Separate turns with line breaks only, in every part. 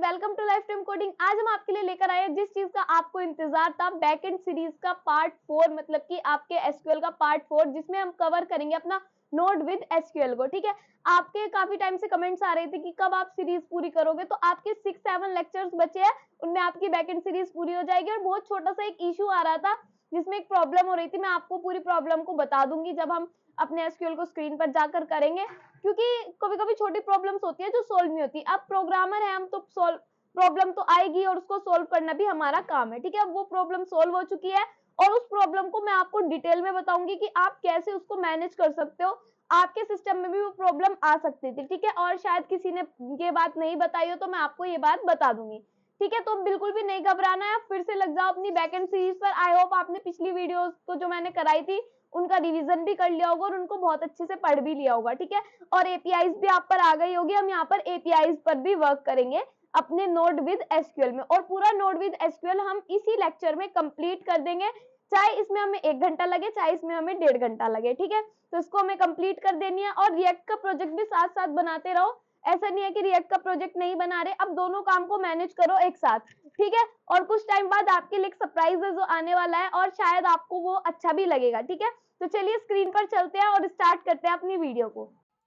Welcome to lifetime coding. आज हम आपके लिए लेकर आए हैं जिस चीज का आपको इंतजार था, बैकएंड सीरीज का पार्ट 4, मतलब कि आपके एसक्यूएल का पार्ट 4, जिसमें हम कवर करेंगे अपना नोड विद एसक्यूएल को। ठीक है, आपके काफी टाइम से कमेंट्स आ रहे थे कि कब आप सीरीज पूरी करोगे, तो आपके 6-7 लेक्चर्स बचे हैं, उनमें आपकी बैकएंड सीरीज पूरी हो जाएगी। और बहुत छोटा सा एक इशू आ रहा था जिसमें एक प्रॉब्लम हो रही थी, मैं आपको पूरी प्रॉब्लम को बता दूंगी जब हम अपने एसक्यूएल को स्क्रीन पर जाकर करेंगे, क्योंकि कभी कभी छोटी प्रॉब्लम्स होती है जो सोल्व नहीं होती। अब प्रोग्रामर है हम, तो सोल्व प्रॉब्लम तो आएगी और उसको सोल्व करना भी हमारा काम है। ठीक है, अब वो प्रॉब्लम सोल्व हो चुकी है और उस प्रॉब्लम को मैं आपको डिटेल में बताऊंगी कि आप कैसे उसको मैनेज कर सकते हो। आपके सिस्टम में भी वो प्रॉब्लम आ सकती थी, ठीक है, और शायद किसी ने ये बात नहीं बताई हो, तो मैं आपको ये बात बता दूंगी। ठीक है, तो बिल्कुल भी नहीं घबराना है, फिर से लग जाओ अपनी बैकएंड सीरीज पर। आई होप आपने पिछली वीडियोस को जो मैंने कराई थी उनका रिवीजन भी कर लिया होगा और उनको बहुत अच्छे से पढ़ भी लिया होगा। ठीक है, और एपीआईज भी आप पर आ गई होगी। हम यहाँ पर एपीआईज पर भी वर्क करेंगे अपने नोड विद एसक्यूएल में, और पूरा नोड विद एसक्यूएल हम इसी लेक्चर में कंप्लीट कर देंगे, चाहे इसमें हमें 1 घंटा लगे, चाहे इसमें हमें 1.5 घंटा लगे। ठीक है, तो इसको हमें कंप्लीट कर देनी है। और रिएक्ट का प्रोजेक्ट भी साथ साथ बनाते रहो, ऐसा नहीं है कि रिएक्ट का प्रोजेक्ट नहीं बना रहे, अब दोनों काम को मैनेज करो एक साथ। ठीक है, और कुछ टाइम बाद आपके लिए सरप्राइज जो आने वाला है और शायद आपको वो अच्छा भी लगेगा। ठीक है, तो चलिए स्क्रीन पर चलते हैं और स्टार्ट करते हैं अपनी वीडियो को।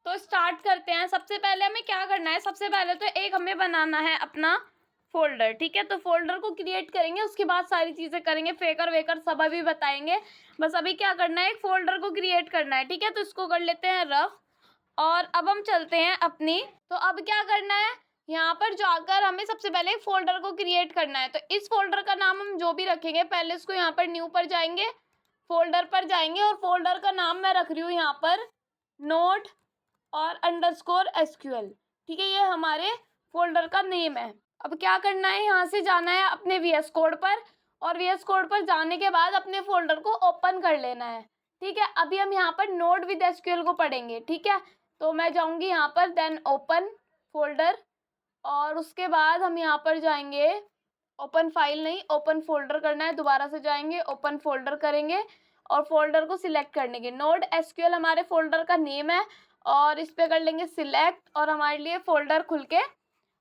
तो स्टार्ट करते हैं। सबसे पहले हमें क्या करना है, सबसे पहले तो एक हमें बनाना है अपना फोल्डर। ठीक है, तो फोल्डर को क्रिएट करेंगे, उसके बाद सारी चीज़ें करेंगे, फेकर वेकर सब अभी बताएंगे। बस अभी क्या करना है, एक फोल्डर को क्रिएट करना है। ठीक है, तो इसको कर लेते हैं रफ। और अब हम चलते हैं अपनी, तो अब क्या करना है, यहाँ पर जाकर हमें सबसे पहले एक फोल्डर को क्रिएट करना है। तो इस फोल्डर का नाम हम जो भी रखेंगे, पहले इसको यहाँ पर न्यू पर जाएंगे, फोल्डर पर जाएंगे, और फोल्डर का नाम मैं रख रही हूँ यहाँ पर नोड और अंडरस्कोर एसक्यूएल। ठीक है, ये हमारे फोल्डर का नेम है। अब क्या करना है, यहाँ से जाना है अपने वीएस कोड पर, और वीएस कोड पर जाने के बाद अपने फोल्डर को ओपन कर लेना है। ठीक है, अभी हम यहाँ पर नोड विद एसक्यूएल को पढ़ेंगे। ठीक है, तो मैं जाऊँगी यहाँ पर, देन ओपन फोल्डर, और उसके बाद हम यहाँ पर जाएंगे, ओपन फाइल नहीं, ओपन फोल्डर करना है, दोबारा से जाएंगे, ओपन फोल्डर करेंगे और फोल्डर को सिलेक्ट करने के, नोड एसक्यूएल हमारे फोल्डर का नेम है, और इस पे कर लेंगे सिलेक्ट, और हमारे लिए फोल्डर खुल के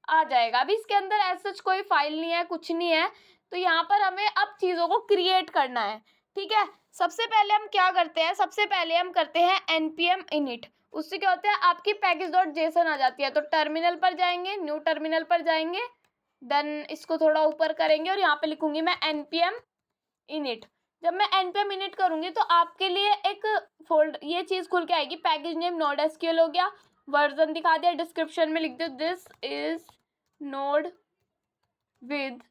आ जाएगा। अभी इसके अंदर ऐसा कोई फाइल नहीं है, कुछ नहीं है, तो यहाँ पर हमें अब चीज़ों को क्रिएट करना है। ठीक है, सबसे पहले हम क्या करते हैं, सबसे पहले हम करते हैं npm init। उससे क्या होता है, आपकी package.json आ जाती है। तो टर्मिनल पर जाएंगे, न्यू टर्मिनल पर जाएंगे, देन इसको थोड़ा ऊपर करेंगे और यहाँ पे लिखूंगी मैं npm init। जब मैं npm init करूंगी तो आपके लिए एक फोल्डर, ये चीज़ खुल के आएगी, पैकेज नेम नोड एसक्यूएल हो गया, वर्जन दिखा दिया, डिस्क्रिप्शन में लिख दो this is Node with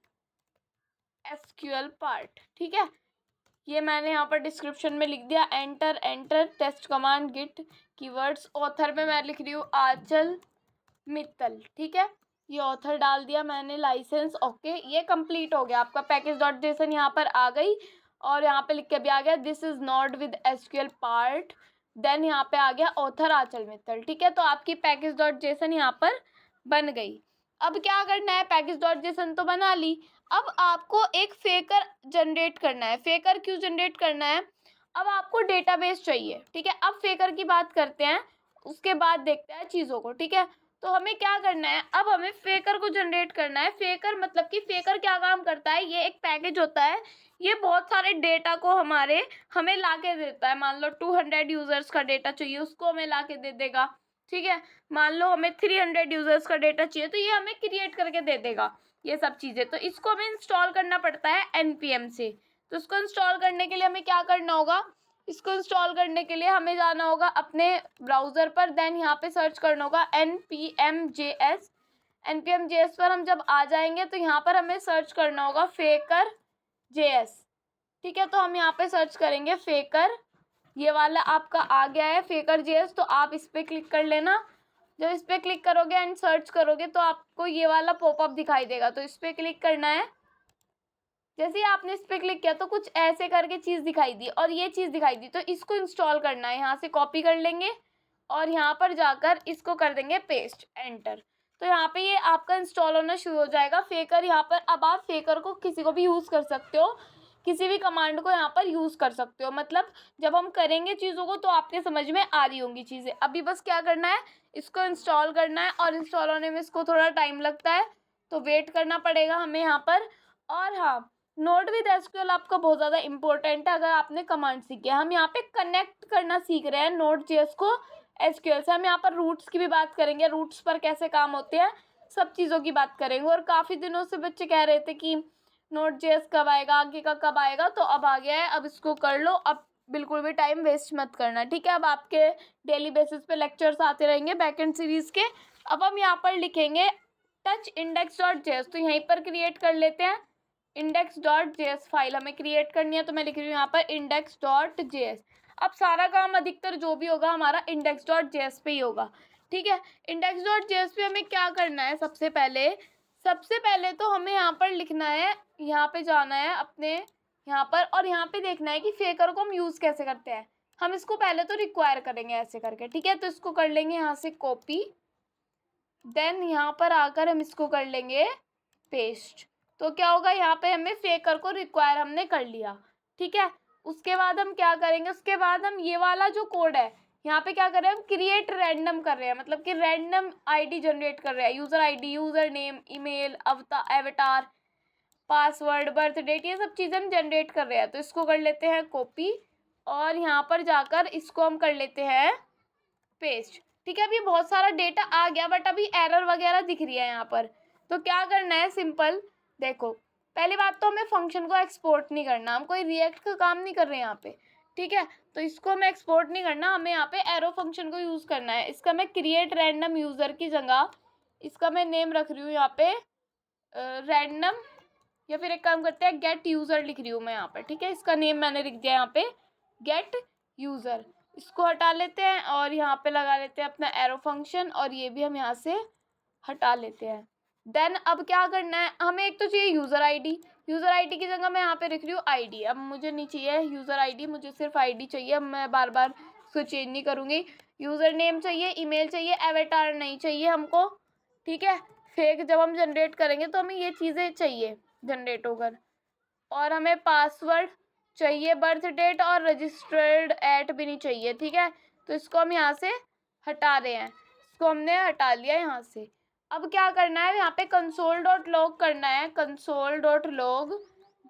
SQL part. ठीक है, ये मैंने यहाँ पर डिस्क्रिप्शन में लिख दिया, enter enter, test command git keywords, author में मैं लिख रही हूँ आंचल मित्तल। ठीक है, ये ऑथर डाल दिया मैंने, लाइसेंस ओके, ये कंप्लीट हो गया आपका। पैकेज.json यहाँ पर आ गई, और यहाँ पे लिख के भी आ गया this is Node with SQL part, then यहाँ पे आ गया ऑथर आंचल मित्तल। ठीक है, तो आपकी पैकेज.json यहाँ पर बन गई। अब क्या करना है, पैकेज.json तो बना ली, अब आपको एक फेकर जनरेट करना है। फेकर क्यों जनरेट करना है, अब आपको डेटाबेस चाहिए। ठीक है, अब फेकर की बात करते हैं, उसके बाद देखते हैं चीज़ों को। ठीक है, तो हमें क्या करना है, अब हमें फेकर को जनरेट करना है। फेकर मतलब कि फेकर क्या काम करता है, ये एक पैकेज होता है, ये बहुत सारे डेटा को हमें ला के देता है। मान लो 200 यूजर्स का डेटा चाहिए, उसको हमें ला के दे देगा। ठीक है, मान लो हमें 300 यूजर्स का डेटा चाहिए, तो ये हमें क्रिएट करके दे देगा ये सब चीज़ें। तो इसको हमें इंस्टॉल करना पड़ता है npm से। तो इसको इंस्टॉल करने के लिए हमें क्या करना होगा, इसको इंस्टॉल करने के लिए हमें जाना होगा अपने ब्राउज़र पर, देन यहाँ पे सर्च करना होगा npm.js। npm.js पर हम जब आ जाएंगे तो यहाँ पर हमें सर्च करना होगा फेकर JS। ठीक है, तो हम यहाँ पे सर्च करेंगे फेकर, ये वाला आपका आ गया है फेकर JS, तो आप इस पर क्लिक कर लेना। जब इस पर क्लिक करोगे एंड सर्च करोगे तो आपको ये वाला पॉपअप दिखाई देगा, तो इस पर क्लिक करना है। जैसे ही आपने इस पर क्लिक किया तो कुछ ऐसे करके चीज़ दिखाई दी, और ये चीज़ दिखाई दी, तो इसको इंस्टॉल करना है। यहाँ से कॉपी कर लेंगे और यहाँ पर जाकर इसको कर देंगे पेस्ट, एंटर। तो यहाँ पे ये आपका इंस्टॉल होना शुरू हो जाएगा फेकर। यहाँ पर अब आप फेकर को किसी को भी यूज़ कर सकते हो, किसी भी कमांड को यहाँ पर यूज़ कर सकते हो। मतलब जब हम करेंगे चीज़ों को तो आपके समझ में आ रही होंगी चीज़ें। अभी बस क्या करना है, इसको इंस्टॉल करना है, और इंस्टॉल होने में इसको थोड़ा टाइम लगता है, तो वेट करना पड़ेगा हमें यहाँ पर। और हाँ, नोड विद एसक्यूएल आपका बहुत ज़्यादा इंपॉर्टेंट है। अगर आपने कमांड सीखी है, हम यहाँ पे कनेक्ट करना सीख रहे हैं नोड जेएस को एसक्यूएल से। हम यहाँ पर रूट्स की भी बात करेंगे, रूट्स पर कैसे काम होते हैं, सब चीज़ों की बात करेंगे। और काफ़ी दिनों से बच्चे कह रहे थे कि नोड जेएस कब आएगा, आगे का कब आएगा, तो अब आ गया है, अब इसको कर लो। अब बिल्कुल भी टाइम वेस्ट मत करना, ठीक है। अब आपके डेली बेसिस पे लेक्चर्स आते रहेंगे बैकएंड सीरीज़ के। अब हम यहाँ पर लिखेंगे टच इंडेक्स डॉट जेएस, तो यहीं पर क्रिएट कर लेते हैं। इंडेक्स डॉट जेएस फाइल हमें क्रिएट करनी है, तो मैं लिख रही हूँ यहाँ पर इंडेक्स डॉट जेएस। अब सारा काम अधिकतर जो भी होगा हमारा इंडेक्स डॉट जेएस पे ही होगा, ठीक है। इंडेक्स डॉट जेएस पे हमें क्या करना है, सबसे पहले तो हमें यहाँ पर लिखना है, यहाँ पे जाना है अपने यहाँ पर, और यहाँ पे देखना है कि फेकर को हम यूज़ कैसे करते हैं। हम इसको पहले तो रिक्वायर करेंगे ऐसे करके, ठीक है। तो इसको कर लेंगे यहाँ से कॉपी, देन यहाँ पर आकर हम इसको कर लेंगे पेस्ट। तो क्या होगा, यहाँ पे हमें फेकर को रिक्वायर हमने कर लिया, ठीक है। उसके बाद हम क्या करेंगे, उसके बाद हम ये वाला जो कोड है यहाँ पे क्या कर रहे हैं, हम क्रिएट रैंडम कर रहे हैं, मतलब कि रैंडम आईडी जनरेट कर रहे हैं। User ID, user name, email, avatar, password, birth date, ये सब चीज़ें हम जनरेट कर रहे हैं। तो इसको कर लेते हैं कॉपी, और यहाँ पर जाकर इसको हम कर लेते हैं पेस्ट, ठीक है। अभी बहुत सारा डेटा आ गया, बट अभी एरर वगैरह दिख रही है यहाँ पर। तो क्या करना है, सिंपल देखो, पहली बात तो हमें फंक्शन को एक्सपोर्ट नहीं करना, हम कोई रिएक्ट का काम नहीं कर रहे हैं यहाँ पे, ठीक है। तो इसको हमें एक्सपोर्ट नहीं करना, हमें यहाँ पे एरो फंक्शन को यूज़ करना है। इसका मैं क्रिएट रैंडम यूज़र की जगह इसका मैं नेम रख रही हूँ यहाँ पे रैंडम, या फिर एक काम करते हैं गेट यूज़र लिख रही हूँ मैं यहाँ पर, ठीक है। इसका नेम मैंने लिख दिया यहाँ पे गेट यूज़र। इसको हटा लेते हैं और यहाँ पे लगा लेते हैं अपना एरो फंक्शन, और ये भी हम यहाँ से हटा लेते हैं। देन अब क्या करना है, हमें एक तो चाहिए यूज़र आईडी की जगह मैं यहाँ पे लिख रही हूँ आईडी। अब मुझे नहीं चाहिए यूज़र आईडी, मुझे सिर्फ आईडी चाहिए। अब मैं बार बार इसको चेंज नहीं करूँगी। यूज़र नेम चाहिए, ईमेल चाहिए, एवटार नहीं चाहिए हमको, ठीक है। फेक जब हम जनरेट करेंगे तो हमें ये चीज़ें चाहिए जनरेट होकर, और हमें पासवर्ड चाहिए, बर्थ डेट और रजिस्टर्ड एट भी नहीं चाहिए, ठीक है। तो इसको हम यहाँ से हटा रहे हैं, इसको हमने हटा लिया यहाँ से। अब क्या करना है, यहाँ पे कंसोल डॉट लॉग करना है, console dot log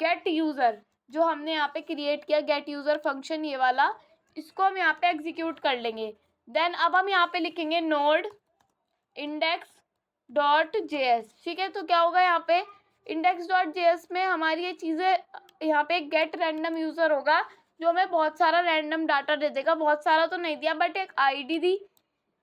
gate user, जो हमने यहाँ पे क्रिएट किया गेट यूज़र फंक्शन ये वाला, इसको हम यहाँ पे एग्जीक्यूट कर लेंगे। देन अब हम यहाँ पे लिखेंगे नोड इंडेक्स डॉट जेएस, ठीक है। तो क्या होगा, यहाँ पे इंडेक्स डॉट जेएस में हमारी ये चीज़ें, यहाँ पे गेट रैंडम यूज़र होगा जो हमें बहुत सारा रैंडम डाटा दे देगा। बहुत सारा तो नहीं दिया, बट एक आईडी दी,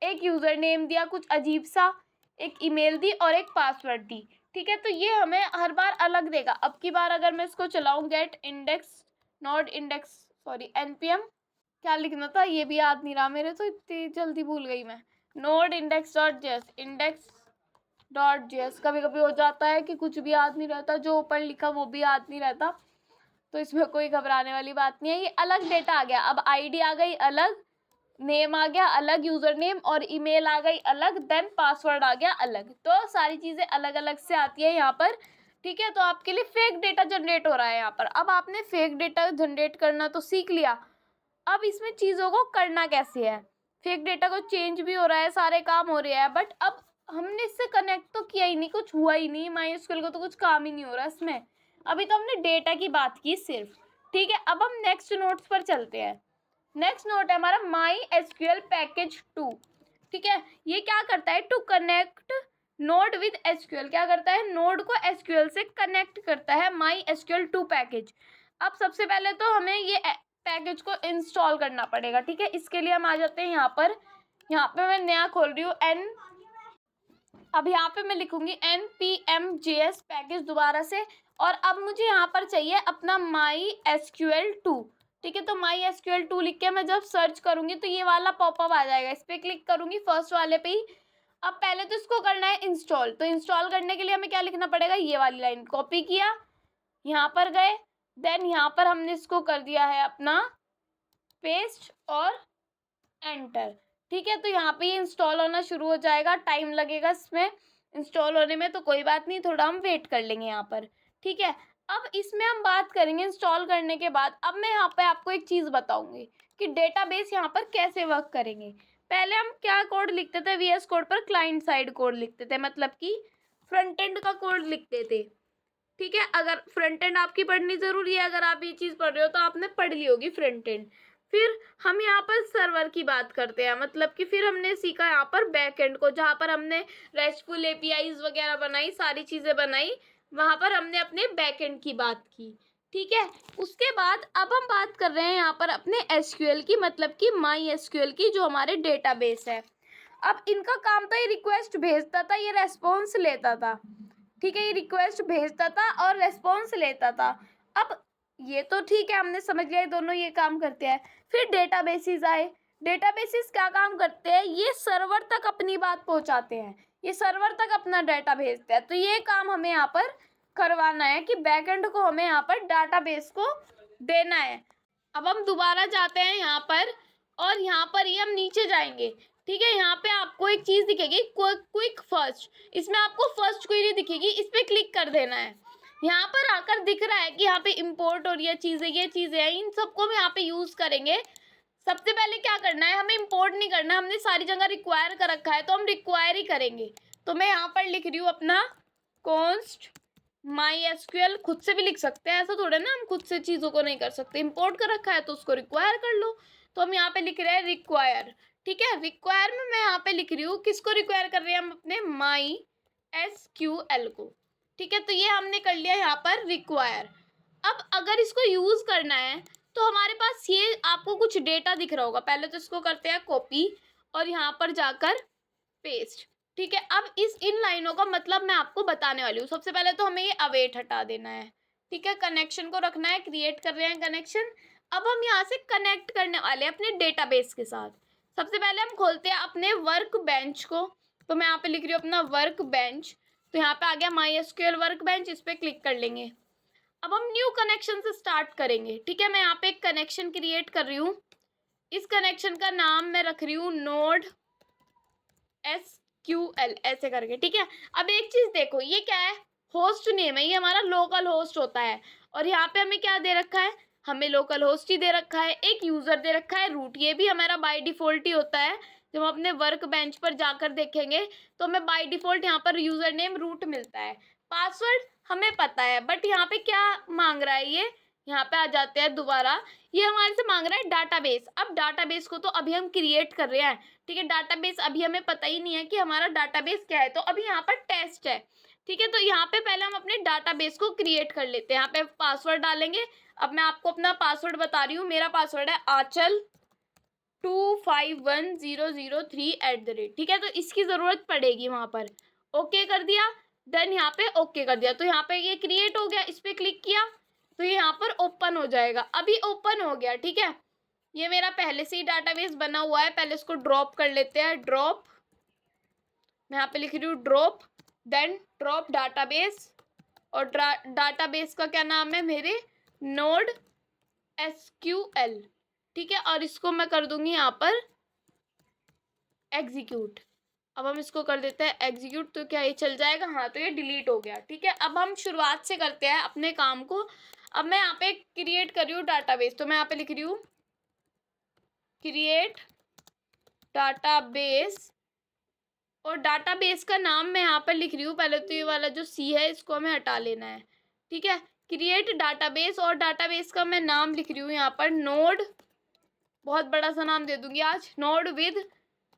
एक यूज़र नेम दिया कुछ अजीब सा, एक ईमेल दी और एक पासवर्ड दी, ठीक है। तो ये हमें हर बार अलग देगा। अब की बार अगर मैं इसको चलाऊँ get index not index sorry npm, क्या लिखना था ये भी याद नहीं रहा मेरे, तो इतनी जल्दी भूल गई मैं। Node index dot JS, index dot JS, कभी कभी हो जाता है कि कुछ भी याद नहीं रहता, जो ऊपर लिखा वो भी याद नहीं रहता, तो इसमें कोई घबराने वाली बात नहीं है। ये अलग डेटा आ गया, अब आईडी आ गई अलग, नेम आ गया अलग, यूज़र नेम और ईमेल आ गई अलग, देन पासवर्ड आ गया अलग। तो सारी चीज़ें अलग अलग से आती है यहाँ पर, ठीक है। तो आपके लिए फेक डेटा जनरेट हो रहा है यहाँ पर। अब आपने फेक डेटा जनरेट करना तो सीख लिया, अब इसमें चीज़ों को करना कैसे है। फेक डेटा को चेंज भी हो रहा है, सारे काम हो रहे हैं, बट अब हमने इससे कनेक्ट तो किया ही नहीं, कुछ हुआ ही नहीं, MySQL को तो कुछ काम ही नहीं हो रहा इसमें। अभी तो हमने डेटा की बात की सिर्फ, ठीक है। अब हम नेक्स्ट नोट्स पर चलते हैं। नेक्स्ट नोट है हमारा MySQL पैकेज 2, ठीक है। ये क्या करता है, to connect Node with SQL, क्या करता है, नोड को एसक्यूएल से कनेक्ट करता है MySQL 2 पैकेज। अब सबसे पहले तो हमें ये पैकेज को इंस्टॉल करना पड़ेगा, ठीक है। इसके लिए हम आ जाते हैं यहाँ पे मैं नया खोल रही हूँ अब यहाँ पे मैं लिखूंगी npmjs पैकेज दोबारा से, और अब मुझे यहाँ पर चाहिए अपना MySQL 2, ठीक है। तो MySQL 2 लिख के मैं जब सर्च करूँगी तो ये वाला पॉपअप आ जाएगा, इस पर क्लिक करूँगी फर्स्ट वाले पे ही। अब पहले तो इसको करना है इंस्टॉल, तो इंस्टॉल करने के लिए हमें क्या लिखना पड़ेगा, ये वाली लाइन कॉपी किया, यहाँ पर गए, देन यहाँ पर हमने इसको कर दिया है अपना पेस्ट और एंटर, ठीक है। तो यहाँ पे ये इंस्टॉल होना शुरू हो जाएगा, टाइम लगेगा इसमें इंस्टॉल होने में, तो कोई बात नहीं, थोड़ा हम वेट कर लेंगे यहाँ पर, ठीक है। अब इसमें हम बात करेंगे इंस्टॉल करने के बाद। अब मैं यहाँ पे आपको एक चीज़ बताऊंगी कि डेटाबेस यहाँ पर कैसे वर्क करेंगे। पहले हम क्या कोड लिखते थे, VS कोड पर क्लाइंट साइड कोड लिखते थे, मतलब कि फ्रंट एंड का कोड लिखते थे, ठीक है। अगर फ्रंट एंड आपकी पढ़नी जरूरी है, अगर आप ये चीज पढ़ रहे हो तो आपने पढ़ ली होगी फ्रंट एंड। फिर हम यहाँ पर सर्वर की बात करते हैं, मतलब कि फिर हमने सीखा यहाँ पर बैक एंड को, जहाँ पर हमने रेस्टफुल एपीआईज वगैरह बनाई, सारी चीजें बनाई, वहां पर हमने अपने बैक एंड की बात की, ठीक है। उसके बाद अब हम बात कर रहे हैं यहाँ पर अपने एसक्यूएल की, मतलब कि माई एसक्यूएल की, जो हमारे डेटाबेस है। अब इनका काम था, ये रिक्वेस्ट भेजता था, ये रेस्पॉन्स लेता था, ठीक है। ये रिक्वेस्ट भेजता था और रेस्पॉन्स लेता था। अब ये तो ठीक है, हमने समझ लिया ये दोनों ये काम करते हैं। फिर डेटाबेसेस आए। डेटाबेसेस क्या काम करते हैं, ये सर्वर तक अपनी बात पहुंचाते हैं, ये सर्वर तक अपना डाटा भेजते हैं। तो ये काम हमें यहाँ पर करवाना है कि बैकएंड को हमें यहाँ पर डाटाबेस को देना है। अब हम दोबारा जाते हैं यहाँ पर, और यहाँ पर ही हम नीचे जाएंगे, ठीक है। यहाँ पे आपको एक चीज दिखेगी, क्विक फर्स्ट, इसमें आपको फर्स्ट क्वेरी दिखेगी, इस पे क्लिक कर देना है। यहाँ पर आकर दिख रहा है कि यहाँ पे इंपोर्ट और ये चीजें हैं, इन सबको हम यहाँ पे यूज करेंगे। सबसे पहले क्या करना है, हमें इंपोर्ट नहीं करना, हमने सारी जगह रिक्वायर कर रखा है, तो हम रिक्वायर ही करेंगे। तो मैं यहाँ पर लिख रही हूँ अपना कॉन्स्ट माई एसक्यूएल, खुद से भी लिख सकते हैं, ऐसा थोड़ा ना हम खुद से चीजों को नहीं कर सकते। इंपोर्ट कर रखा है तो उसको रिक्वायर कर लो, तो हम यहाँ पे लिख रहे हैं रिक्वायर, ठीक है। रिक्वायर में मैं यहाँ पे लिख रही हूँ, किसको रिक्वायर कर रहे हैं हम, अपने माई एसक्यूएल को, ठीक है। तो ये हमने कर लिया यहाँ पर रिक्वायर। अब अगर इसको यूज करना है तो हमारे पास ये आपको कुछ डेटा दिख रहा होगा, पहले तो इसको करते हैं कॉपी और यहाँ पर जाकर पेस्ट, ठीक है। अब इन लाइनों का मतलब मैं आपको बताने वाली हूँ। सबसे पहले तो हमें ये अवेट हटा देना है, ठीक है। कनेक्शन को रखना है, क्रिएट कर रहे हैं कनेक्शन। अब हम यहाँ से कनेक्ट करने वाले हैं अपने डेटाबेस के साथ। सबसे पहले हम खोलते हैं अपने वर्क बेंच को, तो मैं यहाँ पे लिख रही हूँ अपना वर्क बेंच, तो यहाँ पे आ गया माई एसक्यूएल वर्क बेंच, इस पे क्लिक कर लेंगे। अब हम न्यू कनेक्शन से स्टार्ट करेंगे, ठीक है। मैं यहाँ पे एक कनेक्शन क्रिएट कर रही हूँ, इस कनेक्शन का नाम मैं रख रही हूँ नोड एसक्यूएल, ऐसे करके, ठीक है। अब एक चीज देखो, ये क्या है, होस्ट नेम है, ये हमारा लोकल होस्ट होता है, और यहाँ पे हमें क्या दे रखा है, हमें लोकल होस्ट ही दे रखा है, एक यूजर दे रखा है रूट, ये भी हमारा बाय डिफॉल्ट ही होता है। जब हम अपने वर्क बेंच पर जाकर देखेंगे तो हमें बाय डिफॉल्ट यहाँ पर यूजर नेम रूट मिलता है, पासवर्ड हमें पता है, बट यहाँ पे क्या मांग रहा है, ये यहाँ पे आ जाते हैं दोबारा, ये हमारे से मांग रहा है डाटाबेस। अब डाटाबेस को तो अभी हम क्रिएट कर रहे हैं, ठीक है। डाटाबेस अभी हमें पता ही नहीं है कि हमारा डाटाबेस क्या है, तो अभी यहाँ पर टेस्ट है, ठीक है। तो यहाँ पे पहले हम अपने डाटाबेस को क्रिएट कर लेते हैं, यहाँ पे पासवर्ड डालेंगे। अब मैं आपको अपना पासवर्ड बता रही हूँ, मेरा पासवर्ड है आंचल 251003 @, ठीक है। तो इसकी जरूरत पड़ेगी वहां पर, ओके कर दिया, देन यहाँ पे ओके कर दिया, तो यहाँ पे ये क्रिएट हो गया, इस पे क्लिक किया तो ये यहाँ पर ओपन हो जाएगा। अभी ओपन हो गया, ठीक है। ये मेरा पहले से ही डाटाबेस बना हुआ है, पहले इसको ड्रॉप कर लेते हैं, ड्रॉप, मैं यहाँ पे लिख रही हूँ ड्रॉप, देन ड्रॉप डाटाबेस, और डाटाबेस का क्या नाम है मेरे, नोड एसक्यूएल, ठीक है। और इसको मैं कर दूंगी यहाँ पर एग्जीक्यूट। अब हम इसको कर देते हैं एग्जीक्यूट, तो क्या ये चल जाएगा, हाँ, तो ये डिलीट हो गया, ठीक है। अब हम शुरुआत से करते हैं अपने काम को। अब मैं यहाँ पे क्रिएट कर रही हूँ डाटाबेस, तो मैं यहाँ पे लिख रही हूँ क्रिएट डाटाबेस, और डाटाबेस का नाम मैं यहाँ पर लिख रही हूँ, पहले तो ये वाला जो सी है इसको हमें हटा लेना है, ठीक है। क्रिएट डाटाबेस, और डाटाबेस का मैं नाम लिख रही हूँ यहाँ पर नोड, बहुत बड़ा सा नाम दे दूंगी आज, नोड विद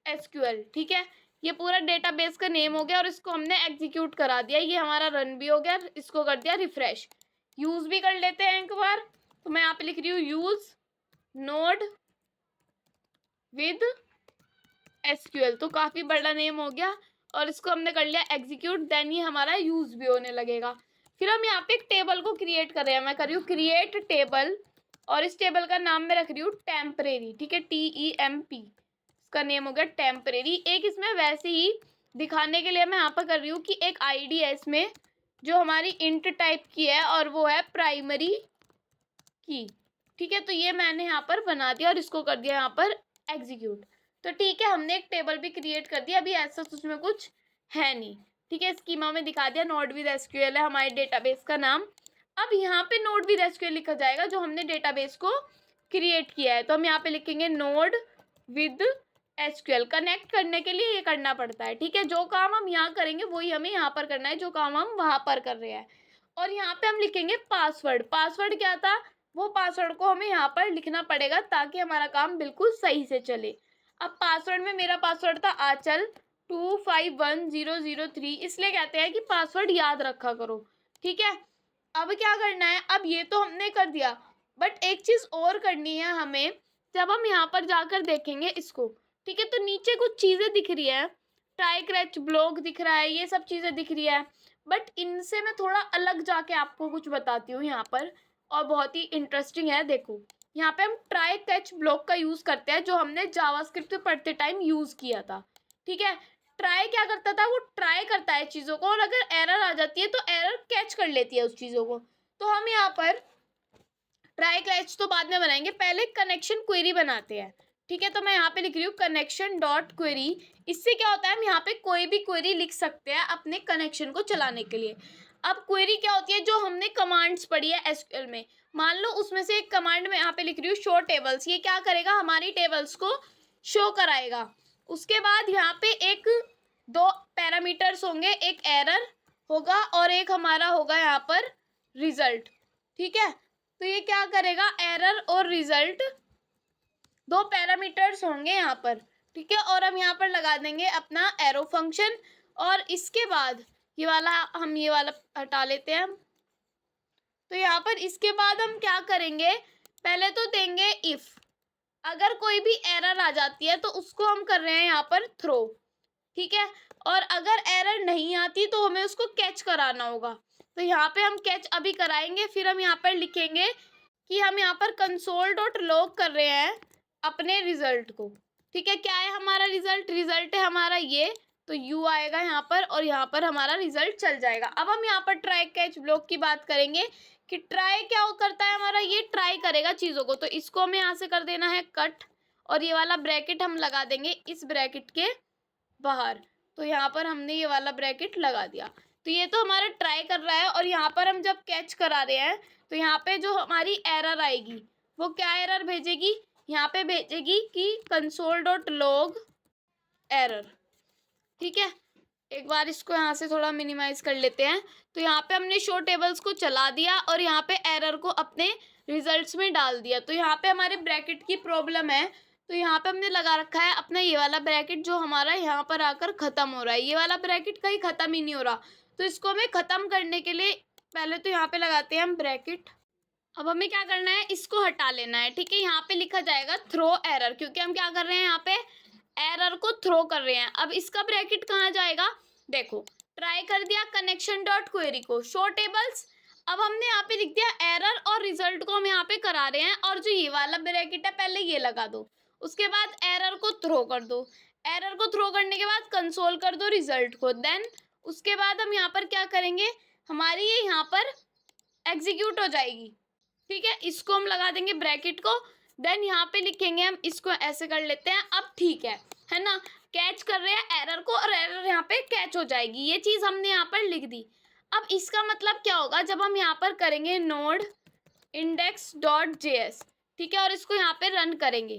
एसक्यूएल, ठीक है। ये पूरा डेटाबेस का नेम हो गया, और इसको हमने एग्जीक्यूट करा दिया, ये हमारा रन भी हो गया, इसको कर दिया रिफ्रेश। यूज भी कर लेते हैं एक बार, तो मैं यहाँ पे लिख रही हूँ यूज नोड विद एसक्यूएल, तो काफी बड़ा नेम हो गया, और इसको हमने कर लिया एग्जीक्यूट, देन ये हमारा यूज भी होने लगेगा। फिर हम यहाँ पे एक टेबल को क्रिएट कर रहे हैं, मैं कर रही हूँ क्रिएट टेबल, और इस टेबल का नाम मैं रख रही हूँ टेम्परेरी, ठीक है, TEMP, इसका नेम हो गया टेम्परेरी। एक इसमें वैसे ही दिखाने के लिए मैं यहाँ पर कर रही हूँ कि एक आईडी है इसमें जो हमारी इंट टाइप की है, और वो है प्राइमरी की, ठीक है। तो ये मैंने यहाँ पर बना दिया और इसको कर दिया यहाँ पर एग्जीक्यूट। तो ठीक है, हमने एक टेबल भी क्रिएट कर दिया, अभी ऐसा उसमें कुछ है नहीं, ठीक है। स्कीमा में दिखा दिया, नोड विद एसक्यूएल है हमारे डेटाबेस का नाम। अब यहाँ पे नोड विद एसक्यूएल लिखा जाएगा जो हमने डेटाबेस को क्रिएट किया है, तो हम यहाँ पे लिखेंगे नोड विद एसक्यूएल कनेक्ट करने के लिए ये करना पड़ता है, ठीक है। जो काम हम यहाँ करेंगे वही हमें यहाँ पर करना है, जो काम हम वहाँ पर कर रहे हैं। और यहाँ पे हम लिखेंगे पासवर्ड। पासवर्ड क्या था, वो पासवर्ड को हमें यहाँ पर लिखना पड़ेगा ताकि हमारा काम बिल्कुल सही से चले। अब पासवर्ड में मेरा पासवर्ड था आंचल 251003, इसलिए कहते हैं कि पासवर्ड याद रखा करो, ठीक है। अब क्या करना है, अब ये तो हमने कर दिया, बट एक चीज़ और करनी है हमें। जब हम यहाँ पर जाकर देखेंगे इसको, ठीक है, तो नीचे कुछ चीज़ें दिख रही है, ट्राई क्रैच ब्लॉक दिख रहा है, ये सब चीज़ें दिख रही है, बट इनसे मैं थोड़ा अलग जाके आपको कुछ बताती हूँ यहाँ पर, और बहुत ही इंटरेस्टिंग है। देखो यहाँ पे हम ट्राई कैच ब्लॉक का यूज़ करते हैं, जो हमने जावास्क्रिप्ट पढ़ते टाइम यूज़ किया था, ठीक है। ट्राई क्या करता था, वो ट्राई करता है चीज़ों को, और अगर एरर आ जाती है तो एरर कैच कर लेती है उस चीज़ों को। तो हम यहाँ पर ट्राई कैच तो बाद में बनाएंगे, पहले कनेक्शन क्वेरी बनाते हैं, ठीक है। तो मैं यहाँ पे लिख रही हूँ कनेक्शन डॉट क्वेरी। इससे क्या होता है, हम यहाँ पे कोई भी क्वेरी लिख सकते हैं अपने कनेक्शन को चलाने के लिए। अब क्वेरी क्या होती है, जो हमने कमांड्स पढ़ी है एसक्यूएल में, मान लो उसमें से एक कमांड में यहाँ पे लिख रही हूँ शो टेबल्स। ये क्या करेगा, हमारी टेबल्स को शो कराएगा। उसके बाद यहाँ पे एक दो पैरामीटर्स होंगे, एक एरर होगा और एक हमारा होगा यहाँ पर रिजल्ट, ठीक है। तो ये क्या करेगा, एरर और रिजल्ट दो पैरामीटर्स होंगे यहाँ पर, ठीक है। और हम यहाँ पर लगा देंगे अपना एरो फंक्शन, और इसके बाद ये वाला हम ये वाला हटा लेते हैं। तो यहाँ पर इसके बाद हम क्या करेंगे, पहले तो देंगे इफ, अगर कोई भी एरर आ जाती है तो उसको हम कर रहे हैं यहाँ पर थ्रो, ठीक है। और अगर एरर नहीं आती तो हमें उसको कैच कराना होगा। तो यहाँ पे हम कैच अभी कराएंगे, फिर हम यहाँ पर लिखेंगे कि हम यहाँ पर कंसोल डॉट लॉग कर रहे हैं अपने रिजल्ट को, ठीक है। क्या है हमारा रिजल्ट, रिजल्ट है हमारा ये, तो यू आएगा यहाँ पर और यहाँ पर हमारा रिजल्ट चल जाएगा। अब हम यहाँ पर ट्राई कैच ब्लॉक की बात करेंगे कि ट्राई क्या करता है हमारा, ये ट्राई करेगा चीज़ों को। तो इसको हमें यहाँ से कर देना है कट, और ये वाला ब्रैकेट हम लगा देंगे इस ब्रैकेट के बाहर। तो यहाँ पर हमने ये वाला ब्रैकेट लगा दिया। तो ये तो हमारा ट्राई कर रहा है, और यहाँ पर हम जब कैच करा रहे हैं तो यहाँ पे जो हमारी एरर आएगी वो क्या एरर भेजेगी, यहाँ पे भेजेगी कि कंसोल डॉट लॉग एरर, ठीक है। एक बार इसको यहाँ से थोड़ा मिनिमाइज कर लेते हैं। तो यहाँ पे हमने शो टेबल्स को चला दिया और यहाँ पे एरर को अपने रिजल्ट्स में डाल दिया। तो यहाँ पे हमारे ब्रैकेट की प्रॉब्लम है, तो यहाँ पे हमने लगा रखा है अपना ये वाला ब्रैकेट, जो हमारा यहाँ पर आकर ख़त्म हो रहा है। ये वाला ब्रैकेट कहीं ख़त्म ही नहीं हो रहा, तो इसको हमें ख़त्म करने के लिए पहले तो यहाँ पे लगाते हैं हम ब्रैकेट। अब हमें क्या करना है, इसको हटा लेना है, ठीक है। यहाँ पे लिखा जाएगा थ्रो एरर, क्योंकि हम क्या कर रहे हैं, यहाँ पे एरर को थ्रो कर रहे हैं। अब इसका ब्रैकेट कहाँ जाएगा, देखो ट्राई कर दिया कनेक्शन डॉट क्वेरी को शो टेबल्स। अब हमने यहाँ पे लिख दिया एरर, और रिजल्ट को हम यहाँ पे करा रहे हैं, और जो ये वाला ब्रैकेट है पहले ये लगा दो, उसके बाद एरर को थ्रो कर दो। एरर को थ्रो करने के बाद कंसोल कर दो रिजल्ट को। देन उसके बाद हम यहाँ पर क्या करेंगे, हमारी ये यहाँ पर एग्जीक्यूट हो जाएगी, ठीक है। इसको हम लगा देंगे ब्रैकेट को। देन यहाँ पे लिखेंगे हम, इसको ऐसे कर लेते हैं। अब ठीक है ना, कैच कर रहे हैं एरर को और एरर यहाँ पे कैच हो जाएगी, ये चीज़ हमने यहाँ पर लिख दी। अब इसका मतलब क्या होगा, जब हम यहाँ पर करेंगे नोड इंडेक्स डॉट जेएस, ठीक है, और इसको यहाँ पे रन करेंगे,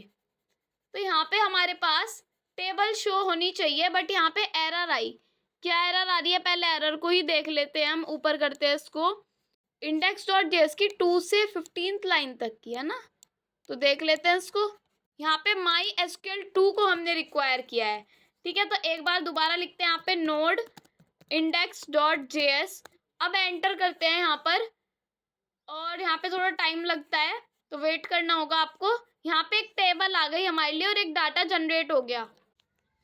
तो यहाँ पे हमारे पास टेबल शो होनी चाहिए, बट यहाँ पे एरर आई। क्या एरर आ रही है, पहले एरर को ही देख लेते हैं हम। ऊपर करते हैं इसको इंडेक्स डॉट जेएस की 2 से 15th लाइन तक की, है ना, तो देख लेते हैं इसको। यहाँ पे माई एसक्यूएल 2 को हमने रिक्वायर किया है, ठीक है। तो एक बार दोबारा लिखते हैं यहाँ पे नोड इंडेक्स डॉट जेएस। अब एंटर करते हैं यहाँ पर, और यहाँ पे थोड़ा टाइम लगता है तो वेट करना होगा आपको। यहाँ पे एक टेबल आ गई हमारे लिए और एक डाटा जनरेट हो गया।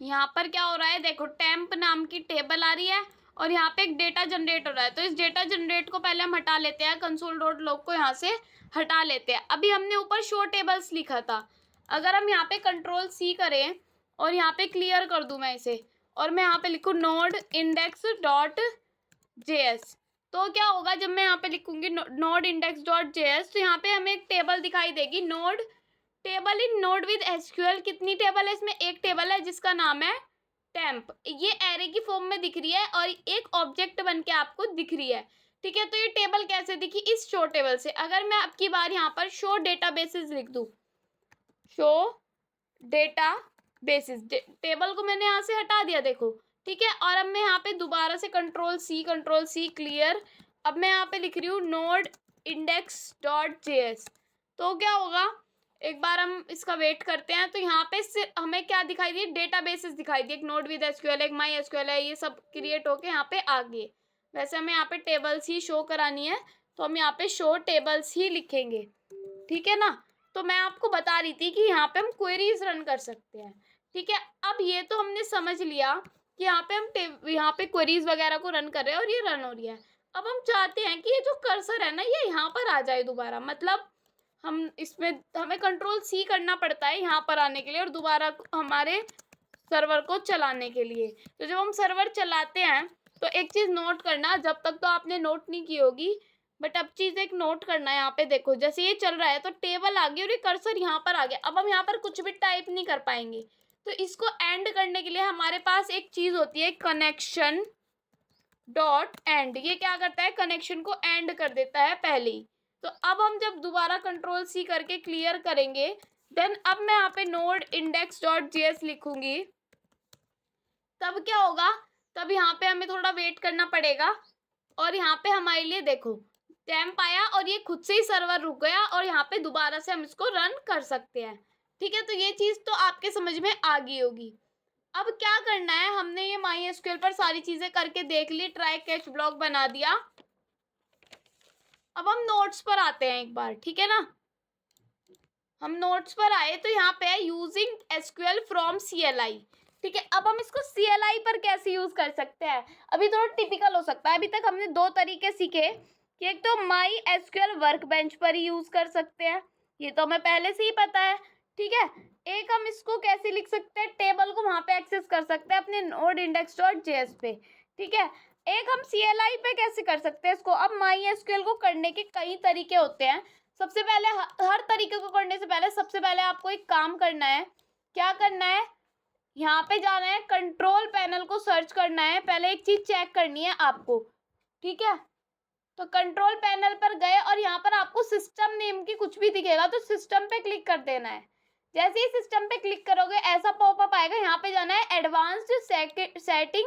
यहाँ पर क्या हो रहा है, देखो टेम्प नाम की टेबल आ रही है और यहाँ पे एक डेटा जनरेट हो रहा है। तो इस डेटा जनरेट को पहले हम हटा लेते हैं, कंसोल डॉट लॉग को यहाँ से हटा लेते हैं। अभी हमने ऊपर शो टेबल्स लिखा था, अगर हम यहाँ पे कंट्रोल सी करें और यहाँ पे क्लियर कर दूँ मैं इसे, और मैं यहाँ पे लिखूँ नोड इंडेक्स डॉट जेएस, तो क्या होगा, जब मैं यहाँ पे लिखूँगी नोड इंडेक्स डॉट जेएस, तो यहाँ पे हमें एक टेबल दिखाई देगी, node table in node with SQL. कितनी टेबल है इसमें, एक टेबल है जिसका नाम है टेम्प। ये एरे की फॉर्म में दिख रही है और एक ऑब्जेक्ट बन के आपको दिख रही है, ठीक है। तो ये टेबल कैसे दिखी, इस शो टेबल से। अगर मैं अब की बार यहाँ पर शो डेटाबेसेस लिख दूँ, शो डेटा बेसिस। टेबल को मैंने यहाँ से हटा दिया देखो, ठीक है। और अब मैं यहाँ पे दोबारा से कंट्रोल सी क्लियर। अब मैं यहाँ पे लिख रही हूँ नोड इंडेक्स डॉट जेएस। तो क्या होगा, एक बार हम इसका वेट करते हैं। तो यहाँ पे हमें क्या दिखाई दिए, डेटा बेसिस दिखाई दिए, एक नोड विद एसक्यूएल, एक माई एसक्यूएल है, ये सब क्रिएट होके यहाँ पे आ गए। वैसे हमें यहाँ पे टेबल्स ही शो करानी है, तो हम यहाँ पे शो टेबल्स ही लिखेंगे, ठीक है ना। तो मैं आपको बता रही थी कि यहाँ पे हम क्वेरीज रन कर सकते हैं, ठीक है। अब ये तो हमने समझ लिया कि यहाँ पे हम यहाँ पे क्वेरीज वगैरह को रन कर रहे हैं और ये रन हो रही है। अब हम चाहते हैं कि ये जो कर्सर है ना, ये यहाँ पर आ जाए दोबारा। मतलब हम इसमें हमें कंट्रोल सी करना पड़ता है यहाँ पर आने के लिए और दोबारा हमारे सर्वर को चलाने के लिए। तो जब हम सर्वर चलाते हैं तो एक चीज़ नोट करना, जब तक तो आपने नोट नहीं की होगी, बट अब चीज़ एक नोट करना है। यहाँ पे देखो, जैसे ये चल रहा है तो टेबल आ गई और ये कर्सर यहाँ पर आ गया। अब हम यहाँ पर कुछ भी टाइप नहीं कर पाएंगे। तो इसको एंड करने के लिए हमारे पास एक चीज़ होती है, कनेक्शन डॉट एंड। ये क्या करता है, कनेक्शन को एंड कर देता है पहले ही। तो अब हम जब दोबारा कंट्रोल सी करके क्लियर करेंगे, देन अब मैं यहाँ पे नोड इंडेक्स डॉट जेएस लिखूंगी। तब क्या होगा, तब यहाँ पे हमें थोड़ा वेट करना पड़ेगा और यहाँ पे हमारे लिए देखो टैम्प आया और ये खुद से ही सर्वर रुक गया और यहाँ पे दोबारा से हम इसको रन कर सकते हैं, ठीक है। तो ये चीज़ तो आपके समझ में आ गई होगी। अब क्या करना है, हमने ये माई एसक्यूएल पर सारी चीज़ें करके देख ली, ट्राई कैच ब्लॉक बना दिया। अब हम नोट्स पर आते हैं एक बार, ठीक है ना। हम नोट्स पर आए तो यहाँ पे है यूजिंग एसक्यूएल फ्रॉम CLI, ठीक है। अब हम इसको CLI पर कैसे यूज कर सकते हैं, अभी थोड़ा टिपिकल हो सकता है। अभी तक हमने दो तरीके सीखे कि एक तो माई एसक्यूएल वर्कबेंच पर ही यूज कर सकते हैं, ये तो हमें पहले से ही पता है, ठीक है। एक हम इसको कैसे लिख सकते हैं, टेबल को वहां पे एक्सेस कर सकते हैं अपने नोड इंडेक्स डॉट जेएस पे, ठीक है। एक हम CLI पे कैसे कर सकते हैं इसको। अब माई एसक्यूएल को करने के कई तरीके होते हैं। सबसे पहले हर तरीके को करने से पहले सबसे पहले आपको एक काम करना है। क्या करना है, यहाँ पे जाना है, कंट्रोल पैनल को सर्च करना है, पहले एक चीज चेक करनी है आपको, ठीक है। तो कंट्रोल पैनल पर गए और यहाँ पर आपको सिस्टम नेम की कुछ भी दिखेगा तो सिस्टम पे क्लिक कर देना है। जैसे ही सिस्टम पे क्लिक करोगे ऐसा पॉपअप आएगा, यहाँ पे जाना है एडवांस्ड सेटिंग,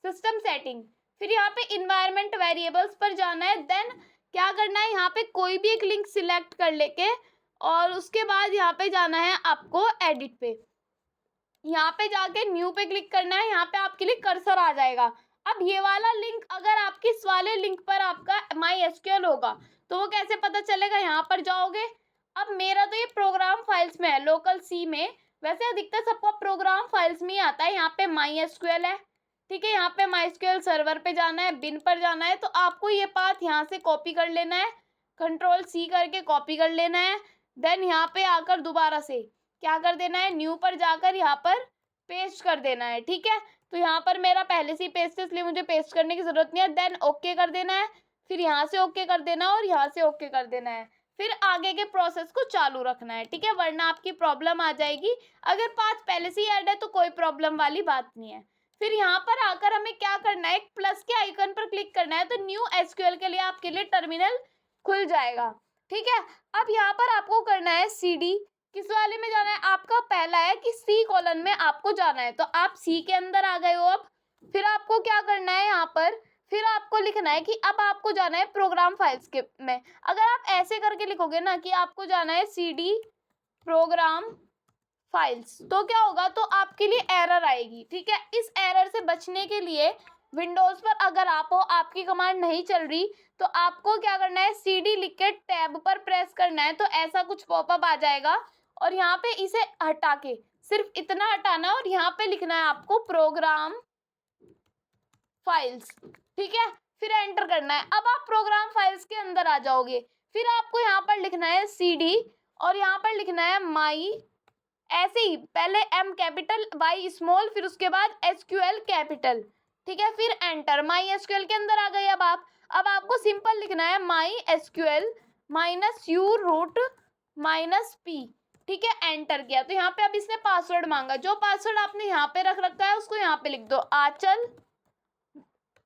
सिस्टम सेटिंग, फिर यहाँ पे इन्वायरमेंट वेरिएबल्स पर जाना है। देन क्या करना है, यहाँ पे कोई भी एक लिंक सिलेक्ट कर लेके और उसके बाद यहाँ पे जाना है आपको एडिट पे, यहाँ पे जाके न्यू पे क्लिक करना है। यहाँ पे आपके लिए कर्सर आ जाएगा। अब ये वाला लिंक, अगर आपके इस वाले लिंक पर आपका माई एसक्यूएल होगा तो वो कैसे पता चलेगा, यहाँ पर जाओगे। अब मेरा तो ये प्रोग्राम फाइल्स में है, लोकल सी में, वैसे अधिकतर सबको प्रोग्राम फाइल्स में ही आता है। यहाँ पे माई एसक्यूएल है, ठीक है। यहाँ पे माई एसक्यूएल सर्वर पे जाना है, बिन पर जाना है, तो आपको ये पाथ यहाँ से कॉपी कर लेना है, कंट्रोल सी करके कॉपी कर लेना है। देन यहाँ पे आकर दोबारा से क्या कर देना है, न्यू पर जाकर यहाँ पर पेस्ट कर देना है, ठीक है। तो यहाँ पर मेरा पहले से ही पेस्ट है इसलिए मुझे पेस्ट करने की जरूरत नहीं है। देन ओके कर देना है, फिर यहाँ से ओके कर देना और यहाँ से ओके कर देना है, फिर आगे के प्रोसेस को चालू रखना है, ठीक है, वरना आपकी प्रॉब्लम आ जाएगी। अगर पाथ पहले से ही ऐड है तो कोई प्रॉब्लम वाली बात नहीं है। फिर यहाँ पर आकर हमें क्या करना है, एक प्लस के आइकन पर क्लिक करना है, तो न्यू एसक्यूएल के लिए आपके लिए टर्मिनल खुल जाएगा, ठीक है। अब यहाँ पर आपको करना है CD, किस वाले में जाना है, आपका पहला है कि C कॉलन में आपको जाना है, तो आप C के अंदर आ गए हो। अब फिर आपको क्या करना है, यहाँ पर फिर आपको लिखना है कि अब आपको जाना है प्रोग्राम फाइल्स के में। अगर आप ऐसे करके लिखोगे ना कि आपको जाना है CD प्रोग्राम फाइल्स, तो क्या होगा, तो आपके लिए एरर आएगी, ठीक है। इस एरर से बचने के लिए विंडोज पर अगर आप हो, आपकी कमांड नहीं चल रही, तो आपको क्या करना है, CD लिख के टैब पर प्रेस करना है, तो ऐसा कुछ पॉपअप आ जाएगा और यहाँ पे इसे हटा के सिर्फ इतना हटाना और यहाँ पे लिखना है आपको प्रोग्राम फाइल्स, ठीक है। फिर एंटर करना है। अब आप प्रोग्राम फाइल्स के अंदर आ जाओगे। फिर आपको यहाँ पर लिखना है CD और यहाँ पर लिखना है माई, ऐसे ही पहले M कैपिटल Y स्मॉल, फिर उसके बाद SQL कैपिटल, ठीक है। फिर एंटर, माई एसक्यूएल के अंदर आ गए। अब आपको सिंपल लिखना है my SQL -u root -p, ठीक है। एंटर किया तो यहाँ पे अब इसने पासवर्ड मांगा, जो पासवर्ड आपने यहाँ पे रख रखा है उसको यहाँ पे लिख दो, आंचल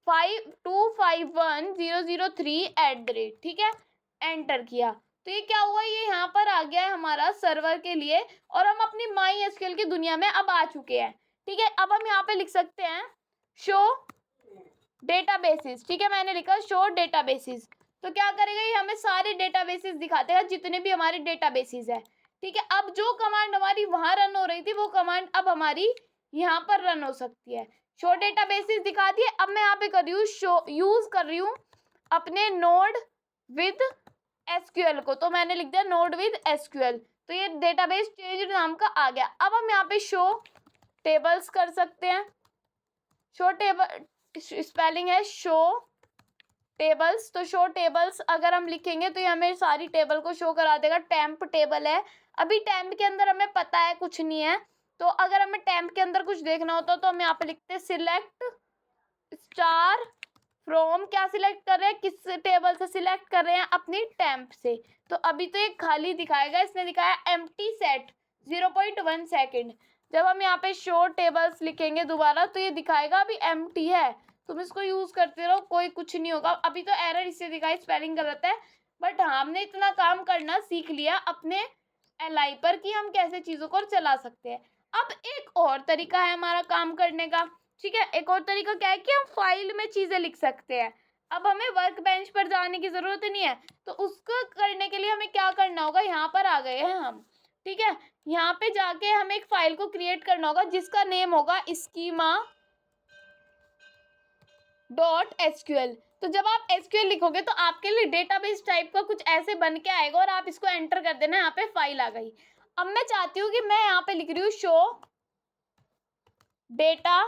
5251003 @, ठीक है। एंटर किया तो ये क्या हुआ, ये यहाँ पर आ गया है हमारा सर्वर के लिए और हम अपनी माई एसक्यूएल की दुनिया में अब आ चुके हैं। ठीक है, अब हम यहाँ पे लिख सकते हैं शो डेटाबेसेस। ठीक है, मैंने लिखा शो डेटाबेसेस। तो क्या करेगा, ये हमें सारे डेटाबेसेस दिखा देगा जितने भी हमारे डेटाबेसेस है। ठीक है, अब जो कमांड हमारी वहां रन हो रही थी वो कमांड अब हमारी यहाँ पर रन हो सकती है। शो डेटाबेसेस दिखा दिए। अब मैं यहाँ पे कर रही हूँ शो, यूज कर रही हूँ अपने नोड विद एसक्यूएल को। तो मैंने लिख दिया नोड विद एसक्यूएल। तो ये डेटाबेस चेंज नाम का आ गया। अब हम यहाँ पे शो टेबल्स कर सकते हैं। शो टेबल स्पेलिंग है शो टेबल्स। तो शो टेबल्स अगर हम लिखेंगे तो ये हमें सारी टेबल को शो करा देगा। टेम्प टेबल है, अभी टेम्प के अंदर हमें पता है कुछ नहीं है। तो अगर हमें टेम्प के अंदर कुछ देखना होता तो हम यहाँ पे लिखते हैं सिलेक्ट स्टार फ्रॉम, क्या सिलेक्ट कर रहे हैं, किस टेबल से सिलेक्ट कर रहे हैं, अपनी टेम्प से। तो अभी तो ये खाली दिखाएगा, इसने दिखाया एम्प्टी सेट 0.1 सेकेंड। जब हम यहाँ पे शो टेबल्स लिखेंगे दोबारा तो ये दिखाएगा अभी एम्प्टी है। तुम इसको यूज करते रहो, कोई कुछ नहीं होगा। अभी तो एरर इससे दिखाई, स्पेलिंग गलत है, बट हमने इतना काम करना सीख लिया अपने एलआई पर कि हम कैसे चीजों को चला सकते हैं। अब एक और तरीका है हमारा काम करने का। ठीक है, एक और तरीका क्या है कि हम फाइल में चीजें लिख सकते हैं। अब हमें वर्क बेंच पर जाने की जरूरत नहीं है, तो उसको करने के लिए हमें क्या करना होगा, यहाँ पर आ गए हैं हम। ठीक है, यहाँ पे जाके हमें एक फाइल को क्रिएट करना होगा जिसका नेम होगा स्कीमा .sql। तो जब आप SQL लिखोगे तो आपके लिए डेटाबेस टाइप का कुछ ऐसे बन के आएगा और आप इसको एंटर कर देना, यहाँ पे फाइल आ गई। अब मैं चाहती हूँ कि मैं यहाँ पे लिख रही हूँ शो डेटा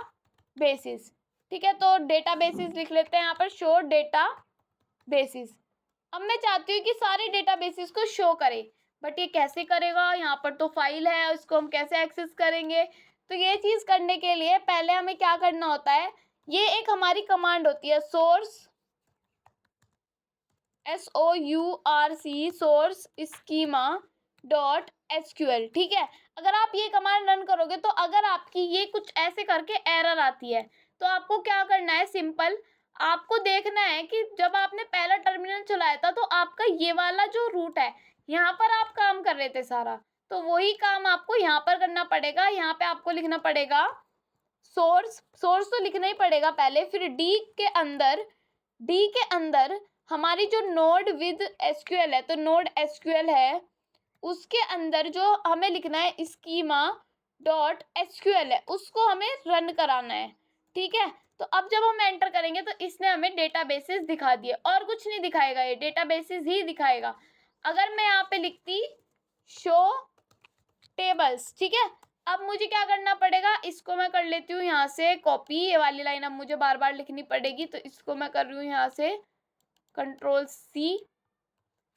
बेसिस। ठीक है, तो डेटा बेसिस लिख लेते हैं यहाँ पर, शो डेटा बेसिस। अब मैं चाहती हूँ कि सारे डेटा बेसिस को शो करे, बट ये कैसे करेगा, यहाँ पर तो फाइल है, इसको हम कैसे एक्सेस करेंगे। तो ये चीज करने के लिए पहले हमें क्या करना होता है, ये एक हमारी कमांड होती है source SOURC source schema .sql। ठीक है, अगर आप ये कमांड रन करोगे तो अगर आपकी ये कुछ ऐसे करके एरर आती है तो आपको क्या करना है, सिंपल आपको देखना है कि जब आपने पहला टर्मिनल चलाया था तो आपका ये वाला जो रूट है यहाँ पर आप काम कर रहे थे सारा, तो वही काम आपको यहाँ पर करना पड़ेगा। यहाँ पे आपको लिखना पड़ेगा सोर्स तो लिखना ही पड़ेगा पहले, फिर डी के अंदर हमारी जो नोड विद एसक्यूएल है, तो नोड एसक्यूएल है उसके अंदर जो हमें लिखना है स्कीमा .sql है, उसको हमें रन कराना है। ठीक है, तो अब जब हम एंटर करेंगे तो इसने हमें डेटाबेसेस दिखा दिए, और कुछ नहीं दिखाएगा, ये डेटाबेसेस ही दिखाएगा। अगर मैं यहाँ पे लिखती शो टेबल्स, ठीक है, अब मुझे क्या करना पड़ेगा, इसको मैं कर लेती हूँ यहाँ से कॉपी, ये वाली लाइन अब मुझे बार बार लिखनी पड़ेगी, तो इसको मैं कर रही हूँ यहाँ से Ctrl+C,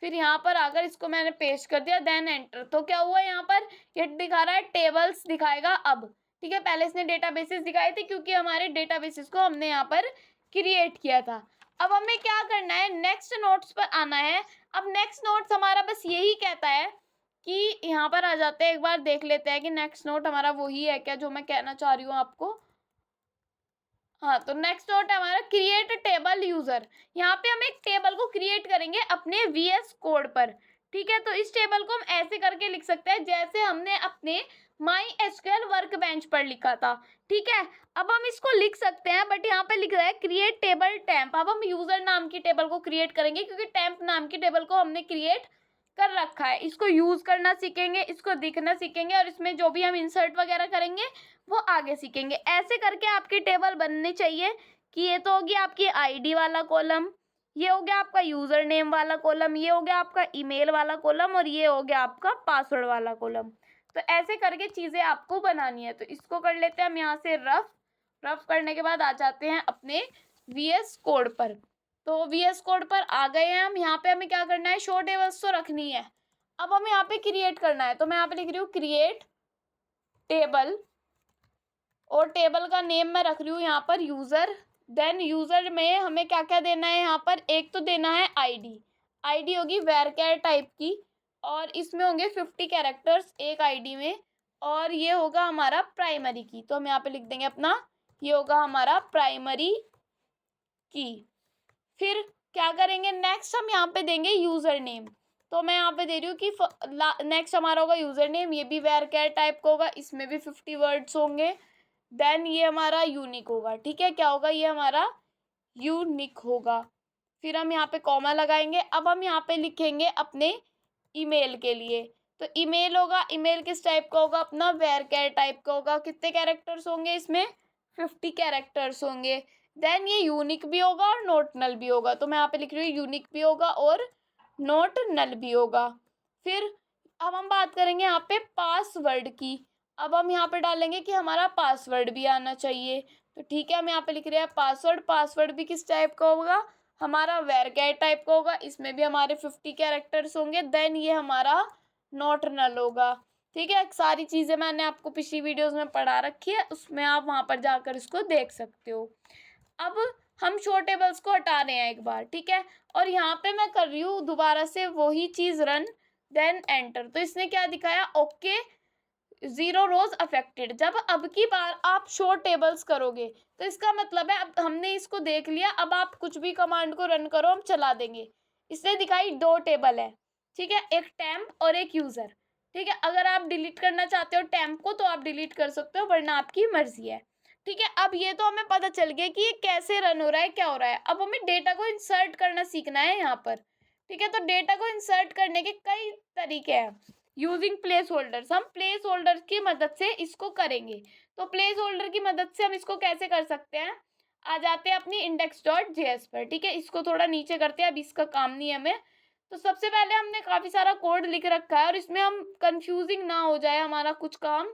फिर यहाँ पर आकर इसको मैंने पेस्ट कर दिया, देन एंटर। तो क्या हुआ, यहाँ पर ये दिखा रहा है टेबल्स दिखाएगा अब। ठीक है, पहले इसने डेटाबेसेस दिखाए थे क्योंकि हमारे डेटाबेसेस को हमने यहाँ पर क्रिएट किया था। अब हमें क्या करना है, नेक्स्ट नोट्स पर आना है। अब नेक्स्ट नोट्स हमारा बस यही कहता है कि यहाँ पर आ जाते हैं, एक बार देख लेते हैं कि नेक्स्ट नोट हमारा वही है क्या जो मैं कहना चाह रही हूँ आपको। हाँ, तो नेक्स्ट नोट है हमारा क्रिएट टेबल यूजर। यहाँ पे हम एक टेबल को क्रिएट करेंगे अपने VS कोड पर। ठीक है, तो इस टेबल को हम ऐसे करके लिख सकते हैं जैसे हमने अपने MySQL वर्कबेंच पर लिखा था। ठीक है, अब हम इसको लिख सकते हैं, बट यहाँ पे लिख रहा है क्रिएट टेबल टेम्प। अब हम यूजर नाम की टेबल को क्रिएट करेंगे क्योंकि टेम्प नाम की टेबल को हमने क्रिएट कर रखा है। इसको यूज करना सीखेंगे, इसको दिखना सीखेंगे, और इसमें जो भी हम इंसर्ट वगैरह करेंगे वो आगे सीखेंगे। ऐसे करके आपकी टेबल बननी चाहिए कि ये तो होगी आपकी आईडी वाला कॉलम, ये हो गया आपका यूजर नेम वाला कॉलम, ये हो गया आपका ईमेल वाला कॉलम, और ये हो गया आपका पासवर्ड वाला कॉलम। तो ऐसे करके चीजें आपको बनानी है। तो इसको कर लेते हैं हम यहाँ से रफ करने के बाद आ जाते हैं अपने VS कोड पर। तो VS कोड पर आ गए हैं हम। यहाँ पे हमें क्या करना है, शो टेबल्स तो रखनी है, अब हमें यहाँ पे क्रिएट करना है। तो मैं यहाँ पे लिख रही हूँ क्रिएट टेबल, और टेबल का नेम मैं रख रही हूँ यहाँ पर यूजर। देन यूजर में हमें क्या क्या देना है, यहाँ पर एक तो देना है आईडी होगी varchar टाइप की, और इसमें होंगे 50 कैरेक्टर्स एक आईडी में, और ये होगा हमारा प्राइमरी की। तो हम यहाँ पे लिख देंगे अपना, ये होगा हमारा प्राइमरी की। फिर क्या करेंगे, नेक्स्ट हम यहाँ पे देंगे यूजर नेम। तो मैं यहाँ पे दे रही हूँ कि नेक्स्ट हमारा होगा यूजर नेम, ये भी varchar टाइप का होगा, इसमें भी 50 वर्ड्स होंगे। देन ये हमारा यूनिक होगा, ठीक है, क्या होगा, ये हमारा यूनिक होगा। फिर हम यहाँ पे कॉमा लगाएंगे। अब हम यहाँ पे लिखेंगे अपने ईमेल के लिए, तो ईमेल होगा, ईमेल किस टाइप का होगा, अपना varchar टाइप का होगा। कितने कैरेक्टर्स होंगे इसमें, 50 कैरेक्टर्स होंगे। देन ये यूनिक भी होगा और नॉट नल भी होगा, तो मैं यहाँ पे लिख रही हूँ यूनिक भी होगा और नॉट नल भी होगा। फिर अब हम बात करेंगे यहाँ पे पासवर्ड की। अब हम यहाँ पे डालेंगे कि हमारा पासवर्ड भी आना चाहिए, तो ठीक है, हम यहाँ पे लिख रहे हैं पासवर्ड। पासवर्ड भी किस टाइप का होगा, हमारा varchar टाइप का होगा, इसमें भी हमारे 50 कैरेक्टर्स होंगे। देन ये हमारा नॉट नल होगा, ठीक है। सारी चीज़ें मैंने आपको पिछली वीडियोस में पढ़ा रखी है, उसमें आप वहाँ पर जाकर इसको देख सकते हो। अब हम शो टेबल्स को हटा रहे हैं एक बार, ठीक है, और यहाँ पे मैं कर रही हूँ दोबारा से वही चीज़ रन, देन एंटर। तो इसने क्या दिखाया, ओके 0 रोज अफेक्टेड। जब अब की बार आप शो टेबल्स करोगे तो इसका मतलब है अब हमने इसको देख लिया, अब आप कुछ भी कमांड को रन करो, हम चला देंगे। इसने दिखाई 2 टेबल है, ठीक है, एक टेम्प और एक यूज़र, ठीक है। अगर आप डिलीट करना चाहते हो टेम्प को तो आप डिलीट कर सकते हो, वरना आपकी मर्जी है, ठीक है। अब ये तो हमें पता चल गया कि ये कैसे रन हो रहा है, क्या हो रहा है। अब हमें डेटा को इंसर्ट करना सीखना है यहाँ पर, ठीक है। तो डेटा को इंसर्ट करने के कई तरीके हैं। यूजिंग प्लेस होल्डर्स, हम प्लेस होल्डर की मदद से इसको करेंगे। तो प्लेस होल्डर की मदद से हम इसको कैसे कर सकते हैं, आ जाते हैं अपनी index.js पर, ठीक है। इसको थोड़ा नीचे करते हैं, अब इसका काम नहीं है हमें। तो सबसे पहले हमने काफ़ी सारा कोड लिख रखा है और इसमें हम कंफ्यूजिंग ना हो जाए हमारा कुछ काम,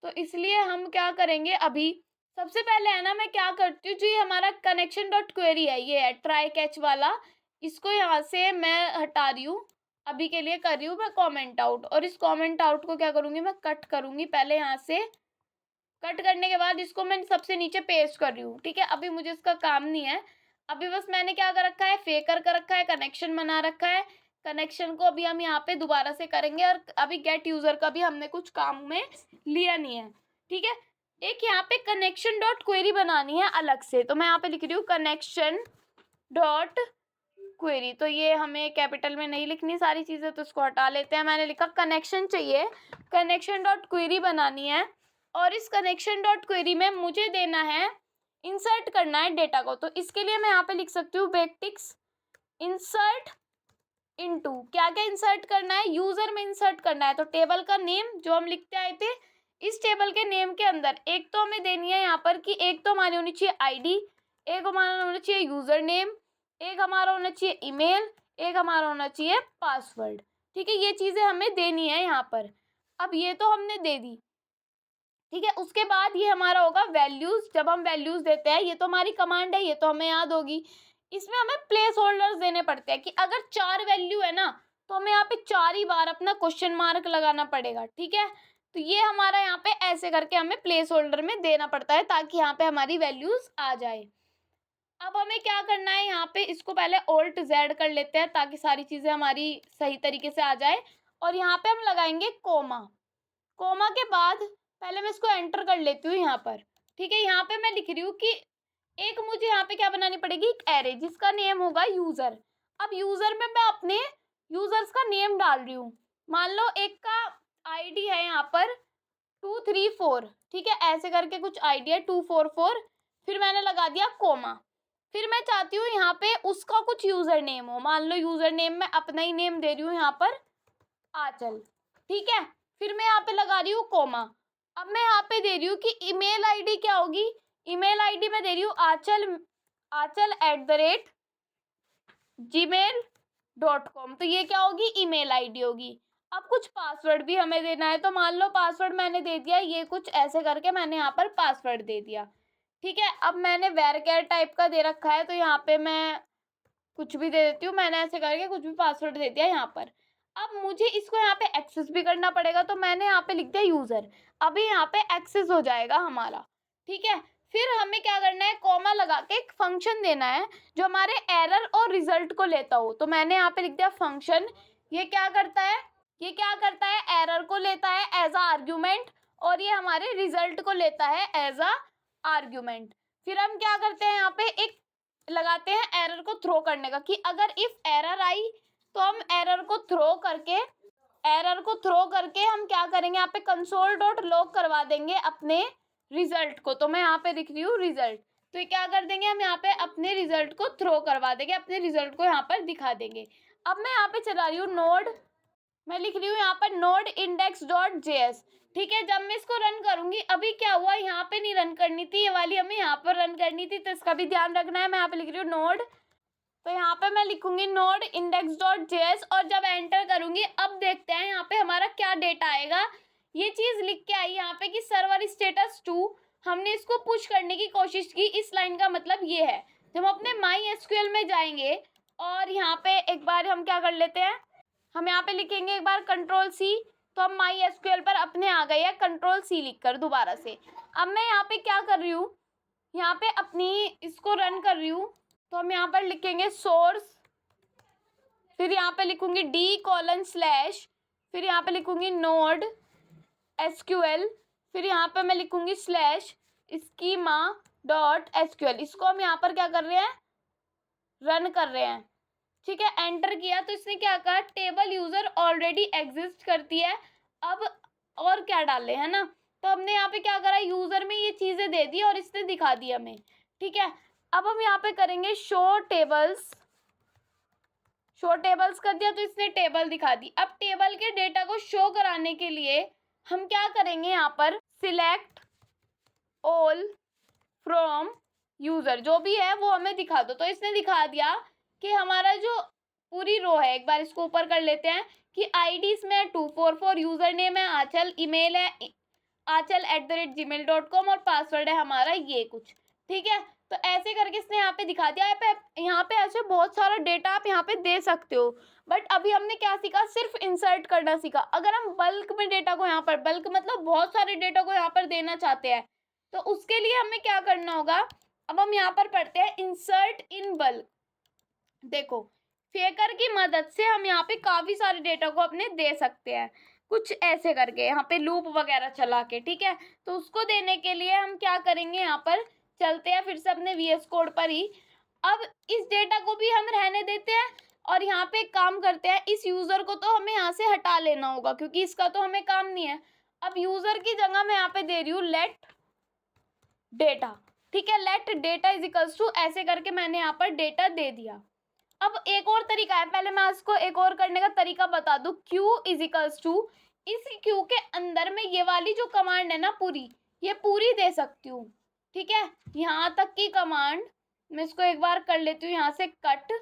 तो इसलिए हम क्या करेंगे, अभी सबसे पहले है ना, मैं क्या करती हूँ, जो ये हमारा connection.query है, ये है ट्राई कैच वाला, इसको यहाँ से मैं हटा रही हूँ, अभी के लिए कर रही हूँ मैं कमेंट आउट। और इस कमेंट आउट को क्या करूँगी, मैं कट करूँगी पहले, यहाँ से कट करने के बाद इसको मैं सबसे नीचे पेस्ट कर रही हूँ, ठीक है। अभी मुझे इसका काम नहीं है, अभी बस मैंने क्या कर रखा है, फेकर कर रखा है, कनेक्शन बना रखा है। कनेक्शन को अभी हम यहाँ पे दोबारा से करेंगे, और अभी गेट यूजर का भी हमने कुछ काम में लिया नहीं है, ठीक है। एक यहाँ पे कनेक्शन डॉट क्वेरी बनानी है अलग से, तो मैं यहाँ पे लिख रही हूँ कनेक्शन डॉट क्वेरी। तो ये हमें कैपिटल में नहीं लिखनी सारी चीज़ें, तो इसको हटा लेते हैं। मैंने लिखा कनेक्शन चाहिए, कनेक्शन डॉट क्वेरी बनानी है, और इस कनेक्शन डॉट क्वेरी में मुझे देना है, इंसर्ट करना है डेटा को। तो इसके लिए मैं यहाँ पे लिख सकती हूँ बेसिक्स इंसर्ट इनटू, क्या क्या इंसर्ट करना है, यूजर में इंसर्ट करना है। तो टेबल का नेम जो हम लिखते आए थे, इस टेबल के नेम के अंदर एक तो हमें देनी है यहाँ पर कि एक तो हमारी होनी चाहिए आईडी, एक हमारा होना चाहिए यूजर नेम, एक हमारा होना चाहिए ईमेल, एक हमारा होना चाहिए पासवर्ड, ठीक है। ये चीज़ें हमें देनी है यहाँ पर। अब ये तो हमने दे दी, ठीक है। उसके बाद ये हमारा होगा वैल्यूज। जब हम वैल्यूज देते हैं, ये तो हमारी कमांड है, ये तो हमें याद होगी। इसमें हमें प्लेस होल्डर्स देने पड़ते हैं कि अगर 4 वैल्यू है ना, तो हमें यहाँ पे 4 ही बार अपना क्वेश्चन मार्क लगाना पड़ेगा, ठीक है। तो ये हमारा यहाँ पे ऐसे करके हमें प्लेस होल्डर में देना पड़ता है, ताकि यहाँ पे हमारी वैल्यूज आ जाए। अब हमें क्या करना है, यहाँ पे इसको पहले Alt Z कर लेते हैं, ताकि सारी चीज़ें हमारी सही तरीके से आ जाए। और यहाँ पे हम लगाएंगे कोमा। कोमा के बाद पहले मैं इसको एंटर कर लेती हूँ यहाँ पर, ठीक है। यहाँ पे मैं लिख रही हूँ कि एक मुझे यहाँ पे क्या बनानी पड़ेगी, एक एरे जिसका नेम होगा यूजर। अब यूजर में मैं अपने यूजर्स का नेम डाल रही हूँ। मान लो एक का आईडी है यहाँ पर 234, ठीक है, ऐसे करके कुछ आईडी है 244, फिर मैंने लगा दिया कोमा। फिर मैं चाहती हूँ यहाँ पे उसका कुछ यूजर नेम हो, मान लो यूजर नेम में अपना ही नेम दे रही हूँ यहाँ पर आंचल, ठीक है। फिर मैं यहाँ पे लगा रही हूँ कोमा। अब मैं यहाँ पे दे रही हूँ कि ईमेल आईडी क्या होगी, ईमेल आईडी में दे रही हूँ आंचल@gmail.com। तो ये क्या होगी, ईमेल आईडी होगी। अब कुछ पासवर्ड भी हमें देना है, तो मान लो पासवर्ड मैंने दे दिया, ये कुछ ऐसे करके मैंने यहाँ पर पासवर्ड दे दिया, ठीक है। अब मैंने varchar टाइप का दे रखा है, तो यहाँ पे मैं कुछ भी दे देती हूँ, मैंने ऐसे करके कुछ भी पासवर्ड दे दिया यहाँ पर। अब मुझे इसको यहाँ पे एक्सेस भी करना पड़ेगा, तो मैंने यहाँ पे लिख दिया यूजर। अभी यहाँ पे एक्सेस हो जाएगा हमारा, ठीक है। फिर हमें क्या करना है, कॉमा लगा के एक फंक्शन देना है जो हमारे एरर और रिजल्ट को लेता हो। तो मैंने यहाँ पे लिख दिया फंक्शन। ये क्या करता है, एरर को लेता है एज अ आर्ग्यूमेंट, और ये हमारे रिजल्ट को लेता है एज अ आर्ग्यूमेंट। फिर हम क्या करते हैं, यहाँ पे एक लगाते हैं एरर को थ्रो करने का, कि अगर इफ एरर आई तो हम एरर को थ्रो करके हम क्या करेंगे, यहाँ पे कंसोल डॉट लॉग करवा देंगे अपने रिजल्ट को। तो मैं यहाँ पे लिख रही हूँ रिजल्ट, तो ये क्या कर देंगे, हम यहाँ पे अपने रिजल्ट को थ्रो करवा देंगे, अपने रिजल्ट को यहाँ पर दिखा देंगे। अब मैं यहाँ पे चला रही हूँ नोड, मैं लिख रही हूँ यहाँ पर नोड इंडेक्स डॉट जेएस। ठीक है, जब मैं इसको रन करूंगी, अभी क्या हुआ, यहाँ पे नहीं रन करनी थी, ये वाली हमें यहाँ पर रन करनी थी, तो इसका भी ध्यान रखना है। मैं यहाँ पे लिख रही हूँ नोड, तो यहाँ पे मैं लिखूंगी नोड इंडेक्स डॉट जेएस, और जब एंटर करूंगी, अब देखते हैं यहाँ पे हमारा क्या डेटा आएगा। ये चीज लिख के आई यहाँ पे कि सर्वर स्टेटस 2, हमने इसको पुश करने की कोशिश की। इस लाइन का मतलब ये है, जब हम अपने माई एसक्यूएल में जाएंगे और यहाँ पे एक बार हम क्या कर लेते हैं, हम यहाँ पे लिखेंगे एक बार कंट्रोल सी, तो हम माई एसक्यूएल पर अपने आ गए हैं कंट्रोल सी लिख कर दोबारा से। अब मैं यहाँ पे क्या कर रही हूँ, यहाँ पे अपनी इसको रन कर रही हूँ, तो हम यहाँ पर लिखेंगे सोर्स, फिर यहाँ पे लिखूंगी d:/, फिर यहाँ पे लिखूंगी नोड एसक्यूएल, फिर यहाँ पे मैं लिखूंगी /schema.sql। इसको हम यहाँ पर क्या कर रहे हैं, रन कर रहे हैं। ठीक है, एंटर किया तो इसने क्या कहा, टेबल यूजर ऑलरेडी एग्जिस्ट करती है। अब और क्या डाले, है ना, तो हमने यहाँ पे क्या करा, यूजर में ये चीजें दे दी और इसने दिखा दी हमें। ठीक है, अब हम यहाँ पे करेंगे शो टेबल्स कर दिया तो इसने टेबल दिखा दी। अब टेबल के डेटा को शो कराने के लिए हम क्या करेंगे, यहाँ पर सिलेक्ट ऑल फ्रॉम यूजर, जो भी है वो हमें दिखा दो। तो इसने दिखा दिया कि हमारा जो पूरी रो है, एक बार इसको ऊपर कर लेते हैं, कि आईडी इसमें 244, यूजर नेम है आंचल, ईमेल है आंchal@gmail.com और पासवर्ड है हमारा ये कुछ। ठीक है, तो ऐसे करके इसने यहाँ पे दिखा दिया। यहाँ पे ऐसे बहुत सारा डेटा आप यहाँ पे दे सकते हो, बट अभी हमने क्या सीखा, सिर्फ इंसर्ट करना सीखा। अगर हम बल्क में डेटा को यहाँ पर, बल्क मतलब बहुत सारे डेटा को यहाँ पर देना चाहते हैं, तो उसके लिए हमें क्या करना होगा। अब हम यहाँ पर पढ़ते हैं इंसर्ट इन बल्क। देखो, फेकर की मदद से हम यहाँ पे काफी सारे डेटा को अपने दे सकते हैं, कुछ ऐसे करके यहाँ पे लूप वगैरह चला के। ठीक है, तो उसको देने के लिए हम क्या करेंगे, यहाँ पर चलते हैं फिर से अपने VS कोड पर ही। अब इस डेटा को भी हम रहने देते हैं और यहाँ पे एक काम करते हैं, इस यूजर को तो हमें यहाँ से हटा लेना होगा क्योंकि इसका तो हमें काम नहीं है। अब यूजर की जगह मैं यहाँ पे दे रही हूँ लेट डेटा। ठीक है, let data is equals to, ऐसे करके मैंने यहाँ पर डेटा दे दिया। अब एक और तरीका है, पहले मैं इसको एक और करने का तरीका बता दूं, क्यू इज इक्वल्स टू, इस क्यू के अंदर में ये वाली जो कमांड है ना पूरी, ये पूरी दे सकती हूँ। ठीक है, यहाँ तक की कमांड मैं इसको एक बार कर लेती हूँ यहाँ से कट,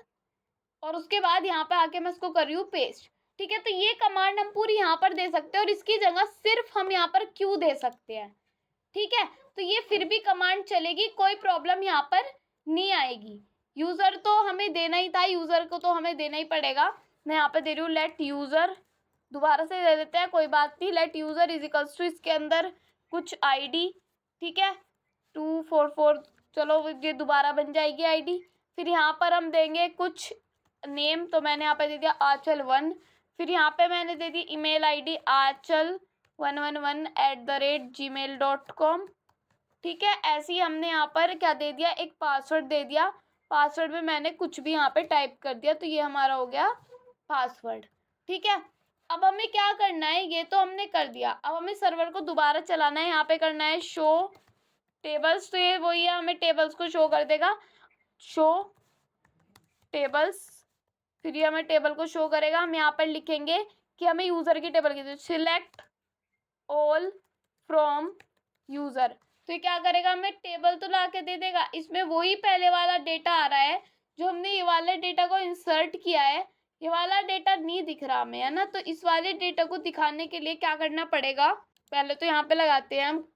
और उसके बाद यहाँ पे आके मैं इसको कर रही हूँ पेस्ट। ठीक है, तो ये कमांड हम पूरी यहाँ पर दे सकते हैं और इसकी जगह सिर्फ हम यहाँ पर क्यू दे सकते हैं। ठीक है, तो ये फिर भी कमांड चलेगी, कोई प्रॉब्लम यहाँ पर नहीं आएगी। यूजर तो हमें देना ही था, यूजर को तो हमें देना ही पड़ेगा। मैं यहाँ पे दे रही हूँ लेट यूजर, दोबारा से दे देते हैं, कोई बात नहीं। Let user is equals to, इसके अंदर कुछ आईडी, ठीक है 244, चलो ये दोबारा बन जाएगी आईडी। फिर यहाँ पर हम देंगे कुछ नेम, तो मैंने यहाँ पे दे दिया आंचल1। फिर यहाँ पे मैंने दे दी ईमेल आईडी आंchal111@gmail.com। ठीक है, ऐसे ही हमने यहाँ पर क्या दे दिया, एक पासवर्ड दे दिया। पासवर्ड में मैंने कुछ भी यहाँ पे टाइप कर दिया, तो ये हमारा हो गया पासवर्ड। ठीक है, अब हमें क्या करना है, ये तो हमने कर दिया। अब हमें सर्वर को दोबारा चलाना है, यहाँ पे करना है शो टेबल्स, तो ये वही है, हमें टेबल्स को शो कर देगा, शो टेबल्स। फिर ये हमें टेबल को शो करेगा। हम यहाँ पर लिखेंगे कि हमें यूजर की टेबल की, सिलेक्ट ऑल फ्रॉम यूजर, तो ये क्या करेगा, हमें टेबल तो ला के दे देगा। इसमें वही पहले वाला डेटा आ रहा है जो हमने ये वाले डेटा को इंसर्ट किया है, ये वाला डेटा नहीं दिख रहा हमें, है ना। तो इस वाले डेटा को दिखाने के लिए क्या करना पड़ेगा, पहले तो यहाँ पे लगाते हैं हम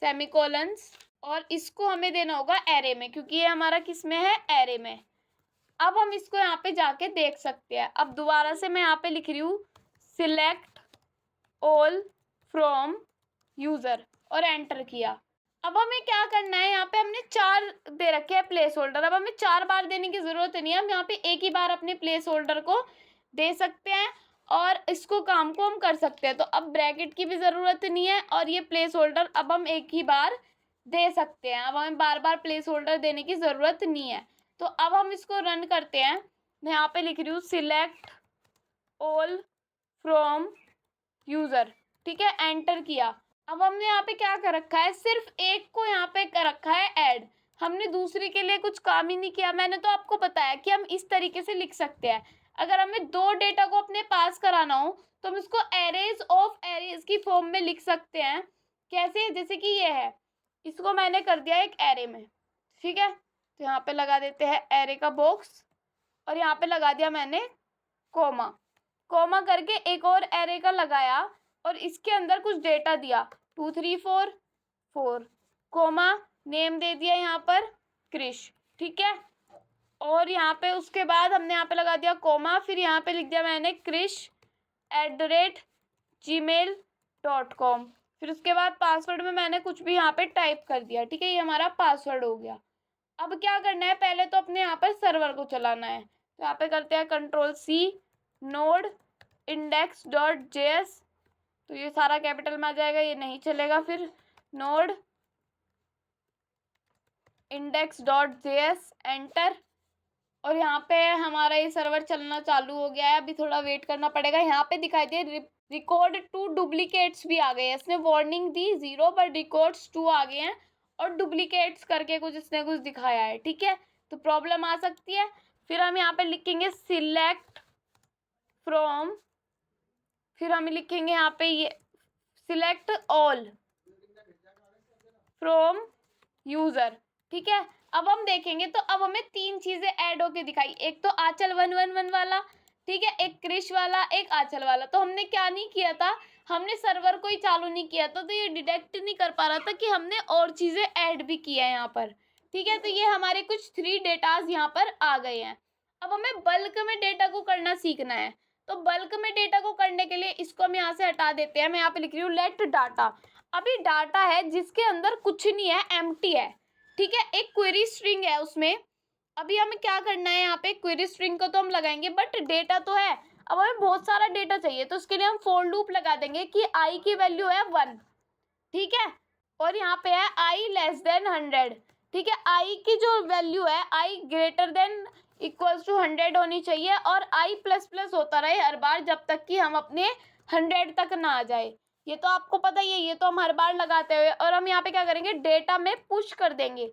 सेमीकोलंस, और इसको हमें देना होगा एरे में, क्योंकि ये हमारा किस में है, एरे में। अब हम इसको यहाँ पे जाके देख सकते हैं। अब दोबारा से मैं यहाँ पे लिख रही हूँ सिलेक्ट ऑल फ्रॉम यूजर और एंटर किया। अब हमें क्या करना है, यहाँ पे हमने 4 दे रखे हैं प्लेस होल्डर। अब हमें 4 बार देने की जरूरत नहीं है, हम यहाँ पे एक ही बार अपने प्लेस होल्डर को दे सकते हैं और इसको काम को हम कर सकते हैं। तो अब ब्रैकेट की भी ज़रूरत नहीं है और ये प्लेस होल्डर अब हम एक ही बार दे सकते हैं। अब हमें बार बार प्लेस होल्डर देने की ज़रूरत नहीं है। तो अब हम इसको रन करते हैं। मैं यहाँ पे लिख रही हूँ सिलेक्ट ऑल फ्रॉम यूज़र, ठीक है, एंटर किया। अब हमने यहाँ पे क्या कर रखा है, सिर्फ एक को यहाँ पे कर रखा है ऐड, हमने दूसरे के लिए कुछ काम ही नहीं किया। मैंने तो आपको बताया कि हम इस तरीके से लिख सकते हैं, अगर हमें दो डेटा को अपने पास कराना हो तो हम इसको एरेज ऑफ एरेज की फॉर्म में लिख सकते हैं। कैसे, जैसे कि ये है, इसको मैंने कर दिया एक एरे में, ठीक है, तो यहाँ पे लगा देते हैं एरे का बॉक्स, और यहाँ पे लगा दिया मैंने कोमा, कोमा करके एक और एरे का लगाया और इसके अंदर कुछ डेटा दिया 2 3 4 4, कोमा, नेम दे दिया यहाँ पर क्रिश, ठीक है, और यहाँ पे उसके बाद हमने यहाँ पे लगा दिया कोमा, फिर यहाँ पे लिख दिया मैंने krish@gmail.com, फिर उसके बाद पासवर्ड में मैंने कुछ भी यहाँ पे टाइप कर दिया, ठीक है, ये हमारा पासवर्ड हो गया। अब क्या करना है, पहले तो अपने यहाँ पर सर्वर को चलाना है, तो यहाँ पे करते हैं Ctrl+C, नोड index.js, तो ये सारा कैपिटल में आ जाएगा, ये नहीं चलेगा, फिर नोड index.js, एंटर, और यहाँ पे हमारा ये सर्वर चलना चालू हो गया है। अभी थोड़ा वेट करना पड़ेगा। यहाँ पे दिखाई दे रिकॉर्ड 2 डुप्लीकेट्स भी आ गए हैं, इसने वार्निंग दी 0 पर रिकॉर्ड्स 2 आ गए हैं और डुप्लीकेट्स करके कुछ इसने कुछ दिखाया है, ठीक है, तो प्रॉब्लम आ सकती है। फिर हम यहाँ पे लिखेंगे सिलेक्ट फ्रॉम, फिर हम लिखेंगे यहाँ पे ये सिलेक्ट ऑल फ्रॉम यूजर, ठीक है। अब हम देखेंगे तो अब हमें 3 चीजें ऐड होके दिखाई, एक तो आंचल 111 वाला, ठीक है, एक क्रिश वाला, एक आंचल वाला। तो हमने क्या नहीं किया था, हमने सर्वर को ही चालू नहीं किया था, तो ये डिटेक्ट नहीं कर पा रहा था कि हमने और चीजें ऐड भी की है यहाँ पर, ठीक है। तो ये हमारे कुछ 3 डेटाज यहाँ पर आ गए हैं। अब हमें बल्क में डेटा को करना सीखना है, तो बल्क में डेटा को करने के लिए इसको हम यहाँ से हटा देते हैं। मैं यहाँ पे लिख रही हूँ लेट डाटा। अभी डाटा है जिसके अंदर कुछ नहीं है, एम्प्टी है, ठीक है, एक क्वेरी स्ट्रिंग है उसमें। अभी हमें क्या करना है, यहाँ पे क्वेरी स्ट्रिंग को तो हम लगाएंगे बट डेटा तो है। अब हमें बहुत सारा डेटा चाहिए, तो उसके लिए हम फॉर लूप लगा देंगे कि आई की वैल्यू है 1, ठीक है, और यहाँ पे है आई लेस देन 100, ठीक है, आई की जो वैल्यू है आई ग्रेटर देन इक्वल्स टू 100 होनी चाहिए, और आई प्लस प्लस होता रहे हर बार जब तक कि हम अपने 100 तक ना आ जाए। ये तो आपको पता ही है, ये तो हम हर बार लगाते हुए। और हम यहाँ पे क्या करेंगे, डेटा में पुश कर देंगे।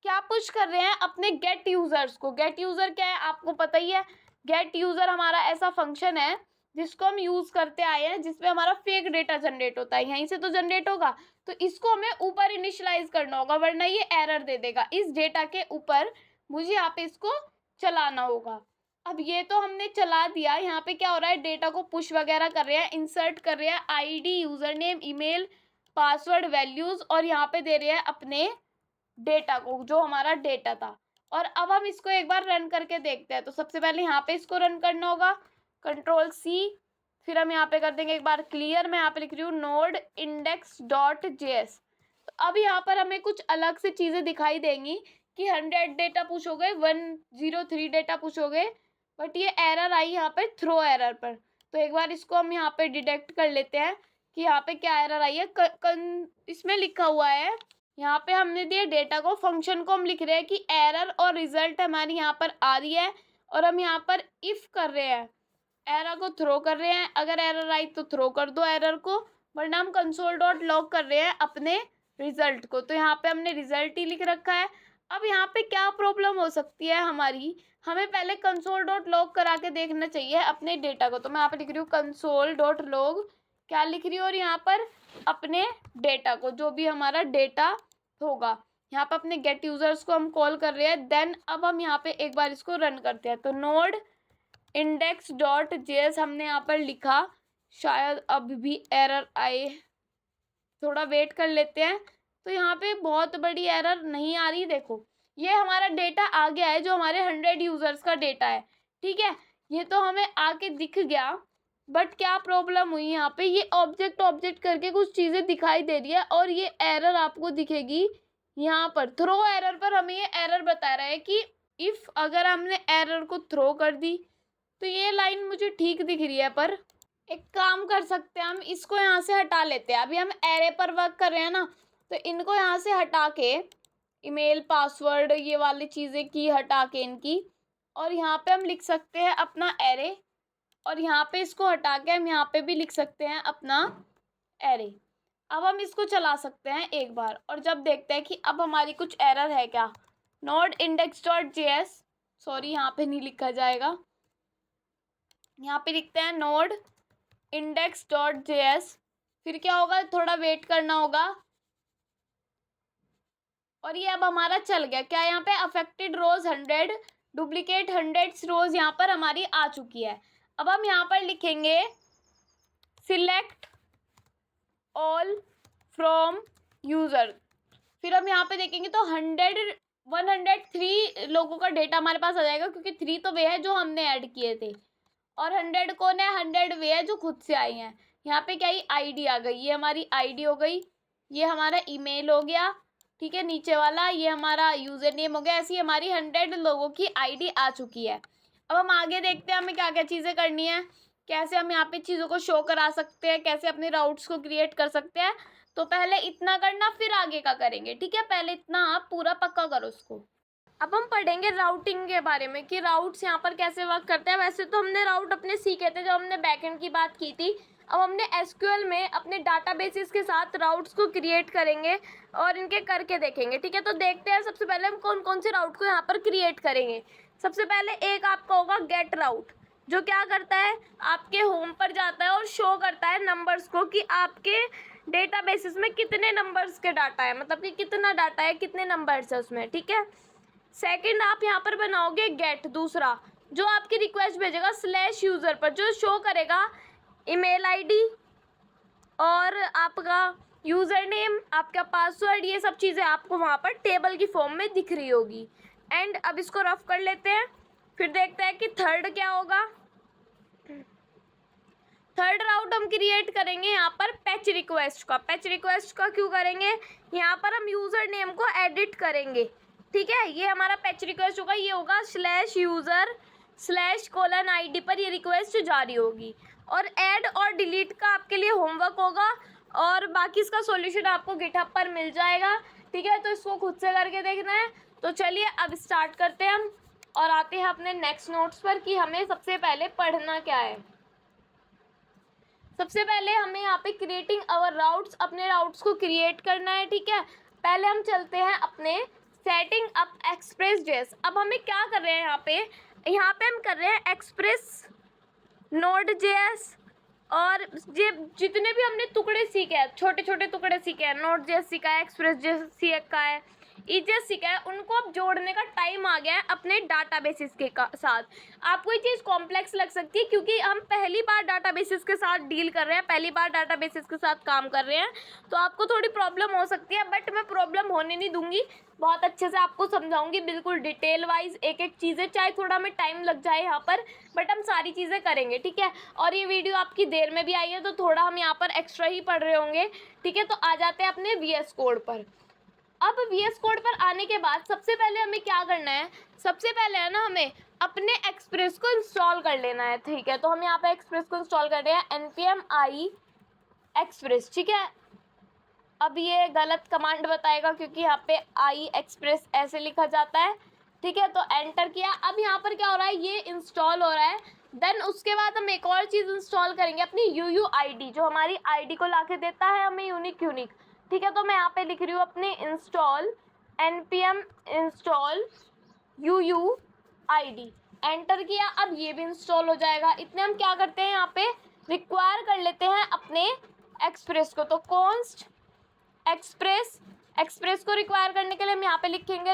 क्या पुश कर रहे हैं, अपने गेट यूजर्स को। गेट यूजर क्या है आपको पता ही है, गेट यूजर हमारा ऐसा फंक्शन है जिसको हम यूज करते आए हैं, जिसमें हमारा फेक डेटा जनरेट होता है, यहीं से तो जनरेट होगा, तो इसको हमें ऊपर इनिशियलाइज करना होगा वरना ये एरर दे देगा। इस डेटा के ऊपर मुझे यहाँ पे इसको चलाना होगा। अब ये तो हमने चला दिया, यहाँ पे क्या हो रहा है, डेटा को पुश वगैरह कर रहे हैं, इंसर्ट कर रहे हैं ID, user name, email, password, values, और यहाँ पे दे रहे हैं अपने डेटा को जो हमारा डेटा था। और अब हम इसको एक बार रन करके देखते हैं। तो सबसे पहले यहाँ पे इसको रन करना होगा, Ctrl+C, फिर हम यहाँ पे कर देंगे एक बार क्लियर। मैं यहाँ पे लिख रही हूँ नोड index.js। तो अब यहाँ पर हमें कुछ अलग से चीज़ें दिखाई देंगी कि 100 डेटा पुश हो गए, 103 डेटा पुश हो गए, बट ये एरर आई यहाँ पे थ्रो एरर पर। तो एक बार इसको हम यहाँ पे डिटेक्ट कर लेते हैं कि यहाँ पे क्या एरर आई है। इसमें लिखा हुआ है, यहाँ पे हमने दिया डेटा को, फंक्शन को हम लिख रहे हैं कि एरर और रिजल्ट हमारी यहाँ पर आ रही है, और हम यहाँ पर इफ कर रहे हैं, एरर को थ्रो कर रहे हैं। अगर एरर आई तो थ्रो कर दो एरर को, वरना हम console.log कर रहे हैं अपने रिजल्ट को। तो यहाँ पे हमने रिजल्ट ही लिख रखा है। अब यहाँ पे क्या प्रॉब्लम हो सकती है हमारी, हमें पहले console.log करा के देखना चाहिए अपने डेटा को। तो मैं यहाँ पे लिख रही हूँ console.log, क्या लिख रही हूँ, और यहाँ पर अपने डेटा को, जो भी हमारा डेटा होगा, यहाँ पे अपने गेट यूजर्स को हम कॉल कर रहे हैं। देन अब हम यहाँ पे एक बार इसको रन करते हैं। तो नोड index.js हमने यहाँ पर लिखा, शायद अभी भी एरर आए, थोड़ा वेट कर लेते हैं। तो यहाँ पे बहुत बड़ी एरर नहीं आ रही, देखो ये हमारा डेटा आ गया है जो हमारे 100 यूजर्स का डेटा है, ठीक है, ये तो हमें आके दिख गया। बट क्या प्रॉब्लम हुई, यहाँ पे ये ऑब्जेक्ट करके कुछ चीज़ें दिखाई दे रही है, और ये एरर आपको दिखेगी यहाँ पर थ्रो एरर पर। हमें ये एरर बता रहा है कि इफ़ अगर हमने एरर को थ्रो कर दी, तो ये लाइन मुझे ठीक दिख रही है, पर एक काम कर सकते हैं, हम इसको यहाँ से हटा लेते हैं। अभी हम एरे पर वर्क कर रहे हैं ना, तो इनको यहाँ से हटा के, ईमेल, पासवर्ड, ये वाली चीज़ें की हटा के इनकी, और यहाँ पे हम लिख सकते हैं अपना एरे, और यहाँ पे इसको हटा के हम यहाँ पे भी लिख सकते हैं अपना एरे। अब हम इसको चला सकते हैं एक बार, और जब देखते हैं कि अब हमारी कुछ एरर है क्या। Node index dot JS, sorry यहाँ पे नहीं लिखा जाएगा, यहाँ पे लिखते हैं नोड इंडेक्स डॉट जेएस। फिर क्या होगा, थोड़ा वेट करना होगा, और ये अब हमारा चल गया। क्या यहाँ पे अफेक्टेड रोज 100, डुप्लीकेट 100 रोज यहाँ पर हमारी आ चुकी है। अब हम यहाँ पर लिखेंगे सिलेक्ट ऑल फ्रॉम यूजर। फिर हम यहाँ पे देखेंगे तो 103 लोगों का डेटा हमारे पास आ जाएगा, क्योंकि 3 तो वे है जो हमने ऐड किए थे, और 100 कौन है, 100 वे है जो खुद से आई हैं। यहाँ पे क्या ही आईडी आ गई, ये हमारी आईडी हो गई, ये हमारा ईमेल हो गया, ठीक है, नीचे वाला ये हमारा यूजर नेम हो गया। ऐसी हमारी 100 लोगों की आईडी आ चुकी है। अब हम आगे देखते हैं हमें क्या क्या चीज़ें करनी है, कैसे हम यहाँ पे चीज़ों को शो करा सकते हैं, कैसे अपने राउट्स को क्रिएट कर सकते हैं। तो पहले इतना करना, फिर आगे का करेंगे, ठीक है। पहले इतना आप पूरा पक्का करो उसको। अब हम पढ़ेंगे राउटिंग के बारे में कि राउट्स यहाँ पर कैसे वर्क करते हैं। वैसे तो हमने राउट अपने सीखे थे जब हमने बैकएंड की बात की थी। अब हमने एसक्यूएल में अपने डाटाबेसेस के साथ राउट्स को क्रिएट करेंगे और इनके करके देखेंगे, ठीक है। तो देखते हैं सबसे पहले हम कौन कौन से राउट को यहाँ पर क्रिएट करेंगे। सबसे पहले एक आपका होगा गेट राउट, जो क्या करता है, आपके होम पर जाता है और शो करता है नंबर्स को कि आपके डेटाबेसेस में कितने नंबर्स के डाटा है, मतलब कि कितना डाटा है, कितने नंबर्स है उसमें, ठीक है। सेकंड आप यहाँ पर बनाओगे गेट, दूसरा जो आपकी रिक्वेस्ट भेजेगा स्लैश यूज़र पर, जो शो करेगा ईमेल आईडी और आपका यूज़र नेम, आपका पासवर्ड, ये सब चीज़ें आपको वहाँ पर टेबल की फॉर्म में दिख रही होगी। एंड अब इसको रफ कर लेते हैं, फिर देखते हैं कि थर्ड क्या होगा। थर्ड राउट हम क्रिएट करेंगे यहाँ पर पैच रिक्वेस्ट का। पैच रिक्वेस्ट का क्यों करेंगे, यहाँ पर हम यूज़र नेम को एडिट करेंगे, ठीक है। ये हमारा पैच रिक्वेस्ट होगा, ये होगा slash user slash colon ID पर ये रिक्वेस्ट जारी होगी। और ऐड और डिलीट का आपके लिए होमवर्क होगा, और बाकी इसका सॉल्यूशन आपको गिटहब पर मिल जाएगा, ठीक है। तो इसको खुद से करके देखना है। तो चलिए अब स्टार्ट करते हैं हम, और आते हैं अपने नेक्स्ट नोट्स पर कि हमें सबसे पहले पढ़ना क्या है। सबसे पहले हमें यहाँ पे क्रिएटिंग आवर राउट्स, अपने राउट्स को क्रिएट करना है, ठीक है। पहले हम चलते हैं अपने सेटिंग अप एक्सप्रेस.js। अब हमें क्या कर रहे हैं यहाँ पे हम कर रहे हैं एक्सप्रेस नोड.js, और ये जितने भी हमने टुकड़े सीखे हैं, छोटे छोटे टुकड़े सीखे हैं, नोड.js सीखा है, एक्सप्रेस.js सीखा है, EJS सीखा है, उनको अब जोड़ने का टाइम आ गया है अपने डाटाबेसेस के साथ। आपको ये चीज़ कॉम्प्लेक्स लग सकती है क्योंकि हम पहली बार डाटाबेसेस के साथ डील कर रहे हैं, पहली बार डाटाबेसेस के साथ काम कर रहे हैं, तो आपको थोड़ी प्रॉब्लम हो सकती है। बट मैं प्रॉब्लम होने नहीं दूंगी, बहुत अच्छे से आपको समझाऊंगी, बिल्कुल डिटेल वाइज एक एक चीज़ें, चाहे थोड़ा हमें टाइम लग जाए यहाँ पर, बट हम सारी चीज़ें करेंगे, ठीक है। और ये वीडियो आपकी देर में भी आई है तो थोड़ा हम यहाँ पर एक्स्ट्रा ही पढ़ रहे होंगे, ठीक है। तो आ जाते हैं अपने VS कोड पर। अब VS कोड पर आने के बाद सबसे पहले हमें क्या करना है, सबसे पहले है ना हमें अपने एक्सप्रेस को इंस्टॉल कर लेना है, ठीक है। तो हम यहाँ पे एक्सप्रेस को इंस्टॉल कर रहे हैं npm i एक्सप्रेस, ठीक है। अब ये गलत कमांड बताएगा क्योंकि यहाँ पे i एक्सप्रेस ऐसे लिखा जाता है, ठीक है। तो एंटर किया। अब यहाँ पर क्या हो रहा है, ये इंस्टॉल हो रहा है। देन उसके बाद हम एक और चीज़ इंस्टॉल करेंगे, अपनी UUID, जो हमारी ID को लाके देता है हमें यूनिक, ठीक है। तो मैं यहाँ पे लिख रही हूँ अपने install npm install UUID, enter किया। अब ये भी इंस्टॉल हो जाएगा। इतने हम क्या करते हैं, यहाँ पे रिक्वायर कर लेते हैं अपने एक्सप्रेस को। तो कॉन्स्ट एक्सप्रेस को रिक्वायर करने के लिए हम यहाँ पे लिखेंगे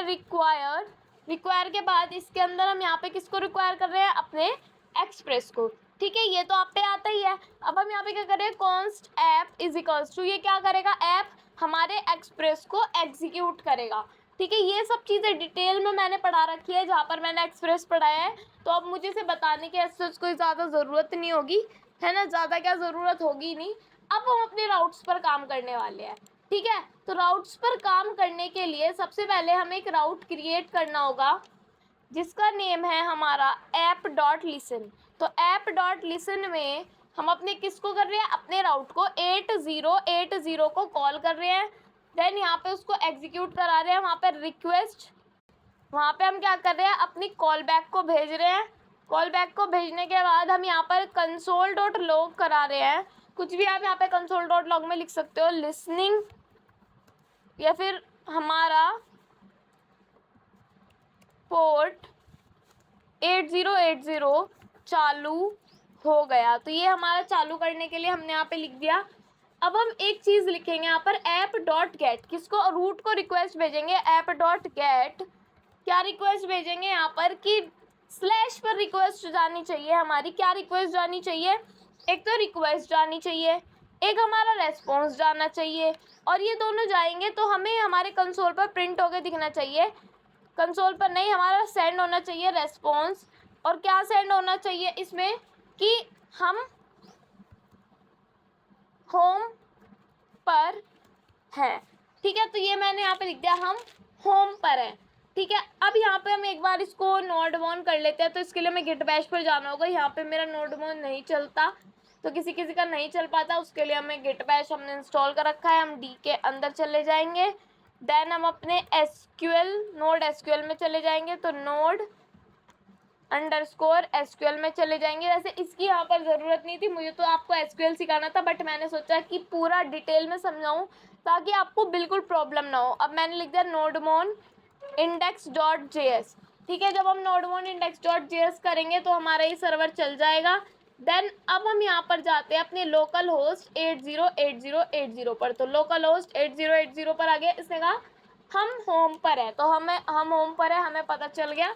रिक्वायर के बाद इसके अंदर हम यहाँ पे किसको रिक्वायर कर रहे हैं, अपने एक्सप्रेस को, ठीक है। ये तो आप पे आता ही है। अब हम यहाँ पे क्या कर रहे हैं, const app is equals to, ये क्या करेगा, ऐप हमारे एक्सप्रेस को एग्जीक्यूट करेगा, ठीक है। ये सब चीज़ें डिटेल में मैंने पढ़ा रखी है जहाँ पर मैंने एक्सप्रेस पढ़ाया है, तो अब मुझे इसे बताने की ऐसे कोई ज़्यादा ज़रूरत नहीं होगी, है ना, ज़्यादा क्या ज़रूरत होगी नहीं। अब हम अपने राउट्स पर काम करने वाले हैं, ठीक है। तो राउट्स पर काम करने के लिए सबसे पहले हमें एक राउट क्रिएट करना होगा जिसका नेम है हमारा app.listen। तो app.listen में हम अपने किसको कर रहे हैं, अपने राउट को 8080 को कॉल कर रहे हैं। देन यहाँ पे उसको एग्जीक्यूट करा रहे हैं, वहाँ पर रिक्वेस्ट वहाँ पे हम क्या कर रहे हैं, अपनी कॉल बैक को भेज रहे हैं। कॉल बैक को भेजने के बाद हम यहाँ पर कंसोल डॉट लॉग करा रहे हैं। कुछ भी आप यहाँ पे कंसोल डॉट लॉग में लिख सकते हो, लिसनिंग, या फिर हमारा पोर्ट 8080 चालू हो गया। तो ये हमारा चालू करने के लिए हमने यहाँ पे लिख दिया। अब हम एक चीज़ लिखेंगे यहाँ पर, ऐप डॉट गेट, किसको, रूट को रिक्वेस्ट भेजेंगे, ऐप डॉट गेट। क्या रिक्वेस्ट भेजेंगे यहाँ पर कि स्लैश पर रिक्वेस्ट जानी चाहिए हमारी। क्या रिक्वेस्ट जानी चाहिए, एक तो रिक्वेस्ट जानी चाहिए, एक हमारा रेस्पॉन्स जाना चाहिए, और ये दोनों जाएंगे तो हमें हमारे कंसोल पर प्रिंट होके दिखना चाहिए। कंसोल पर नहीं, हमारा सेंड होना चाहिए रेस्पॉन्स। और क्या सेंड होना चाहिए इसमें कि हम होम पर हैं। ठीक है, तो ये मैंने यहाँ पे लिख दिया, हम होम पर हैं। ठीक है, अब यहाँ पे हम एक बार इसको नोड मोन कर लेते हैं। तो इसके लिए हमें गिट बैश पर जाना होगा। यहाँ पे मेरा नोड मोन नहीं चलता, तो किसी किसी का नहीं चल पाता, उसके लिए हमें गिट बैश हमने इंस्टॉल कर रखा है। हम डी के अंदर चले जाएंगे, देन हम अपने एसक्यूएल, नोड एसक्यूएल में चले जाएंगे। तो नोड अंडरस्कोर एसक्यूएल में चले जाएंगे। वैसे इसकी यहाँ पर ज़रूरत नहीं थी, मुझे तो आपको एसक्यूएल सिखाना था, बट मैंने सोचा कि पूरा डिटेल में समझाऊँ ताकि आपको बिल्कुल प्रॉब्लम ना हो। अब मैंने लिख दिया नोडमोन इंडेक्स डॉट जेएस। ठीक है, जब हम नोडमोन इंडेक्स डॉट जेएस करेंगे तो हमारा ये सर्वर चल जाएगा। देन अब हम यहाँ पर जाते हैं अपने लोकल होस्ट 808080 पर। तो लोकल होस्ट 8080 पर आ गया। इसने कहा हम होम पर है, तो हम होम पर है, हमें पता चल गया।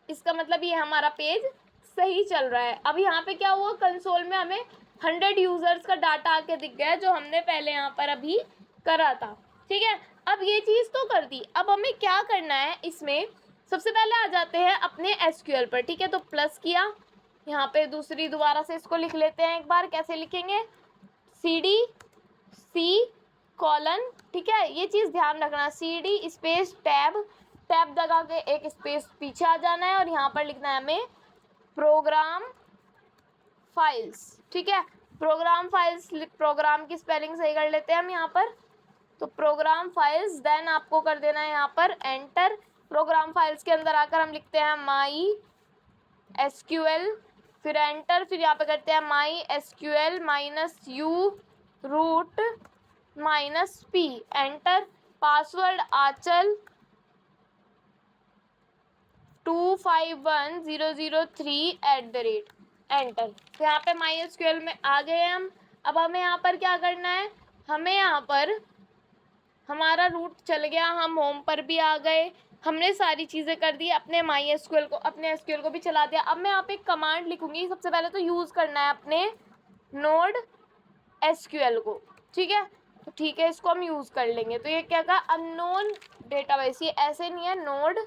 इसका मतलब ये हमारा पेज सही चल रहा है। अब यहाँ पे क्या हुआ, कंसोल में हमें 100 यूजर्स का डाटा आके दिख गया, जो हमने पहले यहाँ पर अभी करा था। ठीक है, अब ये चीज़ तो कर दी। अब हमें क्या करना है इसमें, सबसे पहले आ जाते हैं अपने एसक्यूएल पर। ठीक है, तो प्लस किया, यहाँ पे दोबारा से इसको लिख लेते हैं एक बार। कैसे लिखेंगे, CD C कॉलन। ठीक है, ये चीज़ ध्यान रखना, CD स्पेस टैब, टैब दबा के एक स्पेस पीछे आ जाना है, और यहाँ पर लिखना है हमें प्रोग्राम फाइल्स। ठीक है, प्रोग्राम फाइल्स, प्रोग्राम की स्पेलिंग सही कर लेते हैं हम यहाँ पर। तो प्रोग्राम फाइल्स, देन आपको कर देना है यहाँ पर एंटर। प्रोग्राम फाइल्स के अंदर आकर हम लिखते हैं माई एसक्यूएल, फिर एंटर, फिर यहाँ पे करते हैं my SQL -u root -p, enter. Password Anchal 251003 enter. तो यहाँ पे माई एसक्यूएल में आ गए हम। अब हमें यहाँ पर क्या करना है, हमें यहाँ पर हमारा रूट चल गया, हम होम पर भी आ गए, हमने सारी चीज़ें कर दी, अपने माई एसक्यूएल को, अपने एसक्यूएल को भी चला दिया। अब मैं यहाँ पे एक कमांड लिखूंगी। सबसे पहले तो यूज़ करना है अपने नोड एसक्यूएल को। ठीक है, तो ठीक है, इसको हम यूज़ कर लेंगे। तो ये क्या कहा, अननोन डेटाबेस, ये ऐसे नहीं है, नोड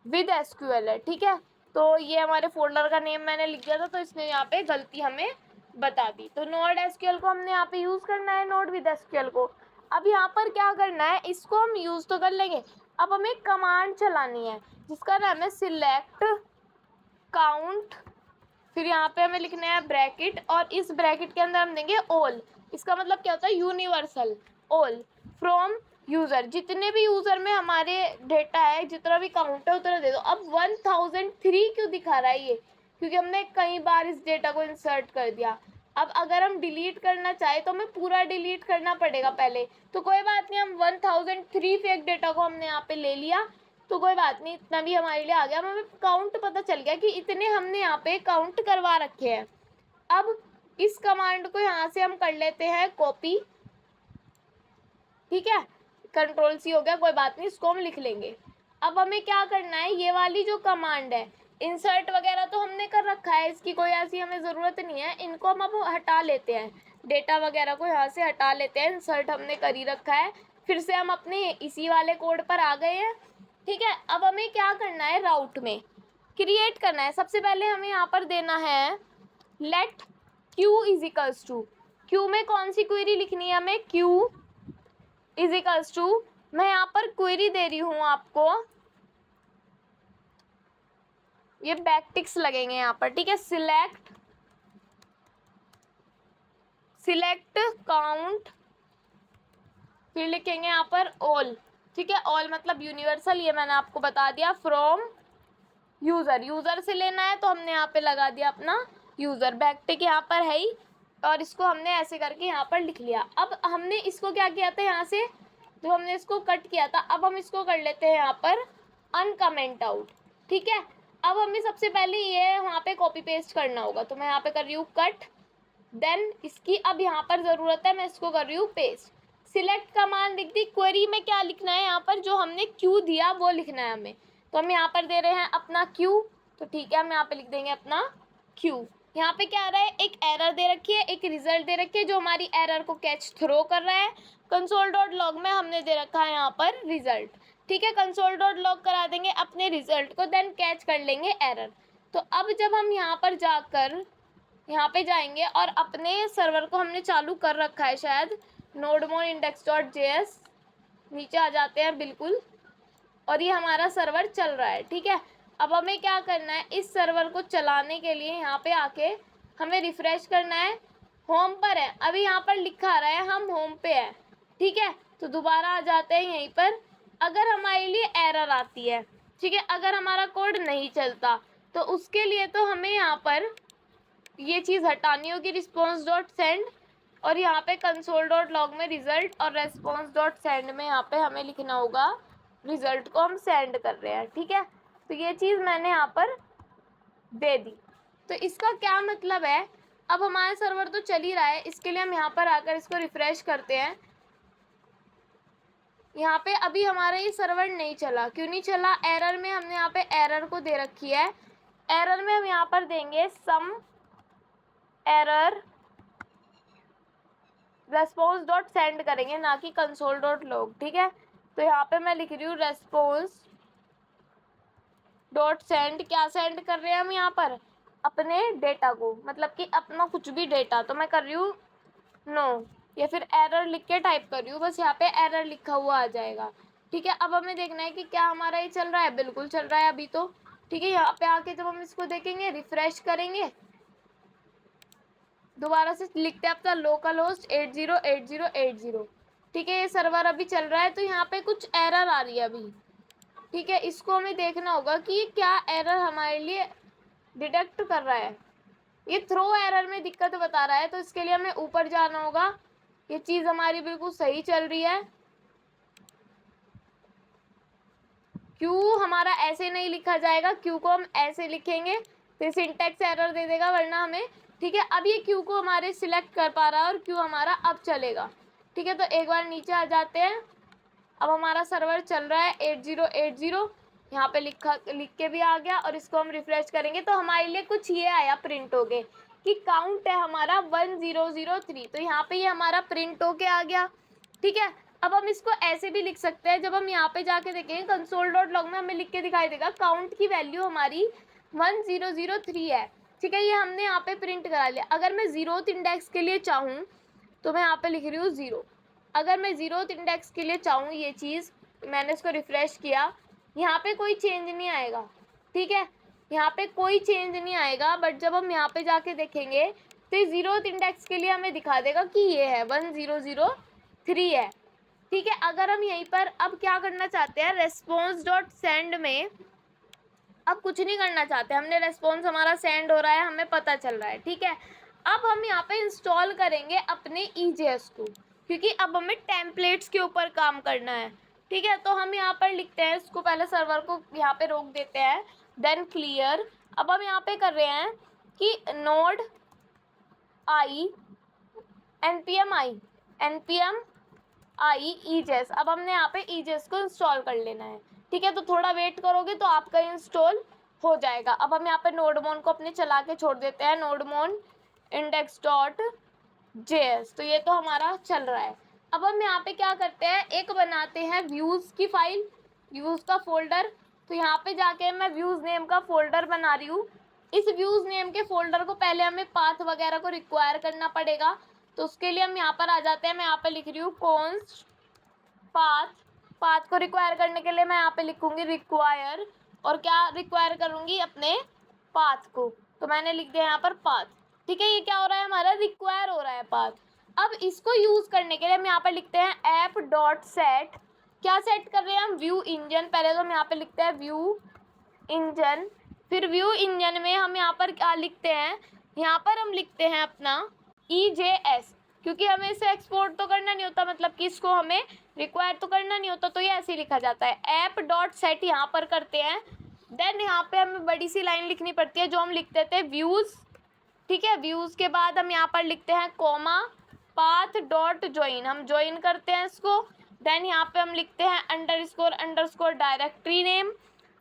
विद एसक्यूएल है। ठीक है, तो ये हमारे फोल्डर का नेम मैंने लिख दिया था, तो इसने यहाँ पे गलती हमें बता दी। तो नोड एसक्यूएल को हमने यहाँ पे यूज़ करना है, नोड विद एसक्यूएल को। अब यहाँ पर क्या करना है, इसको हम यूज़ तो कर लेंगे, अब हमें कमांड चलानी है जिसका नाम है सिलेक्ट काउंट। फिर यहाँ पे हमें लिखना है ब्रैकेट, और इस ब्रैकेट के अंदर हम देंगे ऑल। इसका मतलब क्या होता है, यूनिवर्सल, ऑल फ्रॉम यूज़र। जितने भी यूज़र में हमारे डेटा है, जितना भी काउंट है उतना दे दो। अब 1003 क्यों दिखा रहा है ये, क्योंकि हमने कई बार इस डेटा को इंसर्ट कर दिया। अब अगर हम डिलीट करना चाहे तो हमें पूरा डिलीट करना पड़ेगा पहले। तो कोई बात नहीं, हम 1003 फेक डेटा को हमने यहाँ पे ले लिया, तो कोई बात नहीं, इतना भी हमारे लिए आ गया। हमें काउंट पता चल गया कि इतने हमने यहाँ पे काउंट करवा रखे हैं। अब इस कमांड को यहाँ से हम कर लेते हैं कॉपी। ठीक है, कंट्रोल-C हो गया, कोई बात नहीं, इसको हम लिख लेंगे। अब हमें क्या करना है, ये वाली जो कमांड है, इंसर्ट वगैरह तो हमने कर रखा है, इसकी कोई ऐसी हमें ज़रूरत नहीं है। इनको हम अब हटा लेते हैं, डेटा वगैरह को यहाँ से हटा लेते हैं। इंसर्ट हमने कर ही रखा है। फिर से हम अपने इसी वाले कोड पर आ गए हैं। ठीक है, अब हमें क्या करना है, राउट में क्रिएट करना है। सबसे पहले हमें यहाँ पर देना है let Q is equals to, Q में कौन सी क्वेरी लिखनी है हमें, क्यू इज इक्वल्स टू, मैं यहाँ पर क्वेरी दे रही हूँ आपको, ये बैकटिक्स लगेंगे यहाँ पर। ठीक है, सिलेक्ट काउंट, फिर लिखेंगे यहाँ पर ऑल। ठीक है। ऑल मतलब यूनिवर्सल, ये मैंने आपको बता दिया। फ्रॉम यूज़र, यूज़र से लेना है तो हमने यहाँ पे लगा दिया अपना यूज़र। बैकटिक यहाँ पर है ही, और इसको हमने ऐसे करके यहाँ पर लिख लिया। अब हमने इसको क्या किया था, यहाँ से जो हमने इसको कट किया था, अब हम इसको कर लेते हैं यहाँ पर अनकमेंट आउट। ठीक है, अब हमें सबसे पहले ये वहाँ पे कॉपी पेस्ट करना होगा, तो मैं यहाँ पे कर रही हूँ कट। देन इसकी अब यहाँ पर ज़रूरत है, मैं इसको कर रही हूँ पेस्ट। सिलेक्ट कमांड लिख दी। क्वेरी में क्या लिखना है, यहाँ पर जो हमने क्यू दिया वो लिखना है हमें। तो हम यहाँ पर दे रहे हैं अपना क्यू, तो ठीक है हम यहाँ पे लिख देंगे अपना क्यू। यहाँ पे क्या आ रहा है, एक एरर दे रखी है, एक रिजल्ट दे रखी है जो हमारी एरर को कैच थ्रो कर रहा है। कंसोल डॉट लॉग में हमने दे रखा है यहाँ पर रिजल्ट। ठीक है, कंसोल डॉट लॉग करा देंगे अपने रिजल्ट को, देन कैच कर लेंगे एरर। तो अब जब हम यहाँ पर जाकर यहाँ पे जाएंगे और अपने सर्वर को हमने चालू कर रखा है शायद, नोडमोन index.js, नीचे आ जाते हैं बिल्कुल, और ये हमारा सर्वर चल रहा है। ठीक है, अब हमें क्या करना है, इस सर्वर को चलाने के लिए यहाँ पे आके हमें रिफ्रेश करना है। होम पर है, अभी यहाँ पर लिखा आ रहा है हम होम पे है। ठीक है, तो दोबारा आ जाते हैं यहीं पर। अगर हमारे लिए एरर आती है, ठीक है, अगर हमारा कोड नहीं चलता, तो उसके लिए तो हमें यहाँ पर ये चीज़ हटानी होगी, रिस्पॉन्स डॉट सेंड, और यहाँ पे कंसोल डॉट लॉग में रिजल्ट, और रेस्पॉन्स डॉट सेंड में यहाँ पे हमें लिखना होगा रिजल्ट को हम सेंड कर रहे हैं। ठीक है, तो ये चीज़ मैंने यहाँ पर दे दी। तो इसका क्या मतलब है, अब हमारा सर्वर तो चल ही रहा है, इसके लिए हम यहाँ पर आकर इसको रिफ्रेश करते हैं। यहाँ पे अभी हमारा ये सर्वर नहीं चला, क्यों नहीं चला, एरर में हमने यहाँ पे एरर को दे रखी है। एरर में हम यहाँ पर देंगे some error response dot send करेंगे, ना कि कंसोल डॉट लॉग। ठीक है, तो यहाँ पे मैं लिख रही हूँ रेस्पॉन्स डॉट सेंड। क्या सेंड कर रहे हैं हम यहाँ पर, अपने डेटा को, मतलब कि अपना कुछ भी डेटा। तो मैं कर रही हूँ नो, या फिर एरर लिख के टाइप कर रही हूँ, बस यहाँ पे एरर लिखा हुआ आ जाएगा। ठीक है, अब हमें देखना है कि क्या हमारा ये चल रहा है, बिल्कुल चल रहा है अभी तो। ठीक है, यहाँ पे आके जब हम इसको देखेंगे, रिफ्रेश करेंगे, दोबारा से लिखते हैं अपना लोकल होस्ट 808080। ठीक है, ये सर्वर अभी चल रहा है, तो यहाँ पे कुछ एरर आ रही है अभी। ठीक है, इसको हमें देखना होगा कि ये क्या एरर हमारे लिए डिटेक्ट कर रहा है। ये थ्रो एरर में दिक्कत बता रहा है, तो इसके लिए हमें ऊपर जाना होगा। ये चीज़ हमारी बिल्कुल सही चल रही है। क्यू हमारा ऐसे नहीं लिखा जाएगा, क्यू को हम ऐसे लिखेंगे तो सिंटैक्स एरर दे देगा वरना हमें। ठीक है, अब ये क्यू को हमारे सिलेक्ट कर पा रहा है और क्यू हमारा अब चलेगा। ठीक है, तो एक बार नीचे आ जाते हैं। अब हमारा सर्वर चल रहा है 8080, यहाँ पे लिख के भी आ गया, और इसको हम रिफ्रेश करेंगे तो हमारे लिए कुछ ये आया प्रिंट हो गए कि काउंट है हमारा 1003। तो यहाँ पे ये हमारा प्रिंट होके आ गया। ठीक है, अब हम इसको ऐसे भी लिख सकते हैं, जब हम यहाँ पे जाके देखेंगे कंसोल डॉट लॉग में हमें लिख के दिखाई देगा काउंट की वैल्यू हमारी 1003 है। ठीक है, ये हमने यहाँ पे प्रिंट करा लिया। अगर मैं 0th इंडेक्स के लिए चाहूँ तो मैं यहाँ पे लिख रही हूँ 0। अगर मैं 0th इंडेक्स के लिए चाहूँ ये चीज़, मैंने इसको रिफ्रेश किया, यहाँ पे कोई चेंज नहीं आएगा। ठीक है, यहाँ पे कोई चेंज नहीं आएगा, बट जब हम यहाँ पे जाके देखेंगे तो 0th इंडेक्स के लिए हमें दिखा देगा कि ये है 1003 है। ठीक है, अगर हम यहीं पर अब क्या करना चाहते हैं, रेस्पॉन्स डॉट सेंड में अब कुछ नहीं करना चाहते, हमने रेस्पॉन्स हमारा सेंड हो रहा है, हमें पता चल रहा है। ठीक है, अब हम यहाँ पे इंस्टॉल करेंगे अपने EJS को, क्योंकि अब हमें टेम्पलेट्स के ऊपर काम करना है। ठीक है, तो हम यहाँ पर लिखते हैं, इसको पहले सर्वर को यहाँ पे रोक देते हैं, देन क्लियर। अब हम यहाँ पे कर रहे हैं कि node I npm i EJS। अब हमने यहाँ पे EJS को इंस्टॉल कर लेना है। ठीक है, तो थोड़ा वेट करोगे तो आपका इंस्टॉल हो जाएगा। अब हम यहाँ पे नोडमोन को अपने चला के छोड़ देते हैं, नोडमोन index.js। तो ये तो हमारा चल रहा है। अब हम यहाँ पे क्या करते हैं, एक बनाते हैं व्यूज़ की फाइल, व्यूज़ का फोल्डर। तो यहाँ पे जाके मैं व्यूज़ नेम का फोल्डर बना रही हूँ। इस व्यूज़ नेम के फोल्डर को पहले हमें पाथ वगैरह को रिक्वायर करना पड़ेगा, तो उसके लिए हम यहाँ पर आ जाते हैं। मैं यहाँ पे लिख रही हूँ कॉन्स्ट पाथ को रिक्वायर करने के लिए मैं यहाँ पे लिखूँगी रिक्वायर, और क्या रिक्वायर करूँगी, अपने पाथ को। तो मैंने लिख दिया यहाँ पर पाथ। ठीक है, ये क्या हो रहा है, हमारा रिक्वायर हो रहा है पाथ। अब इसको यूज़ करने के लिए हम यहाँ पर लिखते हैं ऐप डॉट सेट क्या सेट कर रहे हैं हम, व्यू इंजन। पहले तो हम यहाँ पे लिखते हैं व्यू इंजन, फिर व्यू इंजन में हम यहाँ पर क्या लिखते हैं, यहाँ पर हम लिखते हैं अपना EJS, क्योंकि हमें इसे एक्सपोर्ट तो करना नहीं होता, मतलब कि इसको हमें रिक्वायर तो करना नहीं होता, तो ये ऐसे ही लिखा जाता है। ऐप डॉट सेट यहाँ पर करते हैं, देन यहाँ पे हमें बड़ी सी लाइन लिखनी पड़ती है जो हम लिखते थे व्यूज़, ठीक है। व्यूज़ के बाद हम यहाँ पर लिखते हैं कॉमा पाथ डॉट ज्वाइन, हम ज्वाइन करते हैं इसको। देन यहाँ पे हम लिखते हैं अंडरस्कोर डायरेक्टरी नेम,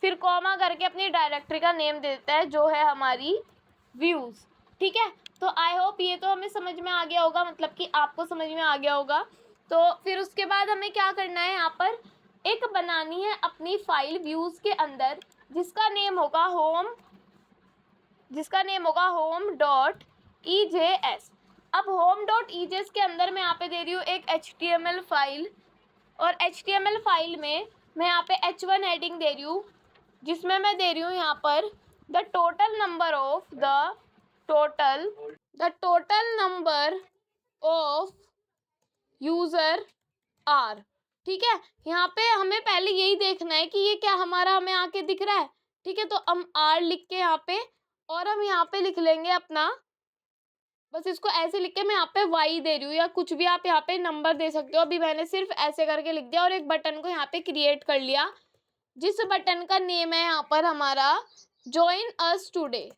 फिर कॉमा करके अपनी डायरेक्टरी का नेम दे देता है जो है हमारी व्यूज़, ठीक है। तो आई होप ये तो हमें समझ में आ गया होगा, मतलब कि आपको समझ में आ गया होगा। तो फिर उसके बाद हमें क्या करना है, यहाँ पर एक बनानी है अपनी फाइल व्यूज़ के अंदर जिसका नेम होगा home.ejs। अब home.ejs के अंदर मैं यहाँ पे दे रही हूँ एक HTML फाइल, और HTML फाइल में मैं यहाँ पे h1 हेडिंग दे रही हूँ, जिसमें मैं दे रही हूँ यहाँ पर the total number of user are, ठीक है। यहाँ पे हमें पहले यही देखना है कि ये क्या हमारा हमें आके दिख रहा है, ठीक है। तो हम आर लिख के यहाँ पे, और हम यहाँ पे लिख लेंगे अपना, बस इसको ऐसे लिख के मैं यहाँ पे वाई दे रही हूँ, या कुछ भी आप यहाँ पे नंबर दे सकते हो। अभी मैंने सिर्फ ऐसे करके लिख दिया और एक बटन को यहाँ पे क्रिएट कर लिया, जिस बटन का नेम है यहाँ पर हमारा ज्वाइन अस टुडे।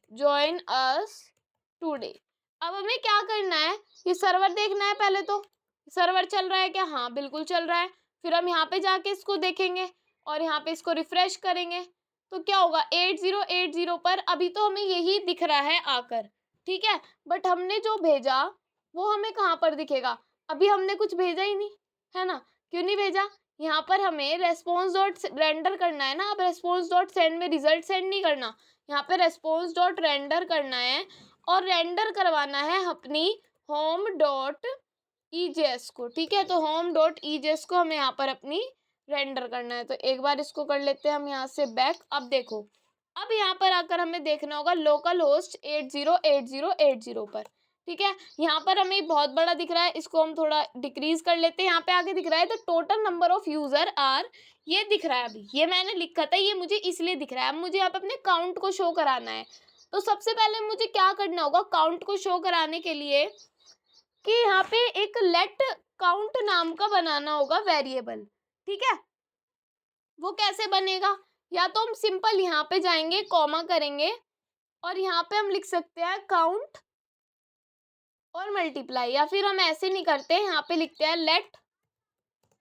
अब हमें क्या करना है, ये सर्वर देखना है पहले तो, सर्वर चल रहा है क्या, हाँ बिल्कुल चल रहा है। फिर हम यहाँ पे जाके इसको देखेंगे और यहाँ पे इसको रिफ्रेश करेंगे, तो क्या होगा 8080 पर अभी तो हमें यही दिख रहा है आकर, ठीक है। बट हमने जो भेजा वो हमें कहाँ पर दिखेगा, अभी हमने कुछ भेजा ही नहीं है ना, क्यों नहीं भेजा, यहाँ पर हमें रेस्पॉन्स डॉट रेंडर करना है ना। अब रेस्पॉन्स डॉट सेंड में रिजल्ट सेंड नहीं करना, यहाँ पे रेस्पॉन्स डॉट रेंडर करना है, और रेंडर करवाना है अपनी home.ejs को, ठीक है। तो home.ejs को हमें यहाँ पर अपनी रेंडर करना है। तो एक बार इसको कर लेते हैं हम यहाँ से बैक। अब देखो, अब यहाँ पर आकर हमें देखना होगा लोकल होस्ट 808080 पर, ठीक है। यहाँ पर हमें बहुत बड़ा दिख रहा है, इसको हम थोड़ा डिक्रीज कर लेते हैं। यहाँ पे आगे दिख रहा है the total number of user are, ये दिख रहा है, अभी ये मैंने लिखा था, ये मुझे इसलिए दिख रहा है। अब मुझे यहाँ पे अपने काउंट को शो कराना है, तो सबसे पहले मुझे क्या करना होगा काउंट को शो कराने के लिए, कि यहाँ पे एक लेट काउंट नाम का बनाना होगा वेरिएबल, ठीक है। वो कैसे बनेगा, या तो हम सिंपल यहाँ पे जाएंगे कॉमा करेंगे, और यहाँ पे हम लिख सकते हैं काउंट और मल्टीप्लाई, या फिर हम ऐसे नहीं करते, यहाँ पे लिखते हैं लेट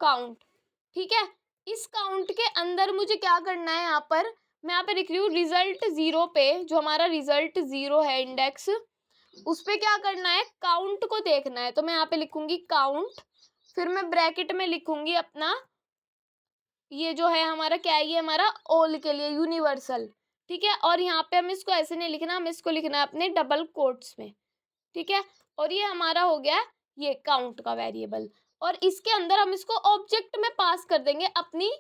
काउंट, ठीक है। इस काउंट के अंदर मुझे क्या करना है, यहाँ पर मैं यहाँ पे लिख रही हूँ रिजल्ट 0 पे, जो हमारा रिजल्ट 0 है इंडेक्स, उस पे क्या करना है, काउंट को देखना है। तो मैं यहाँ पे लिखूंगी काउंट, फिर मैं ब्रैकेट में लिखूंगी अपना, ये जो है हमारा क्या है, ये हमारा ऑल के लिए यूनिवर्सल, ठीक है। और यहाँ पे हम इसको ऐसे नहीं लिखना, हम इसको लिखना है अपने डबल कोट्स में, ठीक है। और ये हमारा हो गया ये काउंट का वेरिएबल, और इसके अंदर हम इसको ऑब्जेक्ट में पास कर देंगे अपनी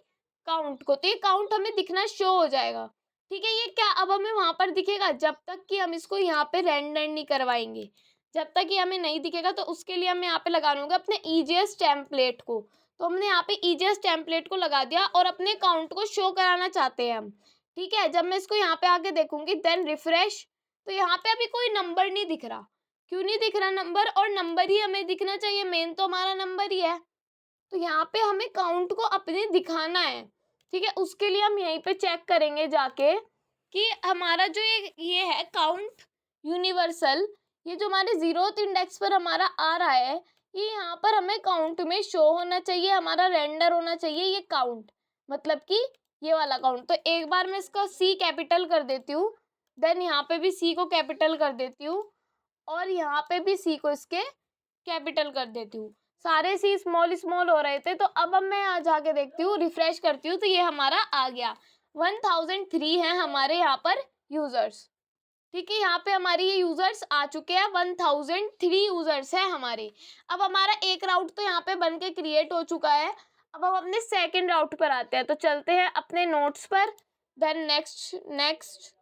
काउंट को, तो ये काउंट हमें दिखना शो हो जाएगा, ठीक है। ये क्या अब हमें वहां पर दिखेगा जब तक कि हम इसको यहाँ पे रेंडर नहीं करवाएंगे, जब तक ये हमें नहीं दिखेगा। तो उसके लिए हमें यहाँ पे लगाना होगा अपने EJS टेम्पलेट को। तो हमने यहाँ पे EJS टेम्पलेट को लगा दिया, और अपने काउंट को शो कराना चाहते हैं हम, ठीक है। जब मैं इसको यहाँ पे आके देखूंगी देन रिफ्रेश, तो यहाँ पे अभी कोई नंबर नहीं दिख रहा, क्यों नहीं दिख रहा नंबर, और नंबर ही हमें दिखना चाहिए, मेन तो हमारा नंबर ही है। तो यहाँ पे हमें काउंट को अपने दिखाना है, ठीक है। उसके लिए हम यहीं पे चेक करेंगे जाके कि हमारा जो ये है काउंट यूनिवर्सल, ये जो हमारे 0th इंडेक्स पर हमारा आ रहा है, ये यहाँ पर हमें काउंट में शो होना चाहिए, हमारा रेंडर होना चाहिए ये काउंट, मतलब कि ये वाला काउंट। तो एक बार मैं इसका C कैपिटल कर देती हूँ, देन यहाँ पे भी C को कैपिटल कर देती हूँ, और यहाँ पे भी C को इसके कैपिटल कर देती हूँ। सारे C स्मॉल स्मॉल हो रहे थे, तो अब मैं यहाँ जाके देखती हूँ, रिफ्रेश करती हूँ, तो ये हमारा आ गया 1003 है हमारे यहाँ पर यूजर्स, ठीक है। यहाँ पे हमारे ये यूजर्स आ चुके हैं, 1003 यूजर्स है हमारे। अब हमारा एक राउट तो यहाँ पे बन के क्रिएट हो चुका है। अब हम अपने सेकंड राउट पर आते हैं, तो चलते हैं अपने नोट्स पर, देन नेक्स्ट।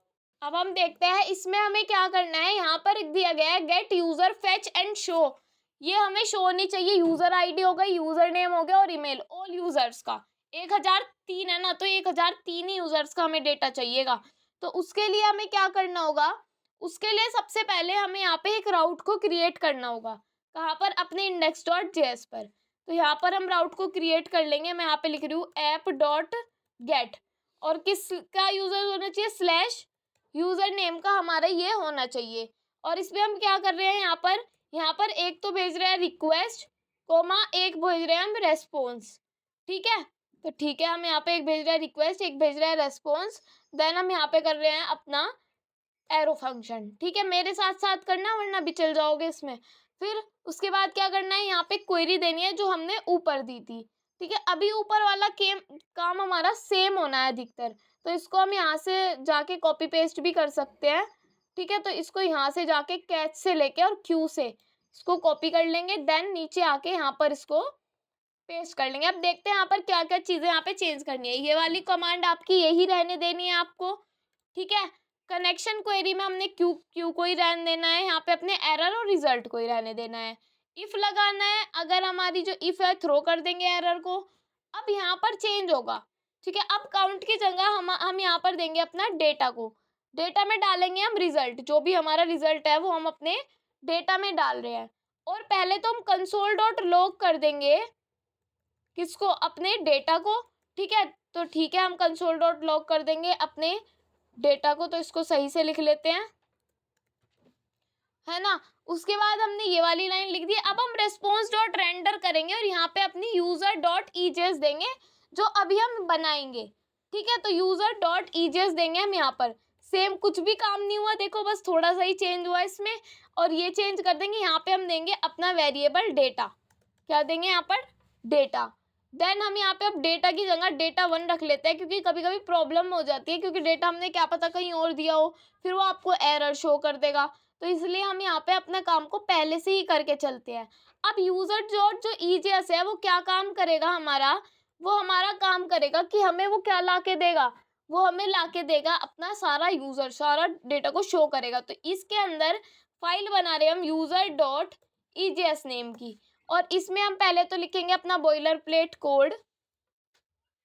अब हम देखते हैं इसमें हमें क्या करना है। यहाँ पर दिया गया है gate user fetch and show, ये हमें शो नहीं चाहिए। यूजर आईडी हो गई, यूजर नेम हो गया, और ईमेल ऑल यूजर्स का 1003 है ना, तो 1003 ही यूजर्स का हमें डेटा चाहिएगा। तो उसके लिए हमें क्या करना होगा, उसके लिए सबसे पहले हमें यहाँ पे एक राउट को क्रिएट करना होगा। कहाँ पर, अपने index.js पर। तो यहाँ पर हम राउट को क्रिएट कर लेंगे। मैं यहाँ पे लिख रही हूँ app.get, और किसका यूजर होना चाहिए, स्लैश यूजर नेम का हमारा ये होना चाहिए। और इसमें हम क्या कर रहे हैं, यहाँ पर एक तो भेज रहे हैं रिक्वेस्ट कोमा, एक भेज रहे हैं हम रेस्पॉन्स। ठीक है, तो ठीक है, हम यहाँ पे एक भेज रहे हैं रिक्वेस्ट, एक भेज रहे हैं रेस्पॉन्स। देन हम यहाँ पे कर रहे हैं अपना एरो फंक्शन। ठीक है, मेरे साथ साथ करना वरना भी चल जाओगे इसमें। फिर उसके बाद क्या करना है, यहाँ पे क्वेरी देनी है जो हमने ऊपर दी थी। ठीक है, अभी ऊपर वाला काम हमारा सेम होना है अधिकतर, तो इसको हम यहाँ से जाके कॉपी पेस्ट भी कर सकते हैं। ठीक है, तो इसको यहाँ से जाके कैच से लेके और क्यू से इसको कॉपी कर लेंगे। देन नीचे आके यहाँ पर इसको पेस्ट कर लेंगे। अब देखते हैं यहाँ पर क्या क्या चीजें यहाँ पे चेंज करनी है। ये वाली कमांड आपकी यही रहने देनी है आपको। ठीक है, कनेक्शन क्वेरी में हमने क्यू को ही रहने देना है, यहाँ पे अपने एरर और रिजल्ट को ही रहने देना है। इफ लगाना है, अगर हमारी जो इफ है थ्रो कर देंगे एरर को। अब यहाँ पर चेंज होगा। ठीक है, अब काउंट की जगह हम यहाँ पर देंगे अपना डेटा को। डेटा में डालेंगे हम रिजल्ट, जो भी हमारा रिजल्ट है वो हम अपने डेटा में डाल रहे हैं। और पहले तो हम कंसोल डॉट लॉग कर देंगे, किसको, अपने डेटा को। ठीक है, तो ठीक है, हम कंसोल डॉट लॉग कर देंगे अपने डेटा को। तो इसको सही से लिख लेते हैं, है ना। उसके बाद हमने ये वाली लाइन लिख दी। अब हम रेस्पॉन्स डॉट रेंडर करेंगे और यहाँ पे अपनी यूजर डॉट ईजेस देंगे जो अभी हम बनाएंगे। ठीक है, तो यूजर डॉट ईजेस देंगे हम यहाँ पर। सेम, कुछ भी काम नहीं हुआ, देखो बस थोड़ा सा ही चेंज हुआ इसमें। और ये चेंज कर देंगे, यहाँ पे हम देंगे अपना वेरिएबल डेटा। क्या देंगे यहाँ पर, डेटा। देन हम यहाँ पे अब डेटा की जगह data1 रख लेते हैं, क्योंकि कभी कभी प्रॉब्लम हो जाती है, क्योंकि डेटा हमने क्या पता कहीं और दिया हो, फिर वो आपको एरर शो कर देगा। तो इसलिए हम यहाँ पे अपने काम को पहले से ही करके चलते हैं। अब यूजर जो ईजेएस है वो क्या काम करेगा हमारा, वो हमारा काम करेगा कि हमें वो क्या ला के देगा, वो हमें ला के देगा अपना सारा यूजर, सारा डेटा को शो करेगा। तो इसके अंदर फाइल बना रहे हैं हम यूजर डॉट ईजेएस नेम की, और इसमें हम पहले तो लिखेंगे अपना बॉयलर प्लेट कोड।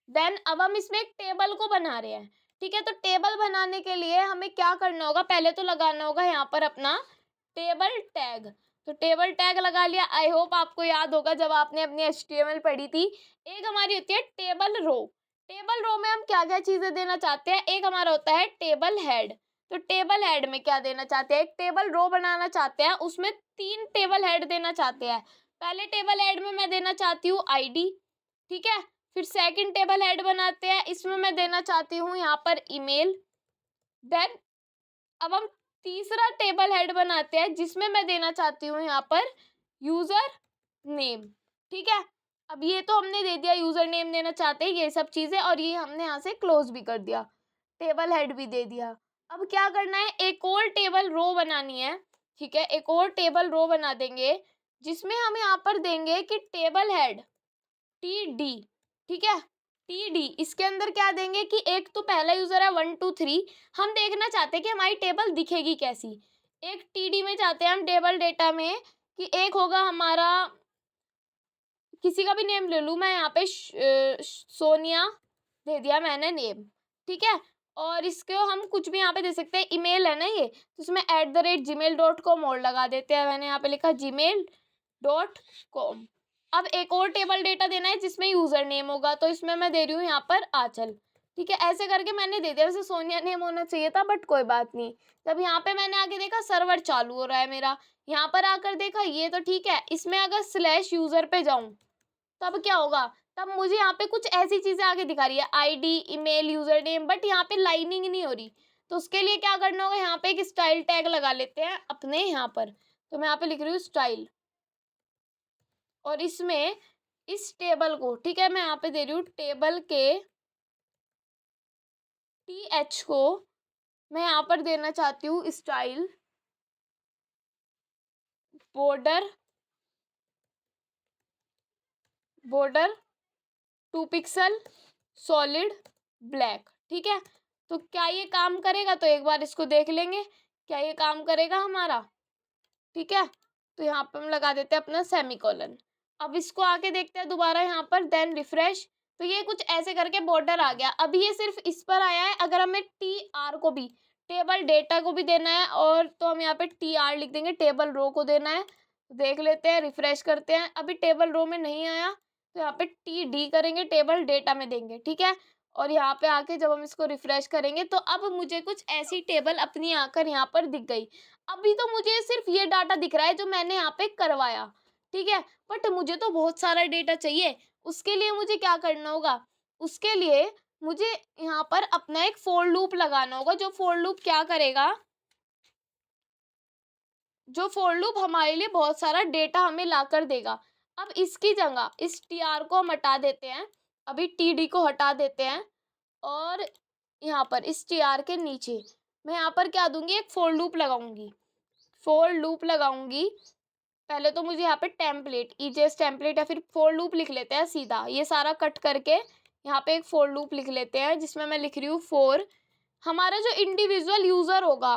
देन अब हम इसमें एक टेबल को बना रहे हैं। ठीक है, तो टेबल बनाने के लिए हमें क्या करना होगा, पहले तो लगाना होगा यहाँ पर अपना टेबल टैग। तो टेबल टैग लगा लिया। आई होप आपको याद होगा जब आपने अपनी HTML पढ़ी थी। एक हमारी होती है टेबल रो। टेबल रो में हम क्या क्या चीजें देना चाहते हैं, एक हमारा होता है टेबल हेड। तो टेबल हेड में क्या देना चाहते हैं, एक टेबल रो बनाना चाहते हैं, उसमें 3 टेबल हेड देना चाहते हैं। पहले टेबल हेड में मैं देना चाहती हूँ ID। ठीक है, फिर सेकंड टेबल हेड बनाते हैं, इसमें मैं देना चाहती हूँ यहाँ पर ईमेल। देन अब हम तीसरा टेबल हेड बनाते हैं, जिसमें मैं देना चाहती हूँ यहाँ पर यूजर नेम। ठीक है, अब ये तो हमने दे दिया, यूजर नेम देना चाहते हैं, ये सब चीजें, और ये हमने यहाँ से क्लोज भी कर दिया, टेबल हेड भी दे दिया। अब क्या करना है, एक और टेबल रो बनानी है। ठीक है, एक और टेबल रो बना देंगे, जिसमें हम यहाँ पर देंगे कि टेबल हेड TD। ठीक है, TD, इसके अंदर क्या देंगे कि एक तो पहला यूजर है 1 2 3, हम देखना चाहते हैं कि हमारी टेबल दिखेगी कैसी। एक TD में चाहते हैं हम टेबल डेटा में कि एक होगा हमारा, किसी का भी नेम ले लूँ मैं, यहाँ पे सोनिया दे दिया मैंने नेम। ठीक है, और इसको हम कुछ भी यहाँ पे दे सकते हैं, ईमेल है ना ये, तो इसमें @gmail.com और लगा देते हैं। मैंने यहाँ पे लिखा gmail.com। अब एक और टेबल डेटा देना है जिसमें यूजर नेम होगा, तो इसमें मैं दे रही हूँ यहाँ पर आंचल। ठीक है, ऐसे करके मैंने दे दिया। वैसे सोनिया नेम होना चाहिए था, बट कोई बात नहीं। जब यहाँ पे मैंने आके देखा सर्वर चालू हो रहा है मेरा, यहाँ पर आकर देखा ये तो ठीक है, इसमें अगर स्लैश यूजर पे जाऊँ तब क्या होगा, तब मुझे यहाँ पे कुछ ऐसी चीजें आगे दिखा रही है, ID email user name, but यहाँ पे लाइनिंग नहीं हो रही। तो उसके लिए क्या करना होगा, यहाँ पे एक स्टाइल टैग लगा लेते हैं अपने यहाँ पर। तो मैं यहाँ पे लिख रही हूँ स्टाइल, और इसमें इस टेबल को, ठीक है, मैं यहाँ पे दे रही हूँ टेबल के TH को मैं यहाँ पर देना चाहती हूँ style border 2 pixel solid black. ठीक है, तो क्या ये काम करेगा, तो एक बार इसको देख लेंगे क्या ये काम करेगा हमारा। ठीक है, तो यहाँ पे हम लगा देते हैं अपना सेमीकोलन। अब इसको आके देखते हैं दोबारा यहाँ पर, देन रिफ्रेश। तो ये कुछ ऐसे करके बॉर्डर आ गया। अभी ये सिर्फ इस पर आया है। अगर हमें TR को भी, टेबल डेटा को भी देना है, और तो हम यहाँ पे TR लिख देंगे, टेबल रो को देना है। देख लेते हैं, रिफ्रेश करते हैं। अभी टेबल रो में नहीं आया तो यहाँ पे TD करेंगे, टेबल डेटा में देंगे, ठीक है। और यहाँ पे आके जब हम इसको रिफ्रेश करेंगे तो अब मुझे कुछ ऐसी टेबल अपनी आकर यहाँ पर दिख गई। अभी तो मुझे सिर्फ ये डाटा दिख रहा है जो मैंने यहाँ पे करवाया, ठीक है। बट मुझे तो बहुत सारा डेटा चाहिए। उसके लिए मुझे क्या करना होगा? उसके लिए मुझे यहाँ पर अपना एक फोर लूप लगाना होगा, जो फोर लूप क्या करेगा, जो फोर लूप हमारे लिए बहुत सारा डेटा हमें लाकर देगा। अब इसकी जगह इस TR को हम हटा देते हैं, अभी TD को हटा देते हैं, और यहाँ पर इस TR के नीचे मैं यहाँ पर क्या दूंगी, एक फोर लूप लगाऊंगी। फोर लूप लगाऊंगी। पहले तो मुझे यहाँ पे टेम्पलेट, EJS टेम्पलेट या फिर फोर लूप लिख लेते हैं सीधा। ये सारा कट करके यहाँ पे एक फोर लूप लिख लेते हैं, जिसमें मैं लिख रही हूँ फोर। हमारा जो इंडिविजुअल यूजर होगा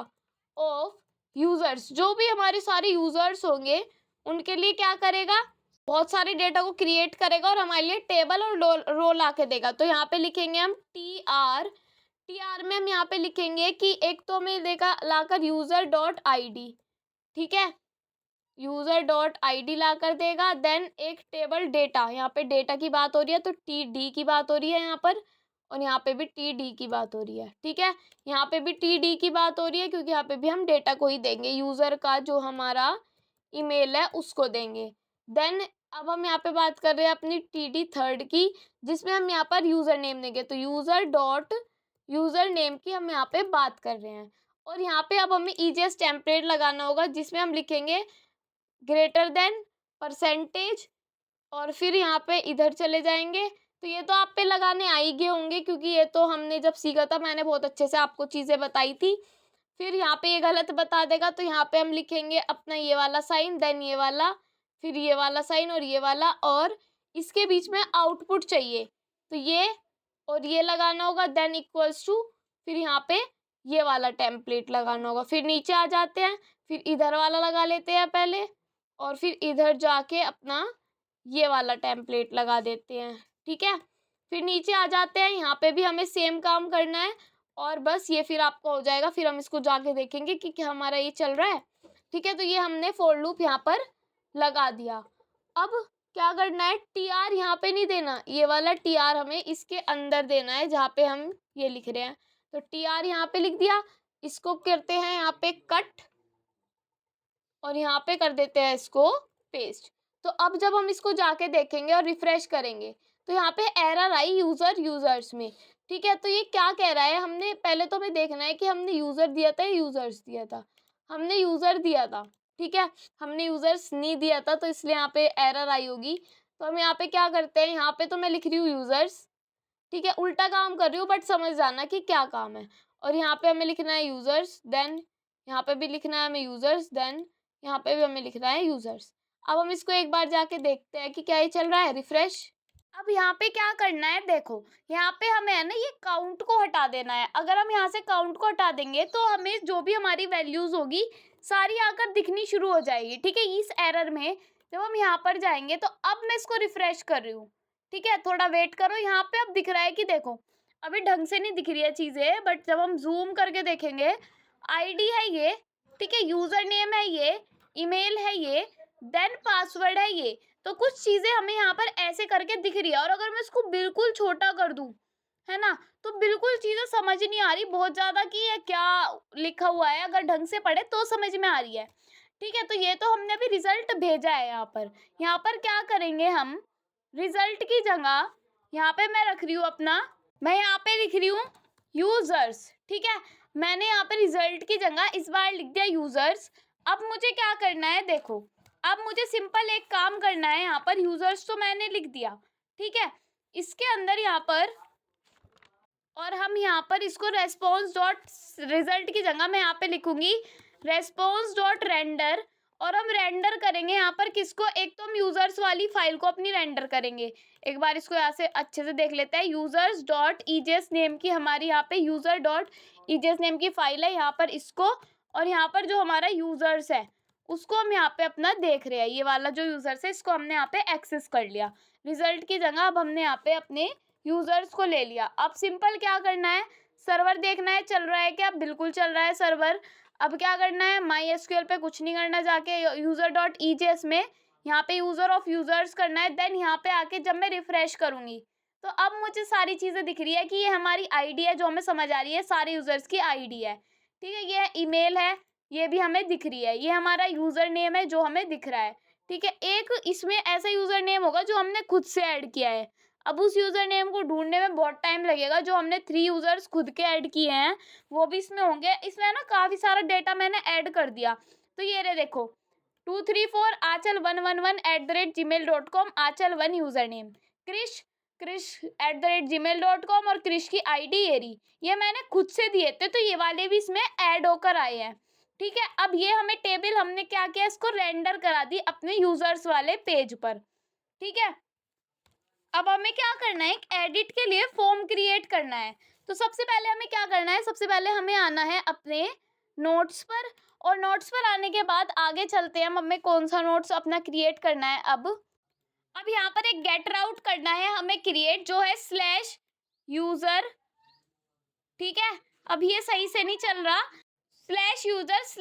ऑफ यूजर्स, जो भी हमारे सारे यूजर्स होंगे, उनके लिए क्या करेगा, बहुत सारे डेटा को क्रिएट करेगा और हमारे लिए टेबल और रो ला के देगा। तो यहाँ पे लिखेंगे हम TR में हम यहाँ पे लिखेंगे कि एक तो हमें देगा लाकर user.id, ठीक है, user.id ला कर देगा। देन एक टेबल डेटा, यहाँ पे डेटा की बात हो रही है तो TD की बात हो रही है यहाँ पर, और यहाँ पे भी TD की बात हो रही है, ठीक है। यहाँ पे भी TD की बात हो रही है क्योंकि यहाँ पे भी हम डेटा को ही देंगे, यूजर का जो हमारा ईमेल है उसको देंगे। देन अब हम यहाँ पे बात कर रहे हैं अपनी TD थर्ड की, जिसमें हम यहाँ पर यूजर नेम देंगे। तो यूजर नेम की हम यहाँ पे बात कर रहे हैं। और यहाँ पे अब हमें EJS टेम्पलेट लगाना होगा, जिसमें हम लिखेंगे ग्रेटर देन परसेंटेज, और फिर यहाँ पे इधर चले जाएंगे। तो ये तो आप पे लगाने आ ही गए होंगे, क्योंकि ये तो हमने जब सीखा था मैंने बहुत अच्छे से आपको चीज़ें बताई थी। फिर यहाँ पे ये गलत बता देगा, तो यहाँ पे हम लिखेंगे अपना ये वाला साइन, देन ये वाला, फिर ये वाला साइन और ये वाला, और इसके बीच में आउटपुट चाहिए तो ये और ये लगाना होगा। देन इक्वल्स टू, फिर यहाँ पे ये वाला टेम्पलेट लगाना होगा। फिर नीचे आ जाते हैं, फिर इधर वाला लगा लेते हैं पहले, और फिर इधर जाके अपना ये वाला टेम्पलेट लगा देते हैं, ठीक है। फिर नीचे आ जाते हैं, यहाँ पे भी हमें सेम काम करना है, और बस ये फिर आपका हो जाएगा। फिर हम इसको जाके देखेंगे कि क्या हमारा ये चल रहा है, ठीक है। तो ये हमने फोर लूप यहाँ पर लगा दिया। अब क्या करना है, TR यहाँ पे नहीं देना, ये वाला TR हमें इसके अंदर देना है जहाँ पे हम ये लिख रहे हैं। तो TR यहाँ पे लिख दिया, इसको करते हैं यहाँ पे कट, और यहाँ पे कर देते हैं इसको पेस्ट। तो अब जब हम इसको जाके देखेंगे और रिफ्रेश करेंगे तो यहाँ पे एरर आई यूजर्स में, ठीक है। तो ये क्या कह रहा है, हमने पहले तो हमें देखना है कि हमने यूजर दिया था या यूजर्स दिया था। हमने यूजर दिया था, ठीक है, हमने यूजर्स नहीं दिया था, तो इसलिए यहाँ पे एरर आई होगी। तो हम यहाँ पे क्या करते हैं, यहाँ पे तो मैं लिख रही हूँ यूजर्स, ठीक है, उल्टा काम कर रही हूँ बट समझ जाना कि क्या काम है। और यहाँ पे हमें लिखना है यूजर्स, देन यहाँ पे भी लिखना है हमें यूजर्स, देन यहाँ पे भी हमें लिखना है यूजर्स। अब हम इसको एक बार जाके देखते हैं कि क्या ये चल रहा है, रिफ्रेश। अब यहाँ पे क्या करना है, देखो यहाँ पे हमें है ना ये काउंट को हटा देना है। अगर हम यहाँ से काउंट को हटा देंगे तो हमें जो भी हमारी वैल्यूज होगी सारी आकर दिखनी शुरू हो जाएगी, ठीक है। इस एरर में जब हम यहाँ पर जाएंगे तो अब मैं इसको रिफ्रेश कर रही हूँ, ठीक है, थोड़ा वेट करो। यहाँ पे अब दिख रहा है कि देखो अभी ढंग से नहीं दिख रही है चीजें, बट जब हम जूम करके देखेंगे, ID है ये, ठीक है, यूजर नेम है ये, ईमेल है ये, देन पासवर्ड है ये। तो कुछ चीजें हमें यहाँ पर ऐसे करके दिख रही है, और अगर मैं इसको बिल्कुल छोटा कर दूं, है ना, तो बिल्कुल चीजें समझ नहीं आ रही बहुत ज्यादा कि ये क्या लिखा हुआ है। अगर ढंग से पढ़े तो समझ में आ रही है, ठीक है। तो ये तो हमने अभी रिजल्ट भेजा है। यहाँ पर क्या करेंगे हम, रिजल्ट की जगह यहाँ पे मैं रख रही हूँ अपना, मैं यहाँ पे लिख रही हूँ यूजर्स, ठीक है। मैंने यहाँ पे रिजल्ट की जगह इस बार लिख दिया यूजर्स। अब मुझे क्या करना है, देखो अब मुझे सिंपल एक काम करना है। यहाँ पर यूजर्स तो मैंने लिख दिया, ठीक है, इसके अंदर यहाँ पर, और हम यहाँ पर इसको रेस्पॉन्स डॉट रिजल्ट की जगह मैं यहाँ पे लिखूंगी रेस्पॉन्स डॉट रेंडर, और हम रेंडर करेंगे यहाँ पर किसको, एक तो हम यूजर्स वाली फाइल को अपनी रेंडर करेंगे। एक बार इसको यहाँ से अच्छे से देख लेते हैं। यूजर्स डॉट EJS नेम की हमारी यहाँ पे यूजर डॉट EJS नेम की फाइल है, यहाँ पर इसको, और यहाँ पर जो हमारा यूजर्स है उसको हम यहाँ पे अपना देख रहे हैं। ये वाला जो यूजर्स है इसको हमने यहाँ पे एक्सेस कर लिया। रिजल्ट की जगह अब हमने यहाँ पे अपने यूजर्स को ले लिया। अब सिंपल क्या करना है, सर्वर देखना है चल रहा है क्या, बिल्कुल चल रहा है सर्वर। अब क्या करना है, माई एसक्यूएल पे कुछ नहीं करना, जाके यूजर डॉट ईजेएस में यहाँ पे यूजर ऑफ यूजर्स करना है। देन यहाँ पे आके जब मैं रिफ्रेश करूंगी तो अब मुझे सारी चीजें दिख रही है कि ये हमारी आईडी है, जो हमें समझ आ रही है सारे यूजर्स की आईडी है। ठीक है, ये ईमेल है, ये भी हमें दिख रही है, ये हमारा यूजर नेम है जो हमें दिख रहा है। ठीक है, एक इसमें ऐसा यूजर नेम होगा जो हमने खुद से ऐड किया है। अब उस यूजर नेम को ढूंढने में बहुत टाइम लगेगा, जो हमने 3 यूजर्स खुद के ऐड किए हैं वो भी इसमें होंगे। इसमें ना काफी सारा डेटा मैंने ऐड कर दिया। तो ये रे देखो 234 आंचल111@gmail.com, आंचल1 यूजर नेम, क्रिश krish@gmail.com और क्रिश की आईडी ये रही, ये मैंने खुद से दिए थे, तो ये वाले भी इसमें ऐड होकर आए हैं। ठीक है, अब ये हमें टेबल हमने क्या किया, इसको रेंडर करा दी अपने यूजर्स वाले पेज पर। ठीक है, अब हमें क्या करना है, एक एडिट के लिए फॉर्म क्रिएट करना है। तो सबसे पहले हमें क्या करना है, सबसे पहले हमें आना है अपने नोट्स पर, और नोट्स पर आने के बाद आगे चलते हैं, हमें कौन सा नोट्स अपना क्रिएट करना है। अब यहाँ पर एक गेट राउट करना है हमें क्रिएट, जो है /यूजर। ठीक है, अब ये सही से नहीं चल रहा, /user/:id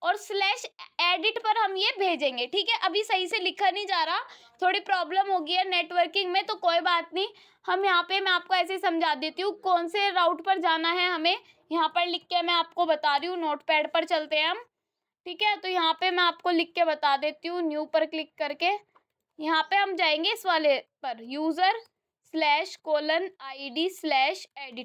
और /edit पर हम ये भेजेंगे। ठीक है, अभी सही से लिखा नहीं जा रहा, थोड़ी प्रॉब्लम हो गई है नेटवर्किंग में, तो कोई बात नहीं, हम यहाँ पे मैं आपको ऐसे ही समझा देती हूँ कौन से राउट पर जाना है हमें। यहाँ पर लिख के मैं आपको बता रही हूँ, नोटपैड पर चलते हैं हम। ठीक है, तो यहाँ पे मैं आपको लिख के बता देती हूँ, न्यू पर क्लिक करके यहाँ पे हम जाएंगे इस वाले पर, user/:id/edit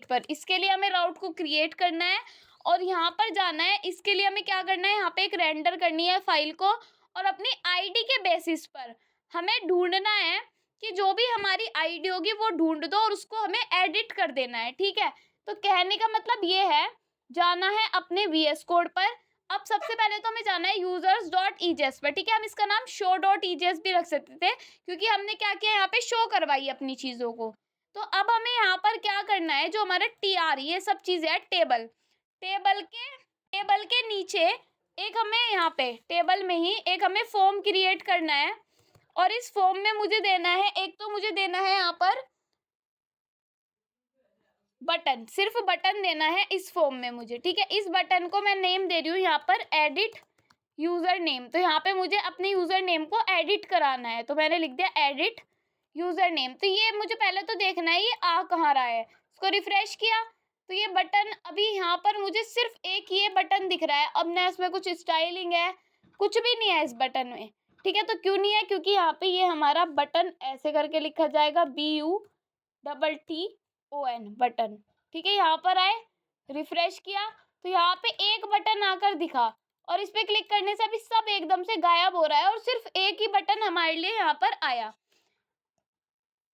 पर। इसके लिए हमें राउट को क्रिएट करना है और यहाँ पर जाना है। इसके लिए हमें क्या करना है, यहाँ पे एक रेंडर करनी है फाइल को, और अपनी आईडी के बेसिस पर हमें ढूंढना है कि जो भी हमारी आईडी होगी वो ढूंढ दो और उसको हमें एडिट कर देना है। ठीक है, तो कहने का मतलब ये है, जाना है अपने VS कोड पर। अब सबसे पहले तो हमें जाना है users.ejes पर। ठीक है, हम इसका नाम show.ejes भी रख सकते थे, क्योंकि हमने क्या किया, यहाँ पे शो करवाई अपनी चीजों को। तो अब हमें यहाँ पर क्या करना है, जो हमारा TR ये सब चीजें है, टेबल के नीचे एक हमें यहाँ पे टेबल में ही एक हमें फॉर्म क्रिएट करना है, और इस फॉर्म में मुझे देना है, एक तो मुझे देना है यहाँ पर बटन, सिर्फ बटन देना है इस फॉर्म में मुझे। ठीक है, इस बटन को मैं नेम दे रही हूँ यहाँ पर एडिट यूजर नेम। तो यहाँ पे मुझे अपने यूजर नेम को एडिट कराना है, तो मैंने लिख दिया एडिट यूजर नेम। तो ये मुझे पहले तो देखना है ये आ कहाँ रहा है, इसको रिफ्रेश किया तो ये बटन, अभी यहाँ पर मुझे सिर्फ एक ये बटन दिख रहा है। अब ना इसमें कुछ स्टाइलिंग है, कुछ भी नहीं है इस बटन में। ठीक है, तो क्यों नहीं है, क्योंकि यहाँ पे ये हमारा बटन ऐसे करके लिखा जाएगा, BUTTON बटन। ठीक है, यहाँ पर आए, रिफ्रेश किया तो यहाँ पे एक बटन आकर दिखा, और इस पे क्लिक करने से अभी सब एकदम से गायब हो रहा है और सिर्फ एक ही बटन हमारे लिए यहाँ पर आया।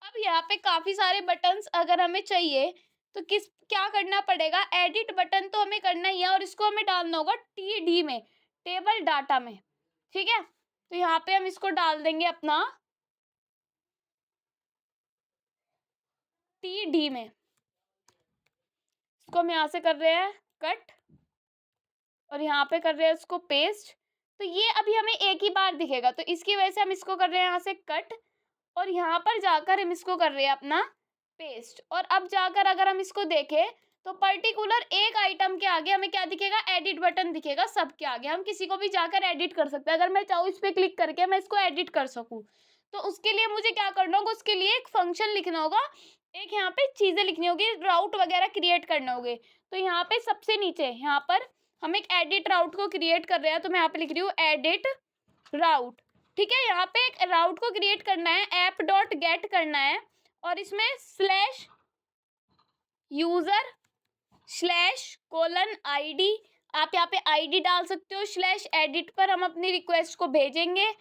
अब यहाँ पे काफी सारे बटन्स अगर हमें चाहिए तो क्या करना पड़ेगा, एडिट बटन तो हमें करना ही है, और इसको हमें डालना होगा TD में, टेबल डाटा में। ठीक है, तो यहाँ पे हम इसको डाल देंगे अपना TD में, इसको हम यहाँ से कर रहे हैं कट, और यहाँ पे कर रहे हैं इसको पेस्ट। तो ये अभी हमें एक ही बार दिखेगा, तो इसकी वजह से हम इसको कर रहे हैं यहाँ से कट, और यहाँ पर जाकर हम इसको कर रहे हैं अपना पेस्ट। और अब जाकर अगर हम इसको देखें तो पर्टिकुलर एक आइटम के आगे हमें क्या दिखेगा, एडिट बटन दिखेगा सबके आगे। हम किसी को भी जाकर एडिट कर सकते हैं, अगर मैं चाहूँ इस पर क्लिक करके मैं इसको एडिट कर सकूँ। तो उसके लिए मुझे क्या करना होगा, उसके लिए एक फंक्शन लिखना होगा, एक यहाँ पे चीजें लिखनी होगी, राउट वगैरह क्रिएट करने होंगे। तो यहाँ पे सबसे नीचे यहाँ पर हम एक एडिट राउट को क्रिएट कर रहे हैं, तो मैं यहाँ पे लिख रही हूँ एडिट राउट। ठीक है, यहाँ पे एक राउट को क्रिएट करना है, app.get करना है, और इसमें /user/:id, आप यहाँ पे ID डाल सकते हो। /edit पर हम अपनी रिक्वेस्ट को भेजेंगे,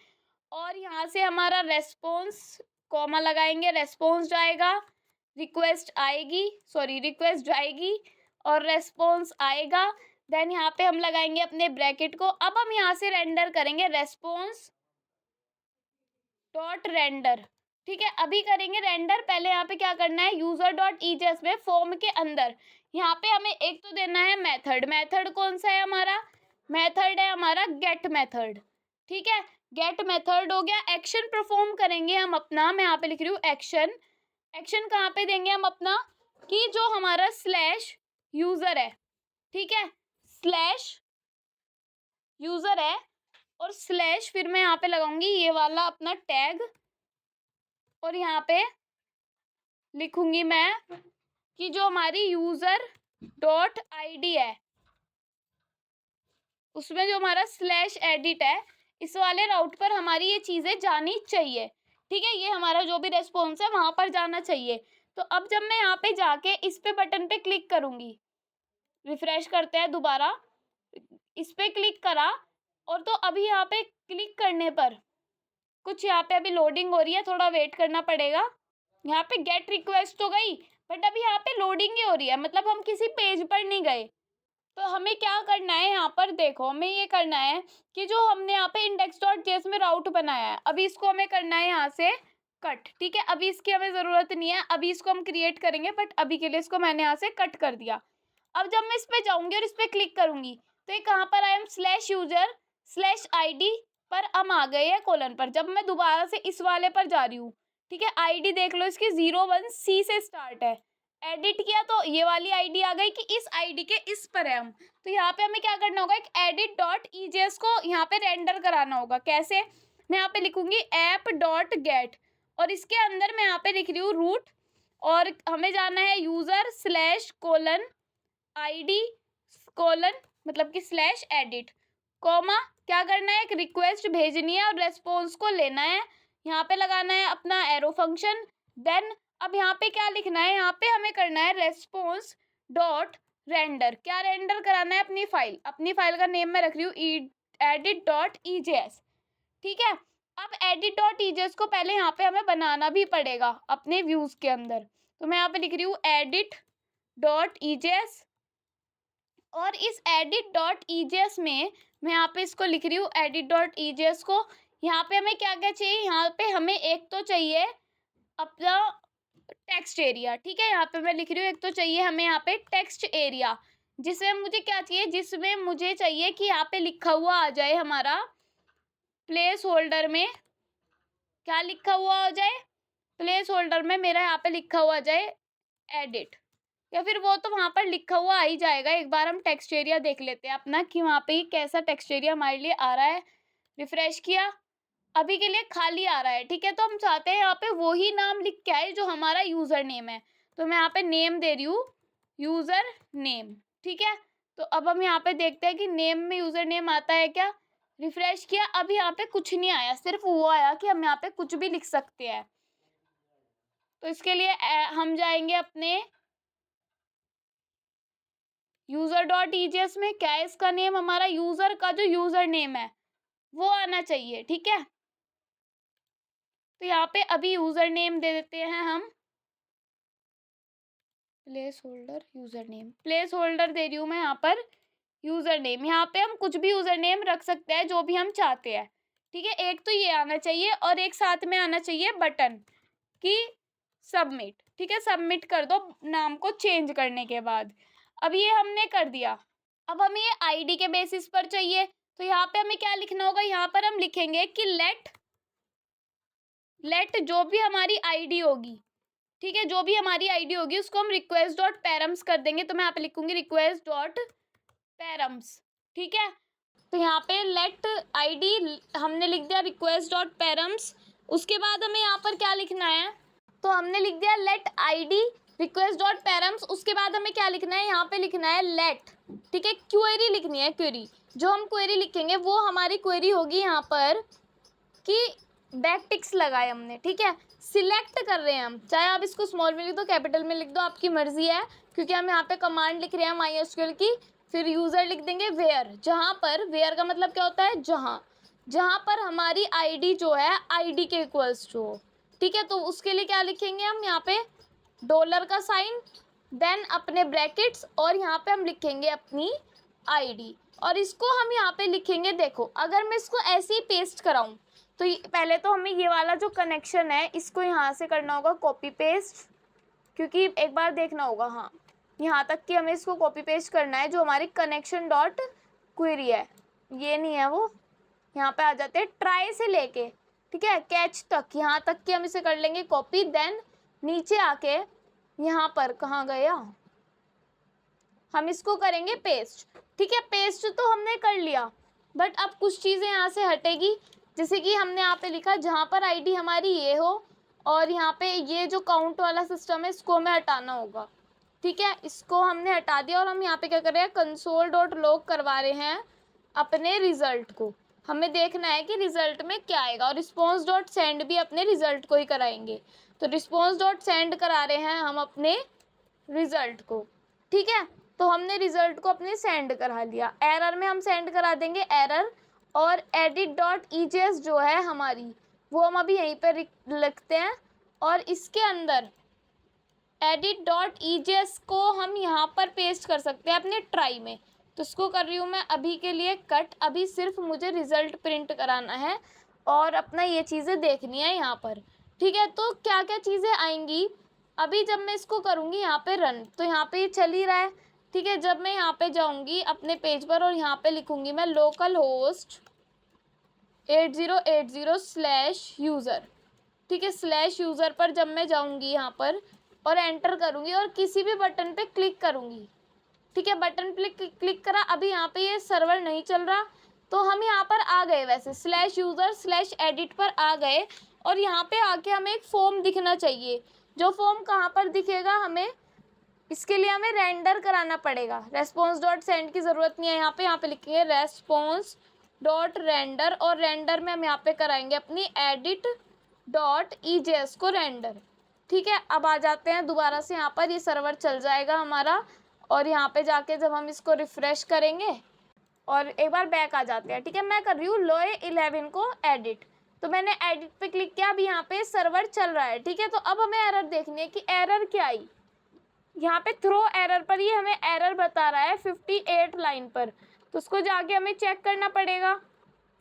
और यहाँ से हमारा रेस्पॉन्स कॉमा लगाएंगे, रेस्पॉन्स जाएगा, रिक्वेस्ट जाएगी और रेस्पॉन्स आएगा। देन यहाँ पे हम लगाएंगे अपने ब्रैकेट को। अब हम यहाँ से रेंडर करेंगे रेस्पॉन्स डॉट रेंडर। ठीक है, अभी करेंगे रेंडर। पहले यहाँ पे क्या करना है, user.ejes में फॉर्म के अंदर यहाँ पे हमें एक तो देना है मेथड। मेथड कौन सा है हमारा, मेथड है हमारा गेट मेथड। ठीक है, गेट मेथड हो गया। एक्शन परफॉर्म करेंगे हम अपना, मैं यहाँ पे लिख रही हूँ एक्शन, एक्शन कहाँ पे देंगे हम अपना, कि जो हमारा स्लैश यूजर है, ठीक है, स्लैश यूजर है और स्लैश फिर मैं यहाँ पे लगाऊंगी ये वाला अपना टैग और यहाँ पे लिखूंगी मैं कि जो हमारी यूजर डॉट आईडी है उसमें जो हमारा स्लैश एडिट है इस वाले राउट पर हमारी ये चीजें जानी चाहिए, ठीक है, ये हमारा जो भी रेस्पॉन्स है वहां पर जाना चाहिए। तो अब जब मैं यहाँ पे जाके इस पे बटन पे क्लिक करूंगी, रिफ्रेश करते हैं दोबारा, इस पे क्लिक करा और तो अभी यहाँ पे क्लिक करने पर कुछ यहाँ पे अभी लोडिंग हो रही है, थोड़ा वेट करना पड़ेगा। यहाँ पे गेट रिक्वेस्ट तो गई बट अभी यहाँ पे लोडिंग ही हो रही है, मतलब हम किसी पेज पर नहीं गए। तो हमें क्या करना है यहाँ पर, देखो हमें ये करना है कि जो हमने यहाँ पे index.js में राउट बनाया है अभी इसको हमें करना है यहाँ से कट, ठीक है, अभी इसकी हमें ज़रूरत नहीं है, अभी इसको हम क्रिएट करेंगे बट अभी के लिए इसको मैंने यहाँ से कट कर दिया। अब जब मैं इस पर जाऊँगी और इस पर क्लिक करूँगी तो ये कहाँ पर आए हम स्लैश यूजर स्लैश ID पर हम आ गए हैं कोलन पर। जब मैं दोबारा से इस वाले पर जा रही हूँ, ठीक है, ID देख लो इसकी 01C से स्टार्ट है, एडिट किया तो ये वाली आईडी आ गई कि इस आईडी के इस पर है हम। तो यहाँ पे हमें क्या करना होगा, एक edit डॉट ईजेएस को यहाँ पे रेंडर कराना होगा। कैसे, मैं यहाँ पे लिखूंगी ऐप डॉट गेट और इसके अंदर मैं यहाँ पे लिख रही हूँ रूट और हमें जाना है user slash colon ID colon मतलब कि स्लैश एडिट कोमा, क्या करना है, एक रिक्वेस्ट भेजनी है और रेस्पॉन्स को लेना है, यहाँ पे लगाना है अपना एरो फंक्शन। देन अब यहाँ पे क्या लिखना है, यहाँ पे हमें करना है रेस्पॉन्स डॉट रेंडर, क्या रेंडर कराना है, अपनी फाइल का नेम मैं रख रही हूँ edit डॉट ईजेएस, ठीक है। अब edit डॉट ईजेएस को पहले यहाँ पे हमें बनाना भी पड़ेगा अपने व्यूज के अंदर, तो मैं यहाँ पे लिख रही हूँ edit डॉट ईजेएस और इस edit डॉट ईजेएस में मैं यहाँ पे इसको लिख रही हूँ edit डॉट ईजेएस को। यहाँ पे हमें क्या क्या चाहिए, यहाँ पे हमें एक तो चाहिए अपना टेक्स्ट एरिया, ठीक है, यहाँ पे मैं लिख रही हूँ एक तो चाहिए हमें यहाँ पे टेक्स्ट एरिया, जिसमें मुझे क्या चाहिए, जिसमें मुझे चाहिए कि यहाँ पे लिखा हुआ आ जाए हमारा प्लेस होल्डर में, क्या लिखा हुआ आ जाए, प्लेस होल्डर में मेरा यहाँ पे लिखा हुआ आ जाए एडिट, या फिर वो तो वहाँ पर लिखा हुआ आ ही जाएगा। एक बार हम टेक्स्ट एरिया देख लेते हैं अपना कि वहाँ पे कैसा टेक्स्ट एरिया हमारे लिए आ रहा है। रिफ्रेश किया, अभी के लिए खाली आ रहा है, ठीक है, तो हम चाहते हैं यहाँ पे वही नाम लिख के आए जो हमारा यूजर नेम है, तो मैं यहाँ पे नेम दे रही हूँ यूजर नेम, ठीक है। तो अब हम यहाँ पे देखते हैं कि नेम में यूजर नेम आता है क्या, रिफ्रेश किया, अभी यहाँ पे कुछ नहीं आया, सिर्फ वो आया कि हम यहाँ पे कुछ भी लिख सकते हैं। तो इसके लिए हम जाएंगे अपने यूजर डॉट ईजेएस में, क्या है इसका नेम, हमारा यूजर का जो यूजर नेम है वो आना चाहिए, ठीक है। तो यहाँ पे अभी यूजर नेम दे देते हैं हम placeholder username, placeholder दे रही हूँ मैं यहाँ पर यूजर नेम, यहाँ पे हम कुछ भी यूजर नेम रख सकते हैं जो भी हम चाहते हैं, ठीक है। एक तो ये आना चाहिए और एक साथ में आना चाहिए बटन कि सबमिट, ठीक है, सबमिट कर दो नाम को चेंज करने के बाद। अब ये हमने कर दिया, अब हमें ये आईडी के बेसिस पर चाहिए, तो यहाँ पे हमें क्या लिखना होगा, यहाँ पर हम लिखेंगे कि लेट जो भी हमारी आईडी होगी, ठीक है, जो भी हमारी आईडी होगी उसको हम रिक्वेस्ट डॉट पैरम्स कर देंगे, तो मैं यहाँ पे लिखूंगी रिक्वेस्ट डॉट पैरम्स, ठीक है। तो यहाँ पे लेट आईडी हमने लिख दिया रिक्वेस्ट डॉट पैरम्स, उसके बाद हमें यहाँ पर क्या लिखना है, तो हमने लिख दिया let ID request dot params, उसके बाद हमें क्या लिखना है, यहाँ पे लिखना है लेट, ठीक है, क्वेरी लिखनी है, क्वेरी, जो हम क्वेरी लिखेंगे वो हमारी क्वेरी होगी यहाँ पर कि बैकटिक्स लगाए हमने, ठीक है, सिलेक्ट कर रहे हैं हम, चाहे आप इसको स्मॉल में लिख दो कैपिटल में लिख दो, आपकी मर्जी है, क्योंकि हम यहाँ पे कमांड लिख रहे हैं MySQL की, फिर यूज़र लिख देंगे वेयर, जहाँ पर वेयर का मतलब क्या होता है, जहाँ पर हमारी आईडी जो है आईडी के इक्वल्स टू हो, ठीक है। तो उसके लिए क्या लिखेंगे हम, यहाँ पे डॉलर का साइन, देन अपने ब्रैकेट्स और यहाँ पे हम लिखेंगे अपनी आईडी और इसको हम यहाँ पे लिखेंगे, देखो अगर मैं इसको ऐसे ही पेस्ट कराऊँ तो पहले तो हमें ये वाला जो कनेक्शन है इसको यहाँ से करना होगा कॉपी पेस्ट, क्योंकि एक बार देखना होगा, हाँ यहाँ तक कि हमें इसको कॉपी पेस्ट करना है, जो हमारी कनेक्शन डॉट क्वेरी है, ये नहीं है वो, यहाँ पे आ जाते हैं ट्राई से लेके, ठीक है, कैच तक, यहाँ तक कि हम इसे कर लेंगे कॉपी, देन नीचे आके यहाँ पर कहाँ गया, हम इसको करेंगे पेस्ट। ठीक है, पेस्ट तो हमने कर लिया, बट अब कुछ चीज़ें यहाँ से हटेगी, जैसे कि हमने यहाँ पे लिखा जहाँ पर आईडी हमारी ये हो और यहाँ पे ये जो काउंट वाला सिस्टम है इसको हमें हटाना होगा। ठीक है, इसको हमने हटा दिया और हम यहाँ पे क्या कर रहे हैं, कंसोल डॉट लॉग करवा रहे हैं अपने रिजल्ट को। हमें देखना है कि रिजल्ट में क्या आएगा, और रिस्पॉन्स डॉट सेंड भी अपने रिजल्ट को ही कराएंगे। तो रिस्पॉन्स डॉट सेंड करा रहे हैं हम अपने रिजल्ट को। ठीक है, तो हमने रिजल्ट को अपने सेंड करा लिया। एरर में हम सेंड करा देंगे एरर, और एडिट डॉट ईजेएस जो है हमारी वो हम अभी यहीं पर लिखते हैं, और इसके अंदर एडिट डॉट ईजेएस को हम यहाँ पर पेस्ट कर सकते हैं अपने ट्राई में। तो इसको कर रही हूँ मैं अभी के लिए कट। अभी सिर्फ मुझे रिजल्ट प्रिंट कराना है और अपना ये चीज़ें देखनी है यहाँ पर। ठीक है, तो क्या क्या चीज़ें आएंगी अभी जब मैं इसको करूँगी यहाँ पे रन, तो यहाँ पे ये चल ही रहा है। ठीक है, जब मैं यहाँ पे जाऊँगी अपने पेज पर और यहाँ पे लिखूँगी मैं लोकल होस्ट 8080/यूज़र। ठीक है, /यूज़र पर जब मैं जाऊँगी यहाँ पर और एंटर करूँगी और किसी भी बटन पे क्लिक करूँगी। ठीक है, बटन पे क्लिक करा, अभी यहाँ पे ये सर्वर नहीं चल रहा, तो हम यहाँ पर आ गए, वैसे /user/edit पर आ गए, और यहाँ पे आके हमें एक फॉर्म दिखना चाहिए। जो फॉर्म कहाँ पर दिखेगा, हमें इसके लिए हमें रेंडर कराना पड़ेगा। रेस्पॉन्स डॉट सेंड की ज़रूरत नहीं है, यहाँ पे लिखेंगे रेस्पॉन्स डॉट रेंडर, और रेंडर में हम यहाँ पे कराएंगे अपनी एडिट डॉट ईजेएस को रेंडर। ठीक है, अब आ जाते हैं दोबारा से यहाँ पर, ये सर्वर चल जाएगा हमारा, और यहाँ पे जाके जब हम इसको रिफ़्रेश करेंगे और एक बार बैक आ जाते हैं। ठीक है, मैं कर रही हूँ लोए 11 को एडिट, तो मैंने एडिट पे क्लिक किया, अभी यहाँ पे सर्वर चल रहा है। ठीक है, तो अब हमें एरर देखनी है कि एरर क्या आई। यहाँ पे थ्रो एरर पर ये हमें एरर बता रहा है 58 लाइन पर, तो उसको जाके हमें चेक करना पड़ेगा।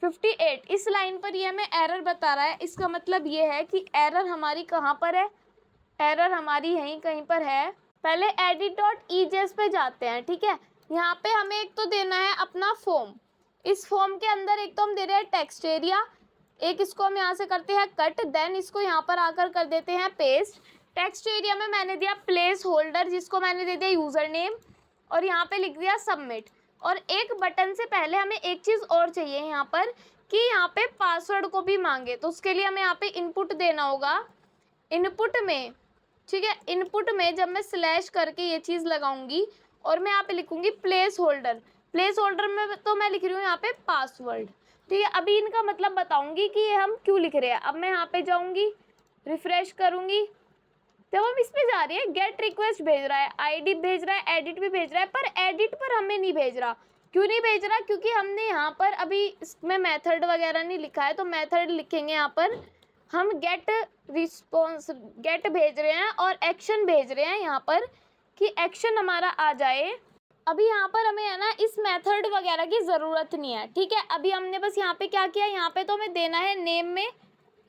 58 इस लाइन पर ये हमें एरर बता रहा है, इसका मतलब ये है कि एरर हमारी कहाँ पर है, एरर हमारी यहीं कहीं पर है। पहले एडिट डॉट ईजेएस पे जाते हैं। ठीक है, यहाँ पे हमें एक तो देना है अपना फॉर्म, इस फॉर्म के अंदर एक तो हम दे रहे हैं टेक्स्ट एरिया, एक इसको हम यहाँ से करते हैं कट, देन इसको यहाँ पर आकर कर देते हैं पेस्ट। टेक्स्ट एरिया में मैंने दिया प्लेस होल्डर, जिसको मैंने दे दिया यूज़र नेम, और यहाँ पे लिख दिया सबमिट। और एक बटन से पहले हमें एक चीज़ और चाहिए यहाँ पर, कि यहाँ पे पासवर्ड को भी मांगे, तो उसके लिए हमें यहाँ पे इनपुट देना होगा। इनपुट में, ठीक है, इनपुट में जब मैं स्लैश करके ये चीज़ लगाऊंगी और मैं यहाँ पे लिखूंगी प्लेस होल्डर, प्लेस होल्डर में तो मैं लिख रही हूँ यहाँ पे पासवर्ड। ठीक है, अभी इनका मतलब बताऊंगी कि ये हम क्यों लिख रहे हैं। अब मैं यहाँ पे जाऊंगी, रिफ्रेश करूंगी, जब हम इस पे जा रही है गेट रिक्वेस्ट भेज रहा है, आईडी भेज रहा है, एडिट भी भेज रहा है, पर एडिट पर हमें नहीं भेज रहा। क्यों नहीं भेज रहा, क्योंकि हमने यहाँ पर अभी इसमें मेथड वगैरह नहीं लिखा है, तो मेथड लिखेंगे यहाँ पर हम गेट रिस्पॉन्स, गेट भेज रहे हैं और एक्शन भेज रहे हैं यहाँ पर, कि एक्शन हमारा आ जाए। अभी यहाँ पर हमें है ना इस मेथड वगैरह की ज़रूरत नहीं है। ठीक है, अभी हमने बस यहाँ पे क्या किया, यहाँ पे तो हमें देना है नेम में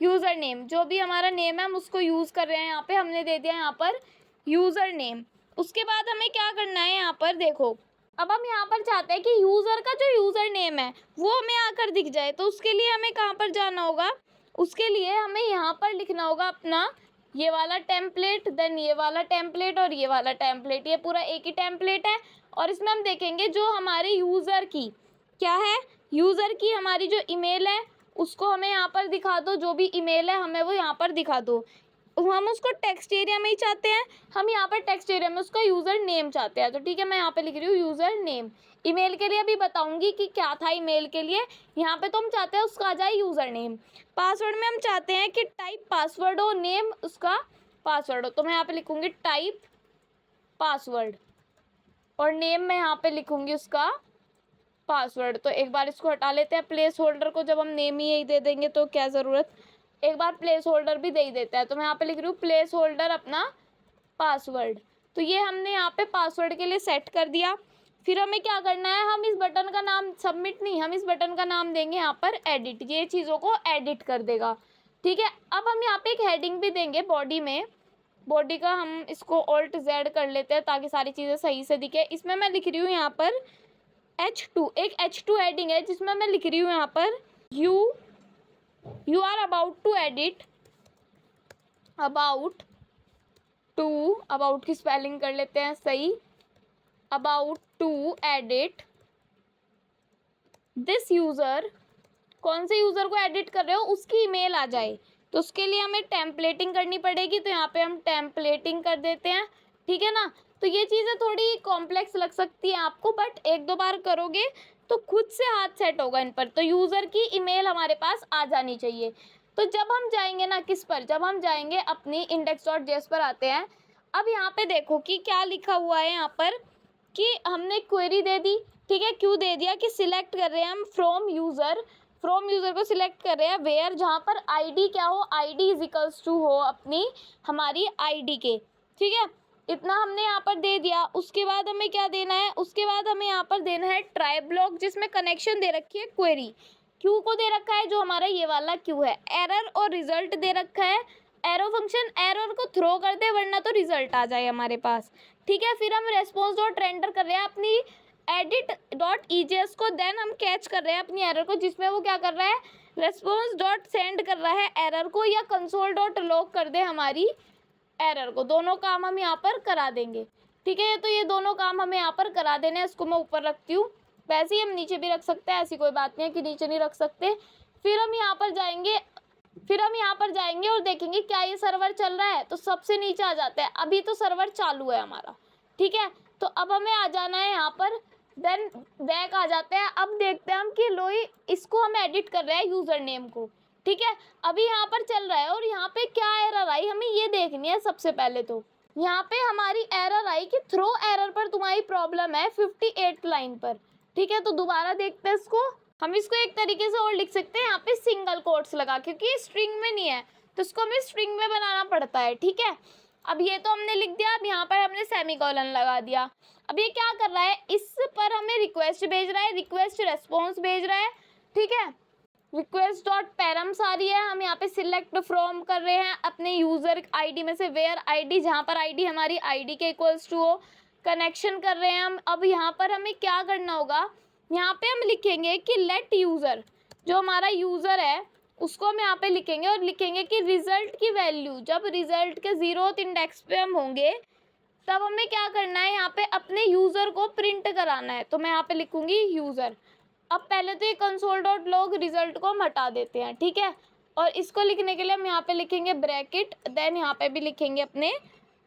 यूज़र नेम, जो भी हमारा नेम है हम उसको यूज़ कर रहे हैं, यहाँ पे हमने दे दिया यहाँ पर यूज़र नेम। उसके बाद हमें क्या करना है, यहाँ पर देखो, अब हम यहाँ पर चाहते हैं कि यूज़र का जो यूज़र नेम है वो हमें आकर दिख जाए, तो उसके लिए हमें कहाँ पर जाना होगा, उसके लिए हमें यहाँ पर लिखना होगा अपना ये वाला टेम्पलेट, देन ये वाला टेम्पलेट और ये वाला टेम्पलेट, ये पूरा एक ही टेम्पलेट है। और इसमें हम देखेंगे जो हमारे यूज़र की क्या है, यूज़र की हमारी जो ईमेल है उसको हमें यहाँ पर दिखा दो, जो भी ईमेल है हमें वो यहाँ पर दिखा दो। हम उसको टेक्स्ट एरिया में ही चाहते हैं, हम यहाँ पर टेक्स्ट एरिया में उसका यूज़र नेम चाहते हैं, तो ठीक है मैं यहाँ पे लिख रही हूँ यूज़र नेम। ईमेल के लिए अभी बताऊंगी कि क्या था ईमेल के लिए, यहाँ पे तो हम चाहते हैं उसका आ जाए यूज़र नेम। पासवर्ड में हम चाहते हैं कि टाइप पासवर्ड हो, नेम उसका पासवर्ड हो, तो मैं यहाँ पे लिखूँगी टाइप पासवर्ड, और नेम में यहाँ पे लिखूँगी उसका पासवर्ड। तो एक बार इसको हटा लेते हैं प्लेस होल्डर को, जब हम नेम ही यही दे देंगे तो क्या ज़रूरत, एक बार प्लेस होल्डर भी दे ही देता है। तो मैं यहाँ पे लिख रही हूँ प्लेस होल्डर अपना पासवर्ड, तो ये हमने यहाँ पे पासवर्ड के लिए सेट कर दिया। फिर हमें क्या करना है, हम इस बटन का नाम सबमिट नहीं, हम इस बटन का नाम देंगे यहाँ पर एडिट, ये चीज़ों को एडिट कर देगा। ठीक है, अब हम यहाँ पे एक हेडिंग भी देंगे बॉडी में, बॉडी का हम इसको Alt Z कर लेते हैं ताकि सारी चीज़ें सही से दिखे। इसमें मैं लिख रही हूँ यहाँ पर H2, एक H2 हेडिंग है जिसमें मैं लिख रही हूँ यहाँ पर you are about to edit, about to, about की स्पेलिंग कर लेते हैं सही, about to edit this user, कौन से यूज़र को एडिट कर रहे हो उसकी ईमेल आ जाए, तो उसके लिए हमें टेम्पलेटिंग करनी पड़ेगी। तो यहाँ पे हम टेम्पलेटिंग कर देते हैं, ठीक है ना। तो ये चीज़ें थोड़ी कॉम्प्लेक्स लग सकती हैं आपको, बट एक दो बार करोगे तो खुद से हाथ सेट होगा इन पर। तो यूज़र की ईमेल हमारे पास आ जानी चाहिए। तो जब हम जाएंगे ना किस पर, जब हम जाएंगे अपनी index.js पर आते हैं। अब यहाँ पे देखो कि क्या लिखा हुआ है यहाँ पर कि हमने क्वेरी दे दी, ठीक है। क्यों दे दिया कि सिलेक्ट कर रहे हैं हम फ्रॉम यूज़र को सिलेक्ट कर रहे हैं वेयर, जहाँ पर आईडी क्या हो, आईडी इज इक्वल्स टू हो अपनी हमारी आईडी के, ठीक है। इतना हमने यहाँ पर दे दिया। उसके बाद हमें क्या देना है, उसके बाद हमें यहाँ पर देना है ट्राई ब्लॉक, जिसमें कनेक्शन दे रखी है क्वेरी, क्यू को दे रखा है जो हमारा ये वाला क्यू है, एरर और रिजल्ट दे रखा है। एरो फंक्शन एरर को थ्रो कर दे वरना तो रिजल्ट आ जाए हमारे पास, ठीक है। फिर हम रेस्पॉन्स डॉट रेंडर कर रहे हैं अपनी एडिट डॉट ईजेएस को, देन हम कैच कर रहे हैं अपनी एरर को, जिसमें वो क्या कर रहा है, रेस्पॉन्स डॉट सेंड कर रहा है एरर को, या कंसोल डॉट लॉग कर दे हमारी एरर को। दोनों काम हम यहाँ पर करा देंगे, ठीक है। तो ये दोनों काम हमें यहाँ पर करा देने हैं। इसको मैं ऊपर रखती हूँ, वैसे ही हम नीचे भी रख सकते हैं, ऐसी कोई बात नहीं है कि नीचे नहीं रख सकते। फिर हम यहाँ पर जाएंगे और देखेंगे क्या ये सर्वर चल रहा है, तो सबसे नीचे आ जाता है। अभी तो सर्वर चालू है हमारा, ठीक है। तो अब हमें आ जाना है यहाँ पर, देन बैक आ जाते हैं। अब देखते हैं हम कि लोई इसको हम एडिट कर रहे हैं यूज़र नेम को, ठीक है। अभी यहाँ पर चल रहा है और यहाँ पे क्या एरर आई हमें ये देखनी है। सबसे पहले तो यहाँ पे हमारी एरर आई कि थ्रो एरर पर तुम्हारी प्रॉब्लम है 58 लाइन पर, ठीक है। तो दोबारा देखते हैं इसको। हम इसको एक तरीके से और लिख सकते हैं यहाँ पे सिंगल कोट्स लगा, क्योंकि स्ट्रिंग में नहीं है तो इसको हमें स्ट्रिंग में बनाना पड़ता है, ठीक है। अब ये तो हमने लिख दिया। अब यहाँ पर हमने सेमीकोलन लगा दिया। अब ये क्या कर रहा है, इस पर हमें रिक्वेस्ट भेज रहा है, रिक्वेस्ट रेस्पॉन्स भेज रहा है, ठीक है। रिक्वेस्ट डॉट पैरम्स आ रही है, हम यहाँ पे सिलेक्ट फ्रॉम कर रहे हैं अपने यूज़र आईडी में से वेयर आईडी, जहाँ पर आईडी हमारी आईडी के इक्वल्स टू हो, कनेक्शन कर रहे हैं हम। अब यहाँ पर हमें क्या करना होगा, यहाँ पे हम लिखेंगे कि लेट यूज़र, जो हमारा यूज़र है उसको हम यहाँ पे लिखेंगे और लिखेंगे कि रिजल्ट की वैल्यू, जब रिजल्ट के 0th इंडेक्स पे हम होंगे तब हमें क्या करना है, यहाँ पे अपने यूज़र को प्रिंट कराना है। तो मैं यहाँ पे लिखूंगी यूज़र। अब पहले तो ये कंसोल डॉट लॉग रिजल्ट को हम हटा देते हैं, ठीक है। और इसको लिखने के लिए हम यहाँ पे लिखेंगे ब्रैकेट, देन यहाँ पे भी लिखेंगे अपने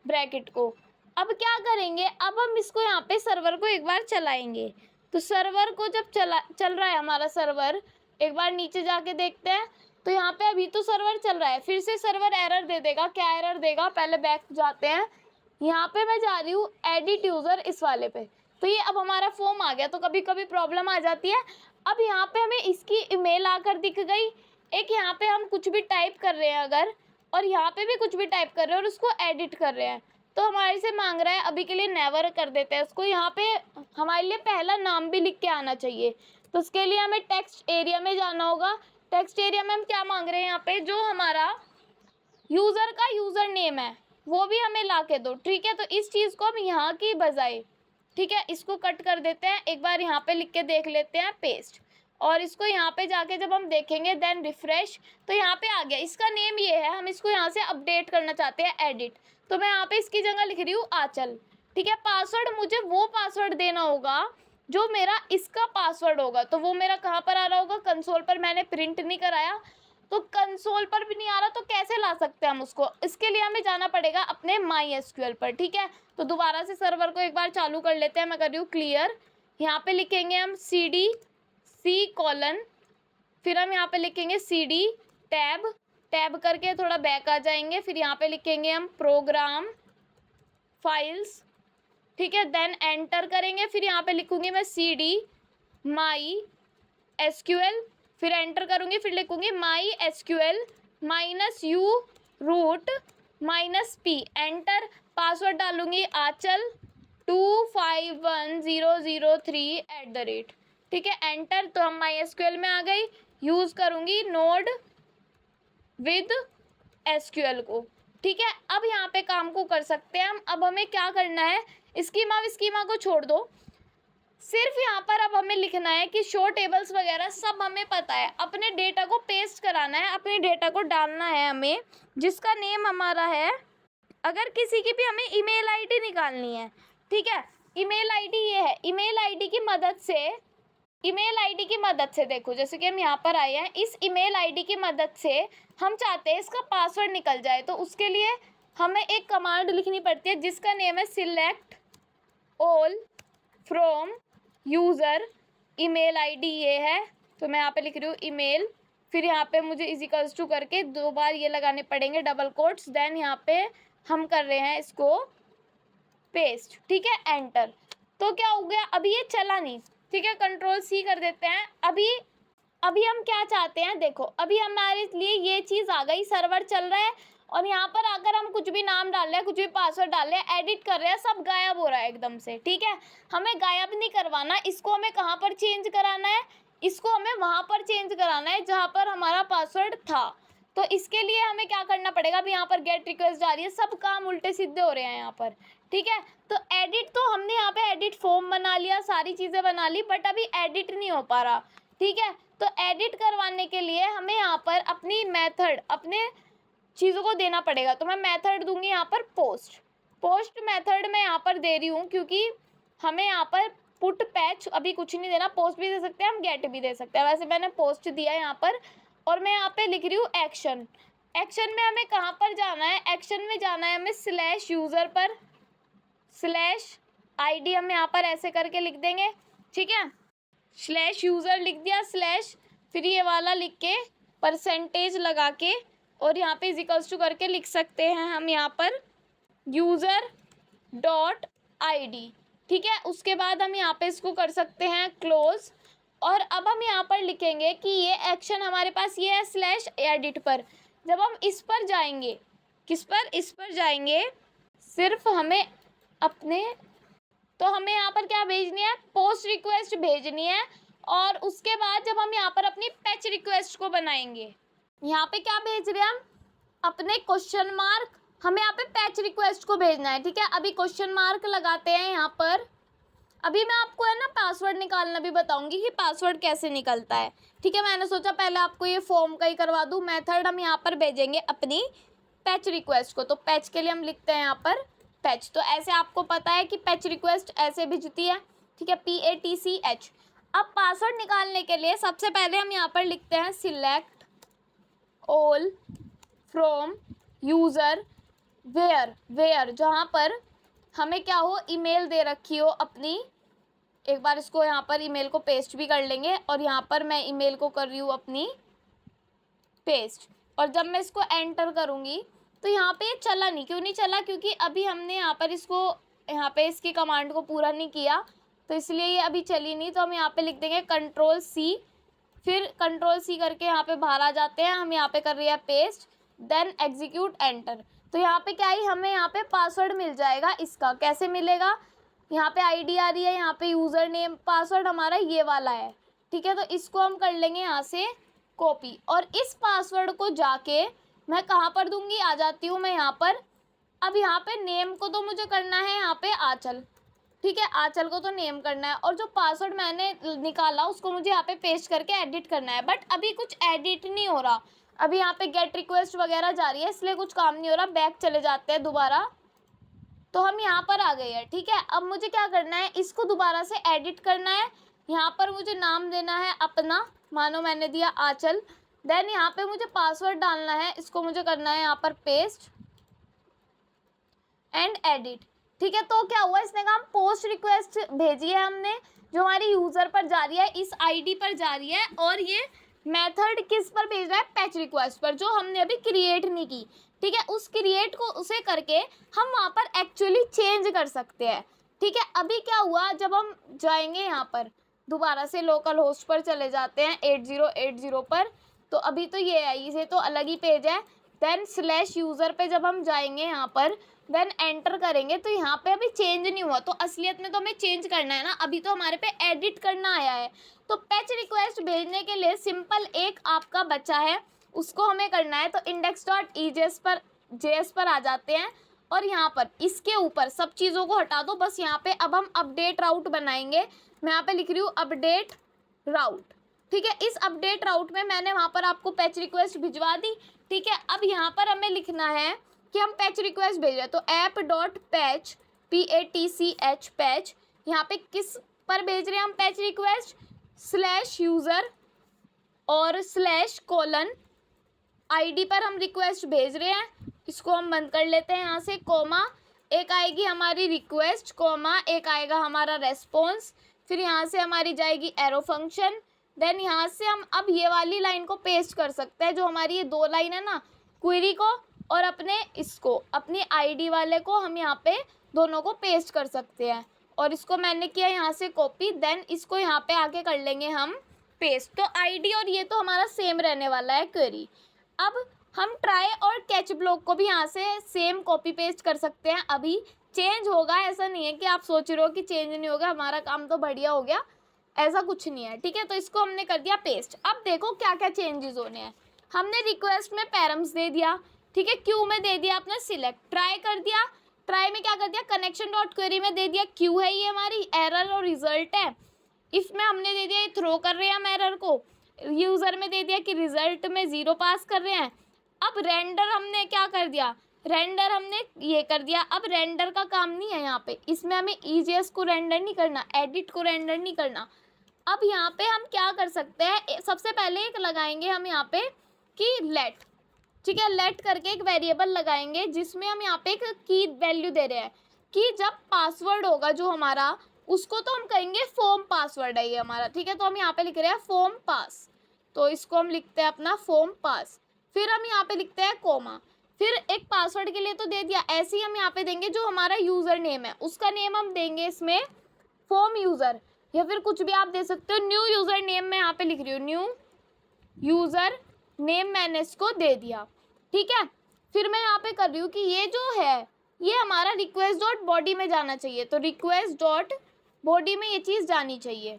ब्रैकेट को। अब क्या करेंगे, अब हम इसको यहाँ पे सर्वर को एक बार चलाएंगे। तो सर्वर को जब चल रहा है हमारा सर्वर, एक बार नीचे जाके देखते हैं। तो यहाँ पे अभी तो सर्वर चल रहा है, फिर से सर्वर एरर दे देगा। क्या एरर देगा, पहले बैक जाते हैं। यहाँ पे मैं जा रही हूँ एडिट यूज़र इस वाले पे, तो ये अब हमारा फॉर्म आ गया। तो कभी कभी प्रॉब्लम आ जाती है। अब यहाँ पे हमें इसकी ईमेल आकर दिख गई। एक यहाँ पे हम कुछ भी टाइप कर रहे हैं अगर, और यहाँ पे भी कुछ भी टाइप कर रहे हैं और उसको एडिट कर रहे हैं, तो हमारे से मांग रहा है, अभी के लिए नेवर कर देते हैं इसको। यहाँ पे हमारे लिए पहला नाम भी लिख के आना चाहिए। तो उसके लिए हमें टेक्स्ट एरिया में जाना होगा। टेक्स्ट एरिया में हम क्या मांग रहे हैं, यहाँ पे जो हमारा यूज़र का यूज़र नेम है वो भी हमें ला के दो, ठीक है। तो इस चीज़ को हम यहाँ की बजाय, ठीक है, इसको कट कर देते हैं। एक बार यहाँ पे लिख के देख लेते हैं, पेस्ट, और इसको यहाँ पे जाके जब हम देखेंगे देन रिफ्रेश, तो यहाँ पे आ गया। इसका नेम ये है, हम इसको यहाँ से अपडेट करना चाहते हैं, एडिट। तो मैं यहाँ पे इसकी जगह लिख रही हूँ आंचल, ठीक है। पासवर्ड मुझे वो पासवर्ड देना होगा जो मेरा इसका पासवर्ड होगा। तो वो मेरा कहाँ पर आ रहा होगा, कंसोल पर। मैंने प्रिंट नहीं कराया तो कंसोल पर भी नहीं आ रहा, तो कैसे ला सकते हैं हम उसको। इसके लिए हमें जाना पड़ेगा अपने MySQL पर, ठीक है। तो दोबारा से सर्वर को एक बार चालू कर लेते हैं। मैं कर रही हूँ क्लियर। यहाँ पे लिखेंगे हम CD C:, फिर हम यहाँ पे लिखेंगे CD टैब करके थोड़ा बैक आ जाएंगे। फिर यहाँ पे लिखेंगे हम प्रोग्राम फाइल्स, ठीक है। देन एंटर करेंगे। फिर यहाँ पे लिखूंगी मैं CD MySQL, फिर एंटर करूँगी। फिर लिखूँगी MySQL -u root -p, enter. Password डालूँगी आंचल 251003 @ ठीक है, एंटर। तो हम MySQL में आ गई। यूज़ करूँगी नोड विद SQL को, ठीक है। अब यहाँ पे काम को कर सकते हैं हम। अब हमें क्या करना है, स्कीमा को छोड़ दो, सिर्फ यहाँ पर अब हमें लिखना है कि शो टेबल्स वगैरह सब हमें पता है। अपने डेटा को पेस्ट कराना है, अपने डेटा को डालना है हमें, जिसका नेम हमारा है अगर किसी की भी हमें ईमेल आईडी निकालनी है, ठीक है, ईमेल आईडी ये है, ईमेल आईडी की मदद से देखो, जैसे कि हम यहाँ पर आए हैं, इस ईमेल आईडी की मदद से हम चाहते हैं इसका पासवर्ड निकल जाए, तो उसके लिए हमें एक कमांड लिखनी पड़ती है जिसका नेम है select all from user email ID. ये है, तो मैं यहाँ पे लिख रही हूँ ईमेल, फिर यहाँ पे मुझे इजिकल्स टू करके 2 बार ये लगाने पड़ेंगे डबल कोट्स, देन यहाँ पे हम कर रहे हैं इसको पेस्ट, ठीक है, एंटर। तो क्या हो गया, अभी ये चला नहीं, ठीक है, कंट्रोल सी कर देते हैं। अभी हम क्या चाहते हैं, देखो अभी हमारे लिए ये चीज़ आ गई, सर्वर चल रहा है और यहाँ पर अगर हम कुछ भी नाम डाल रहे हैं, कुछ भी पासवर्ड डाल रहे हैं, एडिट कर रहे हैं, सब गायब हो रहा है एकदम से, ठीक है। हमें गायब नहीं करवाना, इसको हमें कहाँ पर चेंज कराना है, इसको हमें वहाँ पर चेंज कराना है जहाँ पर हमारा पासवर्ड था। तो इसके लिए हमें क्या करना पड़ेगा, अभी यहाँ पर गेट रिक्वेस्ट जा रही है, सब काम उल्टे सीधे हो रहे हैं यहाँ पर, ठीक है। तो एडिट, तो हमने यहाँ पे एडिट फॉर्म बना लिया, सारी चीज़ें बना ली, बट अभी एडिट नहीं हो पा रहा, ठीक है। तो एडिट करवाने के लिए हमें यहाँ पर अपनी मेथड, अपने चीज़ों को देना पड़ेगा। तो मैं मेथड दूंगी यहाँ पर पोस्ट मेथड मैं यहाँ पर दे रही हूँ क्योंकि हमें यहाँ पर पुट पैच अभी कुछ नहीं देना, पोस्ट भी दे सकते हैं हम, गेट भी दे सकते हैं। वैसे मैंने पोस्ट दिया है यहाँ पर, और मैं यहाँ पे लिख रही हूँ एक्शन। एक्शन में हमें कहाँ पर जाना है, एक्शन में जाना है हमें स्लैश यूज़र पर, स्लैश आईडी हम यहाँ पर ऐसे करके लिख देंगे, ठीक है, स्लैश यूज़र लिख दिया, स्लैश फिर ये वाला लिख के परसेंटेज लगा के और यहाँ पे इजिकल्स टू करके लिख सकते हैं हम यहाँ पर यूज़र डॉट ID, ठीक है। उसके बाद हम यहाँ पे इसको कर सकते हैं क्लोज, और अब हम यहाँ पर लिखेंगे कि ये एक्शन हमारे पास ये है स्लैश एडिट पर। जब हम इस पर जाएंगे, किस पर, इस पर जाएंगे, सिर्फ हमें अपने, तो हमें यहाँ पर क्या भेजनी है, पोस्ट रिक्वेस्ट भेजनी है। और उसके बाद जब हम यहाँ पर अपनी पैच रिक्वेस्ट को बनाएंगे, यहाँ पे क्या भेज रहे हैं हम, अपने क्वेश्चन मार्क, हमें यहाँ पे पैच रिक्वेस्ट को भेजना है, ठीक है। अभी क्वेश्चन मार्क लगाते हैं यहाँ पर। अभी मैं आपको है ना पासवर्ड निकालना भी बताऊंगी कि पासवर्ड कैसे निकलता है, ठीक है। मैंने सोचा पहले आपको ये फॉर्म का ही करवा दूँ। मेथड हम यहाँ पर भेजेंगे अपनी पैच रिक्वेस्ट को, तो पैच के लिए हम लिखते हैं यहाँ पर पैच। तो ऐसे आपको पता है कि पैच रिक्वेस्ट ऐसे भेजती है, ठीक है, PATCH। अब पासवर्ड निकालने के लिए सबसे पहले हम यहाँ पर लिखते हैं select all from user where, जहाँ पर हमें क्या हो, ईमेल दे रखी हो अपनी। एक बार इसको यहाँ पर ईमेल को पेस्ट भी कर लेंगे, और यहाँ पर मैं ईमेल को कर रही हूँ अपनी पेस्ट। और जब मैं इसको एंटर करूँगी तो यहाँ पे चला नहीं, क्यों नहीं चला, क्योंकि अभी हमने यहाँ पर इसको, यहाँ पे इसकी कमांड को पूरा नहीं किया, तो इसलिए ये अभी चली नहीं। तो हम यहाँ पे लिख देंगे कंट्रोल C, फिर कंट्रोल C करके यहाँ पे बाहर आ जाते हैं। हम यहाँ पे कर रही है पेस्ट, देन एग्जीक्यूट एंटर। तो यहाँ पे क्या है, हमें यहाँ पे पासवर्ड मिल जाएगा। इसका कैसे मिलेगा, यहाँ पे ID आ रही है, यहाँ पे यूज़र नेम, पासवर्ड हमारा ये वाला है, ठीक है। तो इसको हम कर लेंगे यहाँ से कॉपी, और इस पासवर्ड को जाके मैं कहाँ पर दूंगी, आ जाती हूँ मैं यहाँ पर। अब यहाँ पे नेम को तो मुझे करना है यहाँ पे आंचल, ठीक है, आंचल को तो नेम करना है, और जो पासवर्ड मैंने निकाला उसको मुझे यहाँ पे पेस्ट करके एडिट करना है। बट अभी कुछ एडिट नहीं हो रहा, अभी यहाँ पे गेट रिक्वेस्ट वगैरह जा रही है, इसलिए कुछ काम नहीं हो रहा। बैक चले जाते हैं दोबारा, तो हम यहाँ पर आ गए हैं, ठीक है। अब मुझे क्या करना है, इसको दोबारा से एडिट करना है। यहाँ पर मुझे नाम देना है अपना, मानो मैंने दिया आंचल। देन यहाँ पे मुझे पासवर्ड डालना है, इसको मुझे करना है यहाँ पर पेस्ट एंड एडिट, ठीक है। तो क्या हुआ, इसने कहा पोस्ट रिक्वेस्ट भेजी है हमने, जो हमारी यूज़र पर जा रही है, इस ID पर जा रही है, और ये मेथड किस पर भेज रहा है, पैच रिक्वेस्ट पर, जो हमने अभी क्रिएट नहीं की, ठीक है। उस क्रिएट को उसे करके हम वहाँ पर एक्चुअली चेंज कर सकते हैं, ठीक है। अभी क्या हुआ, जब हम जाएंगे यहाँ पर दोबारा से लोकल होस्ट पर चले जाते हैं 8080 पर, तो अभी तो ये है, इसे तो अलग ही पेज है। देन स्लैश यूज़र पे जब हम जाएंगे यहाँ पर, देन एंटर करेंगे, तो यहाँ पे अभी चेंज नहीं हुआ। तो असलियत में तो हमें चेंज करना है ना, अभी तो हमारे पे एडिट करना आया है। तो पैच रिक्वेस्ट भेजने के लिए सिंपल एक आपका बचा है, उसको हमें करना है। तो index.ejs पर आ जाते हैं, और यहाँ पर इसके ऊपर सब चीज़ों को हटा दो, बस यहाँ पे अब हम अपडेट राउट बनाएंगे। मैं यहाँ पे लिख रही हूँ अपडेट राउट, ठीक है। इस अपडेट राउट में मैंने वहाँ पर आपको पैच रिक्वेस्ट भिजवा दी, ठीक है। अब यहाँ पर हमें लिखना है कि हम पैच रिक्वेस्ट भेज रहे हैं, तो app dot patch PATCH patch, यहाँ पे किस पर भेज रहे हैं हम पैच रिक्वेस्ट, /यूज़र और /: ID पर हम रिक्वेस्ट भेज रहे हैं। इसको हम बंद कर लेते हैं यहाँ से, कोमा, एक आएगी हमारी रिक्वेस्ट, कोमा, एक आएगा हमारा रेस्पॉन्स, फिर यहाँ से हमारी जाएगी एरो फंक्शन, देन यहाँ से हम अब ये वाली लाइन को पेस्ट कर सकते हैं, जो हमारी ये 2 लाइन है ना, क्वेरी को और अपने इसको, अपनी ID वाले को हम यहाँ पे दोनों को पेस्ट कर सकते हैं। और इसको मैंने किया यहाँ से कॉपी, देन इसको यहाँ पे आके कर लेंगे हम पेस्ट। तो ID और ये तो हमारा सेम रहने वाला है क्वेरी। अब हम ट्राई और कैच ब्लॉक को भी यहाँ से सेम कॉपी पेस्ट कर सकते हैं। अभी चेंज होगा, ऐसा नहीं है कि आप सोच रहे हो कि चेंज नहीं होगा, हमारा काम तो बढ़िया हो गया, ऐसा कुछ नहीं है, ठीक है। तो इसको हमने कर दिया पेस्ट। अब देखो क्या क्या चेंजेस होने हैं। हमने रिक्वेस्ट में पैरम्स दे दिया, ठीक है, क्यू में दे दिया अपना सिलेक्ट, ट्राई कर दिया, ट्राई में क्या कर दिया, कनेक्शन डॉट क्वेरी में दे दिया क्यू है ये हमारी, एरर और रिजल्ट है, इसमें हमने दे दिया ये थ्रो कर रहे हैं हम एरर को, यूज़र में दे दिया कि रिजल्ट में 0 पास कर रहे हैं। अब रेंडर हमने क्या कर दिया, रेंडर हमने ये कर दिया। अब रेंडर का काम नहीं है यहाँ पे, इसमें हमें EJS को रेंडर नहीं करना, एडिट को रेंडर नहीं करना। अब यहाँ पे हम क्या कर सकते हैं, सबसे पहले एक लगाएंगे हम यहाँ पे कि लेट, ठीक है, लेट करके एक वेरिएबल लगाएंगे जिसमें हम यहाँ पे एक की वैल्यू दे रहे हैं कि जब पासवर्ड होगा जो हमारा, उसको तो हम कहेंगे फॉर्म पासवर्ड है ये हमारा, ठीक है। तो हम यहाँ पे लिख रहे हैं फॉर्म पास, तो इसको हम लिखते हैं अपना फॉर्म पास। फिर हम यहाँ पे लिखते हैं कोमा, फिर एक पासवर्ड के लिए तो दे दिया, ऐसे ही हम यहाँ पे देंगे जो हमारा यूज़र नेम है, उसका नेम हम देंगे इसमें फॉर्म यूज़र, या फिर कुछ भी आप दे सकते हो। न्यू यूज़र नेम मैं यहाँ पे लिख रही हूँ, न्यू यूज़र नेम मैंने इसको दे दिया, ठीक है। फिर मैं यहाँ पे कर रही हूँ कि ये जो है ये हमारा रिक्वेस्ट डॉट बॉडी में जाना चाहिए, तो रिक्वेस्ट डॉट बॉडी में ये चीज़ जानी चाहिए।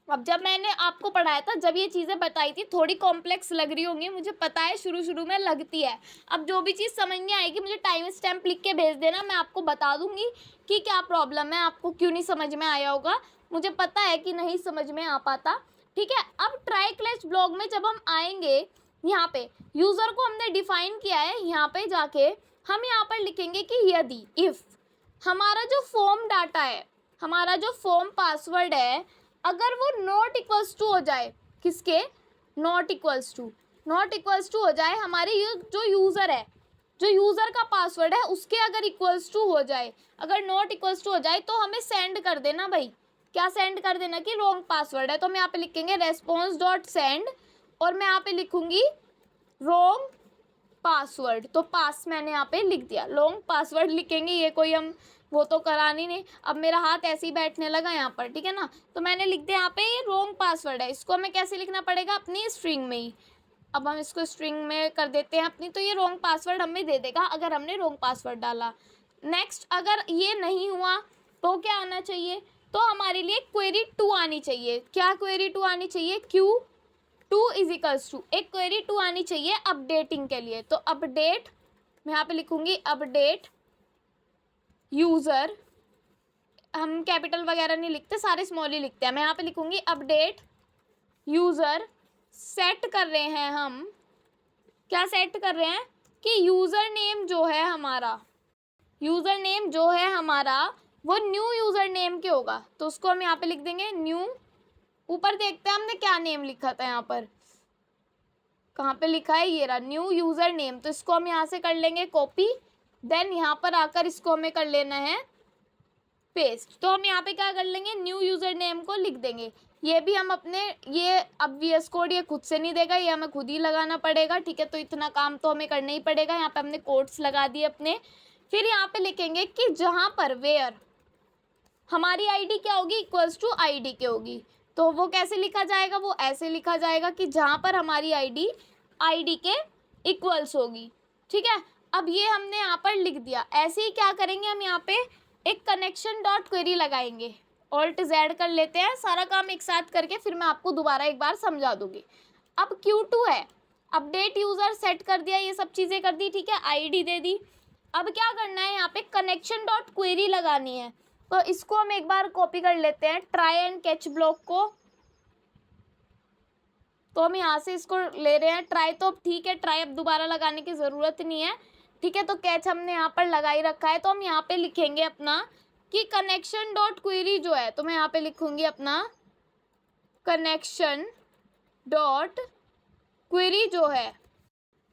अब जब मैंने आपको पढ़ाया था, जब ये चीज़ें बताई थी, थोड़ी कॉम्प्लेक्स लग रही होंगी, मुझे पता है, शुरू में लगती है। अब जो भी चीज़ समझ नहीं आएगी मुझे टाइम स्टैम्प लिख के भेज देना, मैं आपको बता दूंगी कि क्या प्रॉब्लम है, आपको क्यों नहीं समझ में आया होगा, मुझे पता है कि नहीं समझ में आ पाता, ठीक है। अब ट्राई क्लच ब्लॉग में जब हम आएंगे, यहाँ पे यूज़र को हमने डिफाइन किया है, यहाँ पे जाके हम यहाँ पर लिखेंगे कि यदि इफ़ हमारा जो फॉर्म डाटा है, हमारा जो फॉर्म पासवर्ड है, अगर वो नॉट इक्वल्स टू हो जाए, किसके, नॉट इक्वल्स टू हो जाए हमारे जो यूज़र है, जो यूज़र का पासवर्ड है उसके अगर इक्वल्स टू हो जाए, अगर नॉट इक्वल्स टू हो जाए तो हमें सेंड कर देना भाई, क्या सेंड कर देना कि रॉन्ग पासवर्ड है। तो हम यहाँ पे लिखेंगे रेस्पॉन्स डॉट सेंड, और मैं यहाँ पे लिखूँगी रॉन्ग पासवर्ड, तो पास मैंने यहाँ पे लिख दिया, लॉन्ग पासवर्ड लिखेंगे, ये कोई हम वो तो करानी नहीं। अब मेरा हाथ ऐसे ही बैठने लगा यहाँ पर, ठीक है ना, तो मैंने लिख दिया यहाँ पे ये रॉन्ग पासवर्ड है, इसको हमें कैसे लिखना पड़ेगा, अपनी स्ट्रिंग में ही। अब हम इसको स्ट्रिंग में कर देते हैं अपनी, तो ये रॉन्ग पासवर्ड हमें दे देगा अगर हमने रॉन्ग पासवर्ड डाला। नेक्स्ट, अगर ये नहीं हुआ तो क्या आना चाहिए, तो हमारे लिए क्वेरी 2 आनी चाहिए। क्या क्वेरी 2 आनी चाहिए, Q2 इज इक्वल्स टू, एक क्वेरी 2 आनी चाहिए अपडेटिंग के लिए। तो अपडेट, मैं यहाँ पे लिखूँगी अपडेट यूज़र, हम कैपिटल वगैरह नहीं लिखते, सारे स्मॉल ही लिखते हैं। मैं यहाँ पे लिखूँगी अपडेट यूज़र, सेट कर रहे हैं हम, क्या सेट कर रहे हैं कि यूज़र नेम जो है हमारा, यूज़र नेम जो है हमारा वो न्यू यूज़र नेम के होगा, तो उसको हम यहाँ पे लिख देंगे न्यू। ऊपर देखते हैं हमने क्या नेम लिखा था, यहाँ पर कहाँ पे लिखा है, ये रहा न्यू यूज़र नेम, तो इसको हम यहाँ से कर लेंगे कॉपी, देन यहाँ पर आकर इसको हमें कर लेना है पेस्ट। तो हम यहाँ पे क्या कर लेंगे, न्यू यूज़र नेम को लिख देंगे। ये भी हम अपने, ये अब VS कोड ये खुद से नहीं देगा, ये हमें खुद ही लगाना पड़ेगा, ठीक है। तो इतना काम तो हमें करना ही पड़ेगा। यहाँ पे हमने कोड्स लगा दिए अपने। फिर यहाँ पे लिखेंगे कि जहाँ पर वेयर हमारी ID क्या होगी, इक्वल्स टू ID के होगी, तो वो कैसे लिखा जाएगा, वो ऐसे लिखा जाएगा कि जहाँ पर हमारी ID के इक्वल्स होगी, ठीक है। अब ये हमने यहाँ पर लिख दिया। ऐसे ही क्या करेंगे, हम यहाँ पे एक कनेक्शन डॉट क्वेरी लगाएंगे, Alt Z कर लेते हैं, सारा काम एक साथ करके फिर मैं आपको दोबारा एक बार समझा दूंगी। अब Q2 है, अपडेट यूज़र सेट कर दिया, ये सब चीज़ें कर दी, ठीक है, ID दे दी। अब क्या करना है, यहाँ पे कनेक्शन डॉट क्वेरी लगानी है, तो इसको हम एक बार कॉपी कर लेते हैं, ट्राई एंड कैच ब्लॉक को। तो हम यहाँ से इसको ले रहे हैं, ट्राई तो ठीक है, ट्राई अब दोबारा लगाने की ज़रूरत नहीं है, ठीक है, तो कैच हमने यहाँ पर लगा ही रखा है। तो हम यहाँ पे लिखेंगे अपना कि कनेक्शन डॉट क्वेरी जो है, तो मैं यहाँ पे लिखूंगी अपना कनेक्शन डॉट क्वेरी जो है,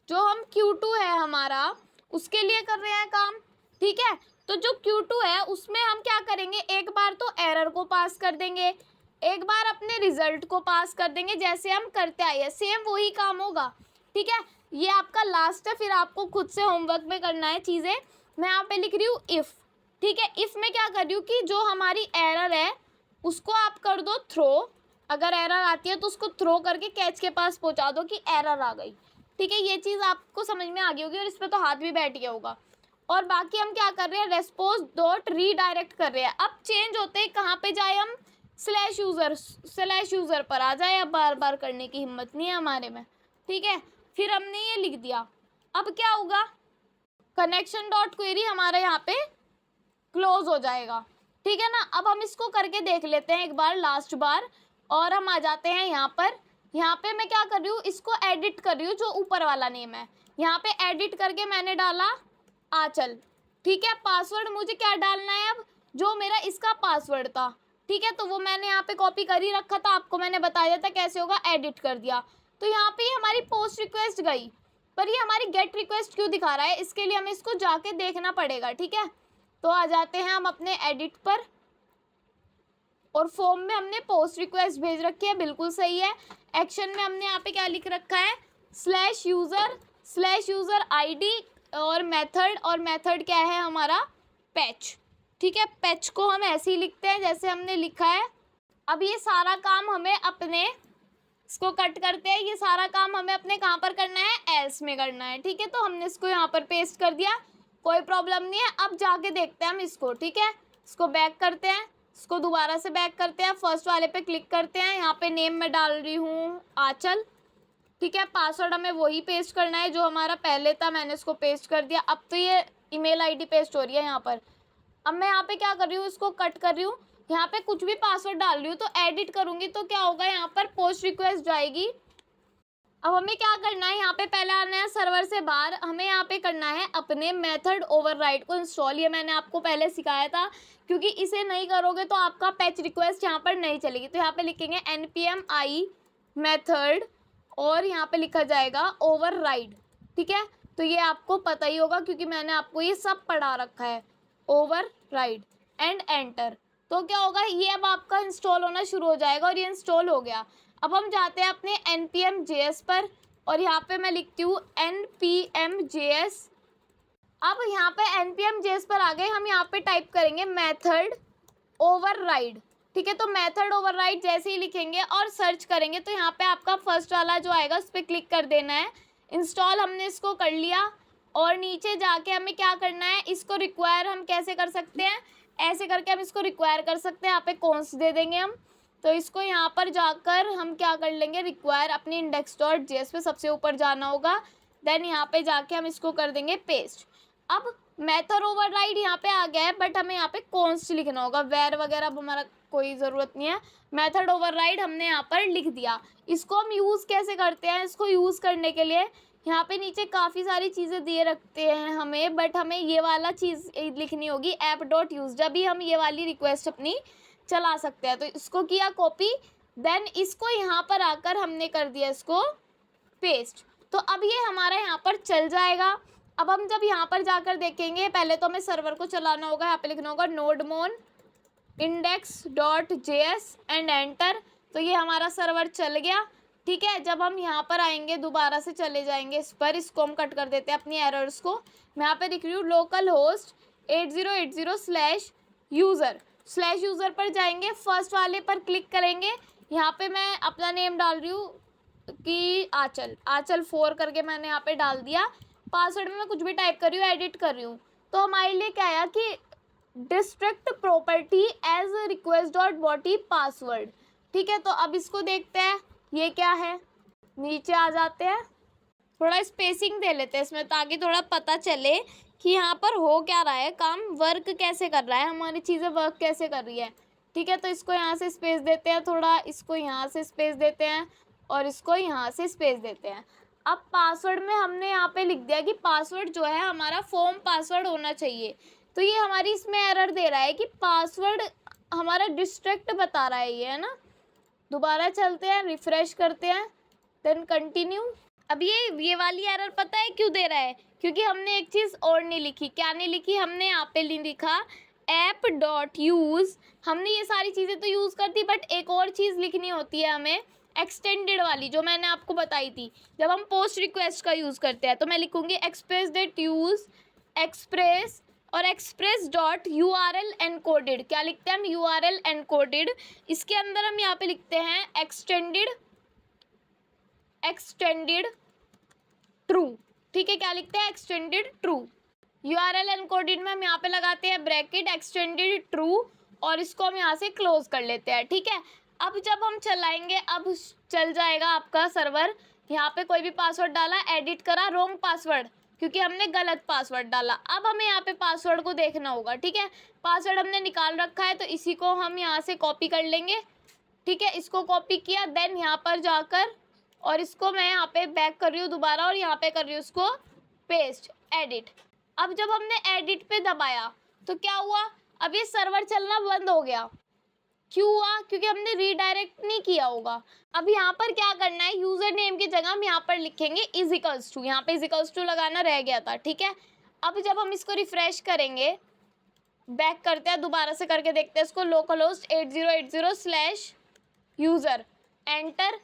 जो हम Q2 है हमारा उसके लिए कर रहे हैं काम, ठीक है। तो जो Q2 है उसमें हम क्या करेंगे, एक बार तो एरर को पास कर देंगे, एक बार अपने रिजल्ट को पास कर देंगे, जैसे हम करते आए हैं सेम वही काम होगा, ठीक है। ये आपका लास्ट है, फिर आपको खुद से होमवर्क में करना है चीज़ें। मैं यहाँ पे लिख रही हूँ इफ़, ठीक है। इफ़ में क्या कर रही हूँ कि जो हमारी एरर है उसको आप कर दो थ्रो, अगर एरर आती है तो उसको थ्रो करके कैच के पास पहुँचा दो कि एरर आ गई, ठीक है। ये चीज़ आपको समझ में आ गई होगी और इस पर तो हाथ भी बैठ गया होगा। और बाकी हम क्या कर रहे हैं, रेस्पॉन्स डॉट रीडायरेक्ट कर रहे हैं। अब चेंज होते हैं कहाँ पे जाए हम, स्लैश यूज़र पर आ जाए। अब बार बार करने की हिम्मत नहीं है हमारे में, ठीक है। फिर हमने ये लिख दिया। अब क्या होगा, कनेक्शन डॉट क्वेरी हमारा यहाँ पे क्लोज हो जाएगा, ठीक है ना। अब हम इसको करके देख लेते हैं एक बार, लास्ट बार, और हम आ जाते हैं यहाँ पर। यहाँ पे मैं क्या कर रही हूँ, इसको एडिट कर रही हूँ, जो ऊपर वाला नेम है यहाँ पे एडिट करके मैंने डाला आंचल, ठीक है। पासवर्ड मुझे क्या डालना है अब, जो मेरा इसका पासवर्ड था, ठीक है। तो वो मैंने यहाँ पे कॉपी कर ही रखा था, आपको मैंने बताया था कैसे होगा, एडिट कर दिया। तो यहाँ पे हमारी पोस्ट रिक्वेस्ट गई, पर ये हमारी गेट रिक्वेस्ट क्यों दिखा रहा है, इसके लिए हमें इसको जाके देखना पड़ेगा, ठीक है। तो आ जाते हैं हम अपने एडिट पर, और फॉर्म में हमने पोस्ट रिक्वेस्ट भेज रखी है, बिल्कुल सही है। एक्शन में हमने यहाँ पे क्या लिख रखा है, स्लैश यूज़र आईडी और मेथड क्या है हमारा, पैच, ठीक है। पैच को हम ऐसे ही लिखते हैं जैसे हमने लिखा है। अब ये सारा काम हमें अपने, इसको कट करते हैं, ये सारा काम हमें अपने कहाँ पर करना है, एल्स में करना है, ठीक है। तो हमने इसको यहाँ पर पेस्ट कर दिया, कोई प्रॉब्लम नहीं है। अब जाके देखते हैं हम इसको, ठीक है। इसको बैक करते हैं, इसको दोबारा से बैक करते हैं, फर्स्ट वाले पे क्लिक करते हैं। यहाँ पे नेम में डाल रही हूँ आंचल, ठीक है। पासवर्ड हमें वही पेस्ट करना है जो हमारा पहले था, मैंने इसको पेस्ट कर दिया। अब तो ये ईमेल आईडी पेस्ट हो रही है यहाँ पर। अब मैं यहाँ पे क्या कर रही हूँ, इसको कट कर रही हूँ, यहाँ पे कुछ भी पासवर्ड डाल रही हूँ, तो एडिट करूँगी तो क्या होगा, यहाँ पर पोस्ट रिक्वेस्ट जाएगी। अब हमें क्या करना है, यहाँ पे पहले आना है सर्वर से बाहर, हमें यहाँ पे करना है अपने मेथड ओवरराइड को इंस्टॉल। ये मैंने आपको पहले सिखाया था, क्योंकि इसे नहीं करोगे तो आपका पैच रिक्वेस्ट यहाँ पर नहीं चलेगी। तो यहाँ पे लिखेंगे npm i मेथड और यहाँ पे लिखा जाएगा ओवरराइड, ठीक है। तो ये आपको पता ही होगा क्योंकि मैंने आपको ये सब पढ़ा रखा है, ओवरराइड एंड एंटर। तो क्या होगा, ये अब आपका इंस्टॉल होना शुरू हो जाएगा और ये इंस्टॉल हो गया। अब हम जाते हैं अपने npm.js पर और यहाँ पे मैं लिखती हूँ npm.js। अब यहाँ पे npm.js पर आ गए, हम यहाँ पे टाइप करेंगे मेथड ओवरराइड, ठीक है। तो मेथड ओवरराइड जैसे ही लिखेंगे और सर्च करेंगे तो यहाँ पे आपका फर्स्ट वाला जो आएगा उस पर क्लिक कर देना है। इंस्टॉल हमने इसको कर लिया और नीचे जाके हमें क्या करना है, इसको रिक्वायर हम कैसे कर सकते हैं, ऐसे करके हम इसको रिक्वायर कर सकते हैं। यहाँ पे कॉन्स दे देंगे हम, तो इसको यहाँ पर जाकर हम क्या कर लेंगे, रिक्वायर अपनी index.js पे सबसे ऊपर जाना होगा, देन यहाँ पे जाके हम इसको कर देंगे पेस्ट। अब मेथड ओवरराइड यहाँ पे आ गया है, बट हमें यहाँ पे कॉन्स्ट लिखना होगा, वेर वगैरह अब हमारा कोई ज़रूरत नहीं है। मेथड ओवरराइड हमने यहाँ पर लिख दिया। इसको हम यूज़ कैसे करते हैं, इसको यूज़ करने के लिए यहाँ पे नीचे काफ़ी सारी चीज़ें दिए रखते हैं हमें, बट हमें ये वाला चीज़ लिखनी होगी, app.use, जब भी हम ये वाली रिक्वेस्ट अपनी चला सकते हैं। तो इसको किया कॉपी, देन इसको यहाँ पर आकर हमने कर दिया इसको पेस्ट। तो अब ये हमारा यहाँ पर चल जाएगा। अब हम जब यहाँ पर जाकर देखेंगे, पहले तो हमें सर्वर को चलाना होगा, यहाँ पे लिखना होगा nodemon index.js एंड एंटर। तो ये हमारा सर्वर चल गया, ठीक है। जब हम यहाँ पर आएंगे दोबारा से चले जाएंगे इस पर, इसको हम कट कर देते हैं अपनी एरर्स को। मैं यहाँ पे लिख रही हूँ लोकल होस्ट 8080/यूज़र पर जाएंगे, फर्स्ट वाले पर क्लिक करेंगे। यहाँ पे मैं अपना नेम डाल रही हूँ कि आंचल 4 करके मैंने यहाँ पे डाल दिया। पासवर्ड में मैं कुछ भी टाइप कर रही हूँ, एडिट कर रही हूँ। तो हमारे लिए क्या आया कि district property as request.body password, ठीक है। तो अब इसको देखते हैं ये क्या है, नीचे आ जाते हैं, थोड़ा स्पेसिंग दे लेते हैं इसमें ताकि थोड़ा पता चले कि यहाँ पर हो क्या रहा है, काम वर्क कैसे कर रहा है, हमारी चीज़ें वर्क कैसे कर रही है, ठीक है। तो इसको यहाँ से स्पेस देते हैं थोड़ा, इसको यहाँ से स्पेस देते हैं और इसको यहाँ से स्पेस देते हैं। अब पासवर्ड में हमने यहाँ पे लिख दिया कि पासवर्ड जो है हमारा फॉर्म पासवर्ड होना चाहिए। तो ये हमारी इसमें एरर दे रहा है कि पासवर्ड हमारा डिस्ट्रैक्ट बता रहा है ये, है ना। दोबारा चलते हैं, रिफ्रेश करते हैं, देन कंटिन्यू। अब ये वाली एरर पता है क्यों दे रहा है? क्योंकि हमने एक चीज़ और नहीं लिखी। क्या नहीं लिखी? हमने यहाँ पे नहीं लिखा ऐप डॉट यूज़। हमने ये सारी चीज़ें तो यूज़ कर दी, बट एक और चीज़ लिखनी होती है हमें, एक्सटेंडेड वाली, जो मैंने आपको बताई थी। जब हम पोस्ट रिक्वेस्ट का यूज़ करते हैं तो मैं लिखूँगी एक्सप्रेस डेट यूज़ एक्सप्रेस और एक्सप्रेस डॉट URL एनकोडेड। क्या लिखते हैं हम? URL encoded. इसके अंदर हम यहाँ पे लिखते हैं एक्सटेंडेड ट्रू। ठीक है, क्या लिखते हैं? Extended true. URL एनकोडेड में हम यहाँ पे लगाते हैं ब्रैकेट एक्सटेंडेड ट्रू और इसको हम यहाँ से क्लोज कर लेते हैं। ठीक है, अब जब हम चलाएंगे, अब चल जाएगा आपका सर्वर। यहाँ पे कोई भी पासवर्ड डाला, एडिट करा, रॉन्ग पासवर्ड, क्योंकि हमने गलत पासवर्ड डाला। अब हमें यहाँ पे पासवर्ड को देखना होगा। ठीक है, पासवर्ड हमने निकाल रखा है तो इसी को हम यहाँ से कॉपी कर लेंगे। ठीक है, इसको कॉपी किया, देन यहाँ पर जाकर और इसको मैं यहाँ पे बैक कर रही हूँ दोबारा और यहाँ पे कर रही हूँ इसको पेस्ट, एडिट। अब जब हमने एडिट पे दबाया तो क्या हुआ? अब ये सर्वर चलना बंद हो गया। क्यों हुआ? क्योंकि हमने रीडायरेक्ट नहीं किया होगा। अब यहाँ पर क्या करना है, यूजर नेम की जगह हम यहाँ पर लिखेंगे इजिकल्स टू। यहाँ पे इजिकल्स टू लगाना रह गया था। ठीक है, अब जब हम इसको रिफ्रेश करेंगे, बैक करते हैं, दोबारा से करके देखते हैं इसको, लोकलहोस्ट 8080/यूज़र, एंटर,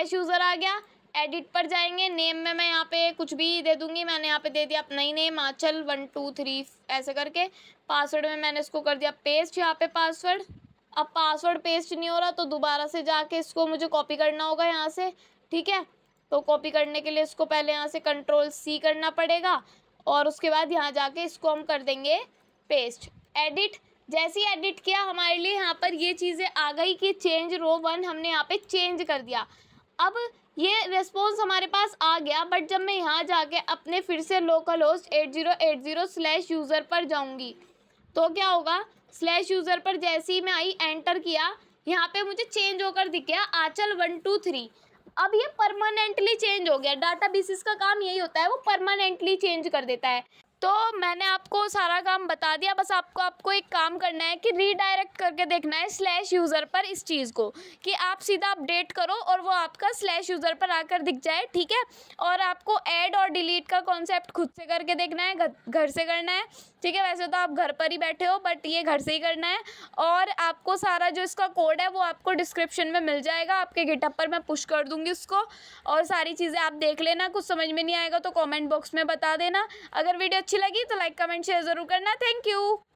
/यूज़र आ गया। एडिट पर जाएंगे, नेम में मैं यहाँ पे कुछ भी दे दूंगी। मैंने यहाँ पे दे दिया अपना ही नेम, आंचल 1 2 3 ऐसे करके। पासवर्ड में मैंने इसको कर दिया पेस्ट, यहाँ पे पासवर्ड। अब पासवर्ड पेस्ट नहीं हो रहा तो दोबारा से जाके इसको मुझे कॉपी करना होगा यहाँ से। ठीक है, तो कॉपी करने के लिए इसको पहले यहाँ से Ctrl+C करना पड़ेगा और उसके बाद यहाँ जाके इसको हम कर देंगे पेस्ट, एडिट। जैसे ही एडिट किया हमारे लिए यहाँ पर ये चीज़ें आ गई कि चेंज रो 1, हमने यहाँ पे चेंज कर दिया। अब ये रिस्पॉन्स हमारे पास आ गया, बट जब मैं यहाँ जाके अपने फिर से लोकलहोस्ट 8080/यूज़र पर जाऊँगी तो क्या होगा? /यूज़र पर जैसे ही मैं आई, एंटर किया, यहाँ पे मुझे चेंज होकर दिख गया आंचल 1 2 3। अब ये परमानेंटली चेंज हो गया। डाटाबेसिस का काम यही होता है, वो परमानेंटली चेंज कर देता है। तो मैंने आपको सारा काम बता दिया, बस आपको एक काम करना है कि रीडायरेक्ट करके देखना है /यूज़र पर इस चीज़ को, कि आप सीधा अपडेट करो और वो आपका /यूज़र पर आकर दिख जाए। ठीक है, और आपको ऐड और डिलीट का कॉन्सेप्ट खुद से करके देखना है, घर से करना है। ठीक है, वैसे तो आप घर पर ही बैठे हो, बट ये घर से ही करना है। और आपको सारा जो इसका कोड है वो आपको डिस्क्रिप्शन में मिल जाएगा, आपके गिटहब पर मैं पुश कर दूंगी उसको, और सारी चीज़ें आप देख लेना। कुछ समझ में नहीं आएगा तो कमेंट बॉक्स में बता देना। अगर वीडियो अच्छी लगी तो लाइक कमेंट शेयर ज़रूर करना। Thank you.